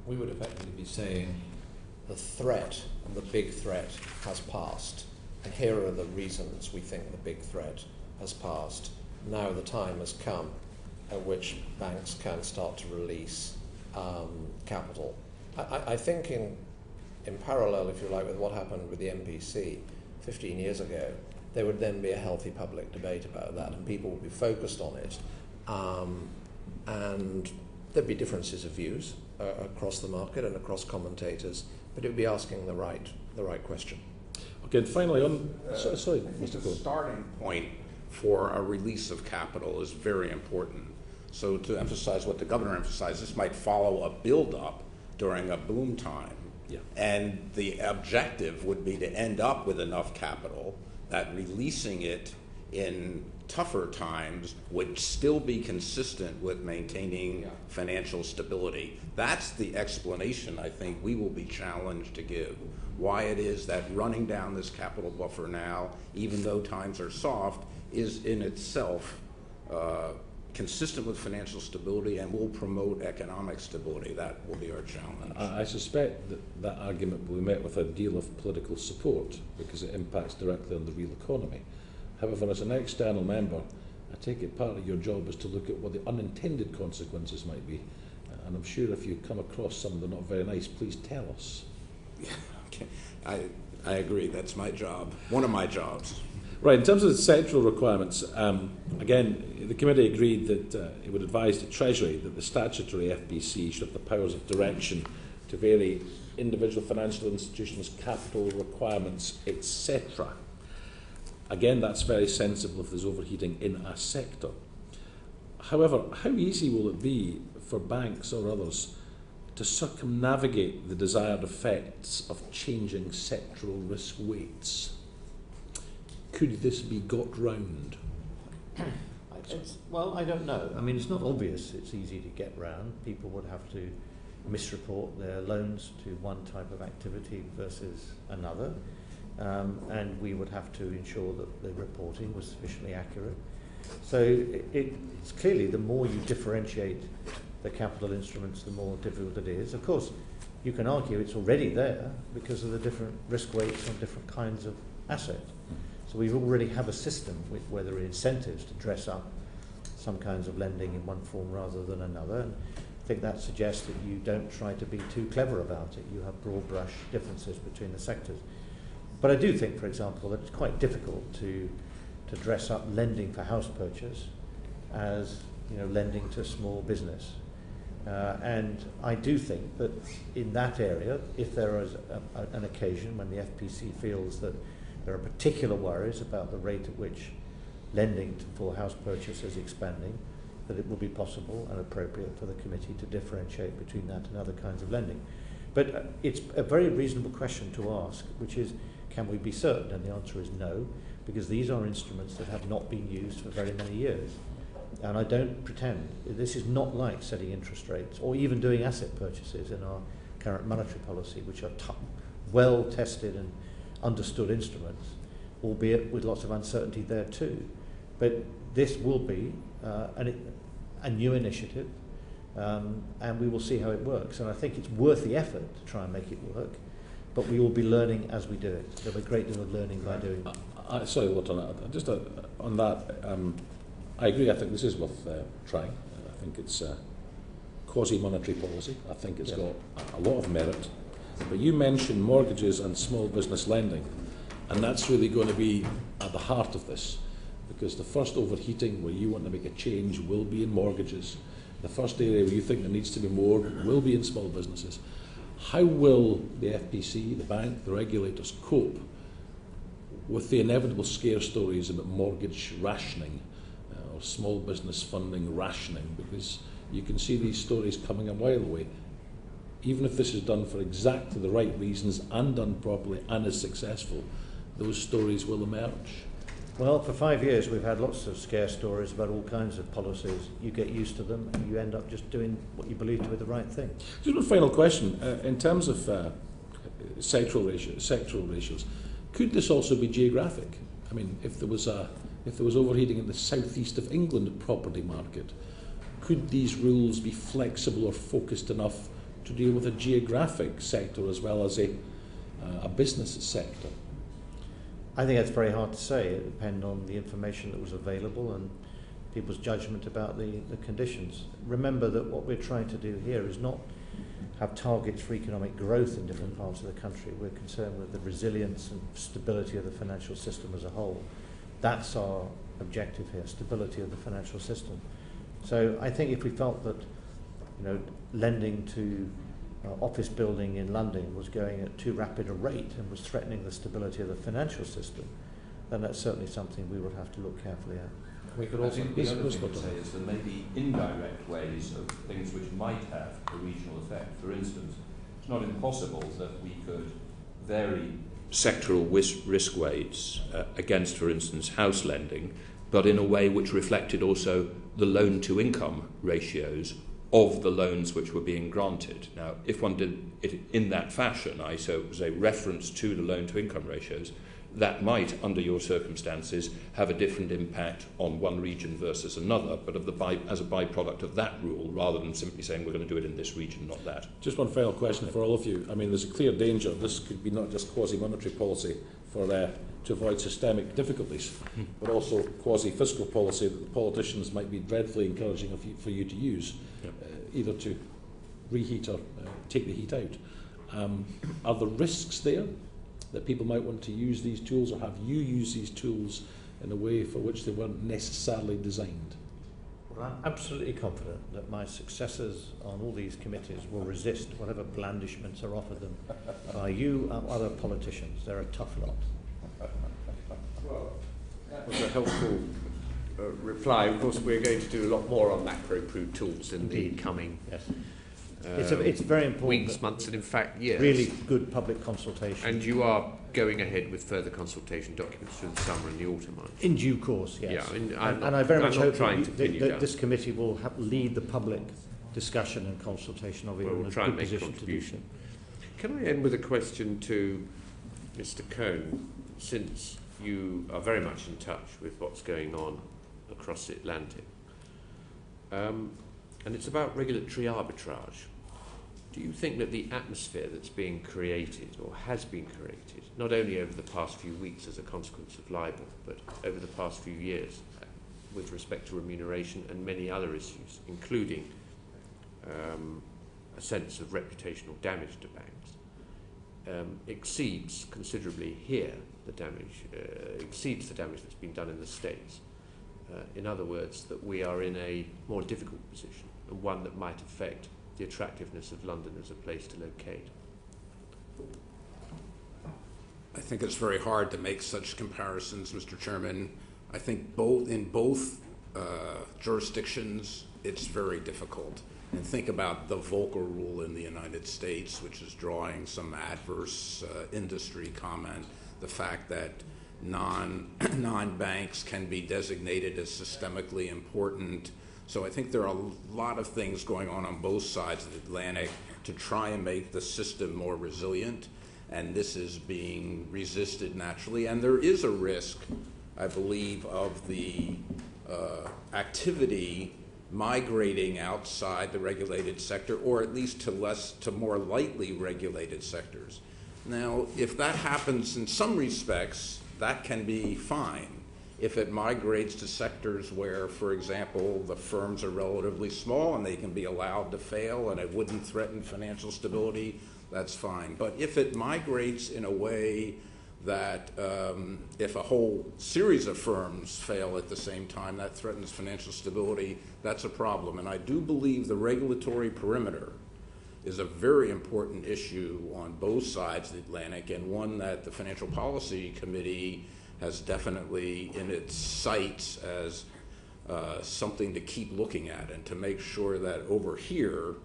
we would effectively be saying the threat, the big threat, has passed, and here are the reasons we think the big threat has passed. Now the time has come at which banks can start to release capital. I think in parallel, if you like, with what happened with the MPC 15 years ago, there would then be a healthy public debate about that, and people would be focused on it, and there'd be differences of views across the market and across commentators, but it would be asking the right question. Okay, and finally on... sorry, Mr. The starting point for a release of capital is very important. So to emphasize what the governor emphasized, this might follow a build-up during a boom time. Yeah. And the objective would be to end up with enough capital that releasing it in tougher times would still be consistent with maintaining financial stability. That's the explanation I think we will be challenged to give. Why it is that running down this capital buffer now, even though times are soft, is in itself consistent with financial stability and will promote economic stability. That will be our challenge. I suspect that argument will be met with a deal of political support because it impacts directly on the real economy. However, as an external member, I take it part of your job is to look at what the unintended consequences might be. And I'm sure if you come across some that are not very nice, please tell us. Yeah, okay. I agree. That's my job. One of my jobs. Right, in terms of the sectoral requirements, again, the committee agreed that it would advise the Treasury that the statutory FPC should have the powers of direction to vary individual financial institutions' capital requirements, etc. Again, that's very sensible if there's overheating in a sector. However, how easy will it be for banks or others to circumnavigate the desired effects of changing sectoral risk weights? Could this be got round? Well, I don't know. I mean, it's not obvious it's easy to get round. People would have to misreport their loans to one type of activity versus another. And we would have to ensure that the reporting was sufficiently accurate. So it's clearly the more you differentiate the capital instruments, the more difficult it is. Of course, you can argue it's already there because of the different risk weights on different kinds of assets. So we already have a system where there are incentives to dress up some kinds of lending in one form rather than another. And I think that suggests that you don't try to be too clever about it. You have broad brush differences between the sectors. But I do think, for example, that it's quite difficult to dress up lending for house purchase as lending to small business. And I do think that in that area, if there is an occasion when the FPC feels that there are particular worries about the rate at which lending for house purchase is expanding, that it will be possible and appropriate for the committee to differentiate between that and other kinds of lending. But it's a very reasonable question to ask, which is, can we be certain? And the answer is no, because these are instruments that have not been used for very many years. And I don't pretend, this is not like setting interest rates or even doing asset purchases in our current monetary policy, which are well tested and understood instruments, albeit with lots of uncertainty there too. But this will be a new initiative, and we will see how it works. And I think it's worth the effort to try and make it work, but we will be learning as we do it. There'll be a great deal of learning by doing it. Sorry, Lord, just on that, I agree. I think this is worth trying. I think it's quasi-monetary policy. I think it's got a lot of merit. But you mentioned mortgages and small business lending, and that's really going to be at the heart of this, because the first overheating where you want to make a change will be in mortgages. The first area where you think there needs to be more will be in small businesses. How will the FPC, the bank, the regulators cope with the inevitable scare stories about mortgage rationing or small business funding rationing? Because you can see these stories coming a while away. Even if this is done for exactly the right reasons and done properly and is successful, those stories will emerge. Well, for 5 years we've had lots of scare stories about all kinds of policies. You get used to them and you end up just doing what you believe to be the right thing. Just one final question. In terms of sectoral ratios, could this also be geographic? I mean, if there was overheating in the southeast of England property market, could these rules be flexible or focused enough to deal with a geographic sector as well as a business sector? I think that's very hard to say. It depends on the information that was available and people's judgment about the conditions. Remember that what we're trying to do here is not have targets for economic growth in different parts of the country. We're concerned with the resilience and stability of the financial system as a whole. That's our objective here, stability of the financial system. So I think if we felt that lending to office building in London was going at too rapid a rate and was threatening the stability of the financial system, then that's certainly something we would have to look carefully at. We could also, the other thing to say is there may be indirect ways of things which might have a regional effect. For instance, it's not impossible that we could vary sectoral risk weights against, for instance, house lending, but in a way which reflected also the loan-to-income ratios of the loans which were being granted. Now, if one did it in that fashion, so it was a reference to the loan-to-income ratios, that might, under your circumstances, have a different impact on one region versus another, but as a byproduct of that rule, rather than simply saying we're going to do it in this region, not that. Just one final question for all of you. I mean, there's a clear danger this could be not just quasi-monetary policy to avoid systemic difficulties, but also quasi-fiscal policy that the politicians might be dreadfully encouraging for you to use, either to reheat or take the heat out. Are there risks there that people might want to use these tools, or have you used these tools in a way for which they weren't necessarily designed? Well, I'm absolutely confident that my successors on all these committees will resist whatever blandishments are offered them by you and other politicians. They're a tough lot. Well, that was a helpful reply. Of course, we're going to do a lot more on macro-prudent tools in the coming it's very important. Weeks, months, and in fact years. Really good public consultation. And you are going ahead with further consultation documents through the summer and the autumn, aren't you? In due course, yes. Yeah, and I very much hope that this committee will lead the public discussion and consultation of it. Well, we'll try and make a contribution. Can I end with a question to Mr. Kohn, since you are very much in touch with what's going on across the Atlantic, and it's about regulatory arbitrage. Do you think that the atmosphere that's being created or has been created, not only over the past few weeks as a consequence of LIBOR, but over the past few years with respect to remuneration and many other issues, including a sense of reputational damage to banks, exceeds considerably here the damage, exceeds the damage that's been done in the States? In other words, that we are in a more difficult position, and one that might affect the attractiveness of London as a place to locate? I think it's very hard to make such comparisons, Mr. Chairman. I think in both jurisdictions, it's very difficult. And think about the Volcker rule in the United States, which is drawing some adverse industry comment. The fact that non-banks can be designated as systemically important. So I think there are a lot of things going on both sides of the Atlantic to try and make the system more resilient, and this is being resisted naturally. And there is a risk, I believe, of the activity migrating outside the regulated sector, or at least to more lightly regulated sectors. Now, if that happens in some respects, that can be fine. If it migrates to sectors where, for example, the firms are relatively small and they can be allowed to fail and it wouldn't threaten financial stability, that's fine. But if it migrates in a way that if a whole series of firms fail at the same time, that threatens financial stability, that's a problem. And I do believe the regulatory perimeter is a very important issue on both sides of the Atlantic, and one that the Financial Policy Committee has definitely in its sights as something to keep looking at, and to make sure that over here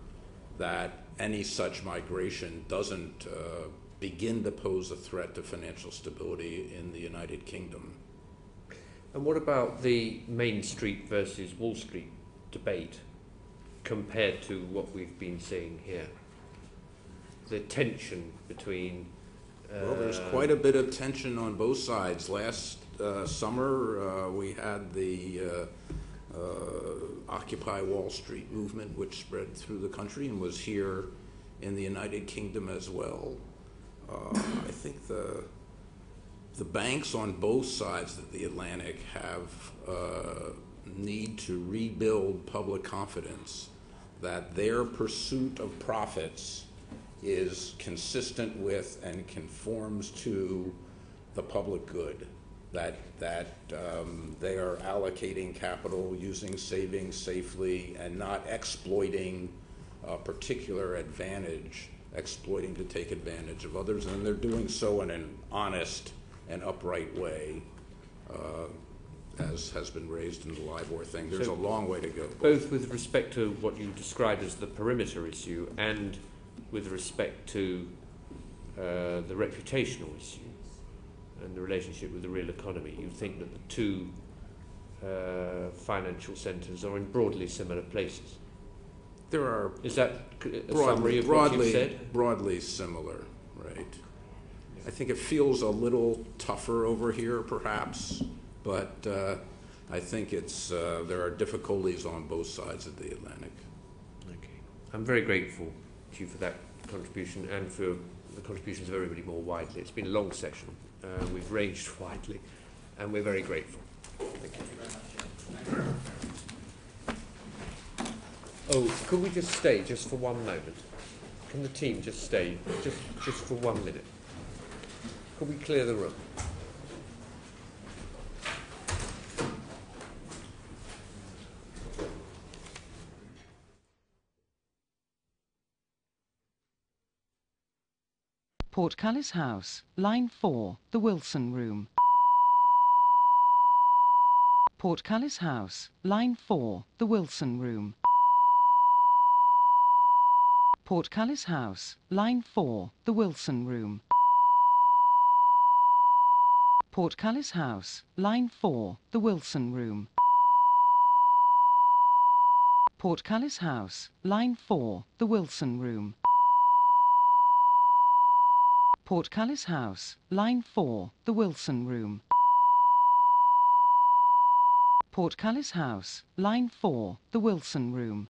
that any such migration doesn't begin to pose a threat to financial stability in the United Kingdom. And what about the Main Street versus Wall Street debate compared to what we've been seeing here? The tension between... Well, there's quite a bit of tension on both sides. Last summer, we had the Occupy Wall Street movement, which spread through the country and was here in the United Kingdom as well. I think the banks on both sides of the Atlantic have need to rebuild public confidence that their pursuit of profits is consistent with and conforms to the public good, that they are allocating capital, using savings safely, and not exploiting a particular advantage, exploiting to take advantage of others, and they're doing so in an honest and upright way, as has been raised in the LIBOR thing. There's a long way to go. Both with respect to what you described as the perimeter issue and with respect to the reputational issue and the relationship with the real economy, you think that the two financial centres are in broadly similar places? There are... Is that a summary of what you've said? Broadly similar, right. I think it feels a little tougher over here, perhaps, but I think it's there are difficulties on both sides of the Atlantic. Okay. I'm very grateful to you for that contribution and for the contributions of everybody more widely. It's been a long session. We've ranged widely, and we're very grateful. Thank you very much. Oh, could we just stay just for one moment? Can the team just stay just for 1 minute? Could we clear the room? Portcullis House, line 4, the Wilson Room. Portcullis House, line 4, the Wilson Room. Portcullis House, line 4, the Wilson Room. Portcullis House, line 4, the Wilson Room. Portcullis House, line 4, the Wilson Room. Portcullis House, line 4, the Wilson Room. Portcullis House, line 4, the Wilson Room.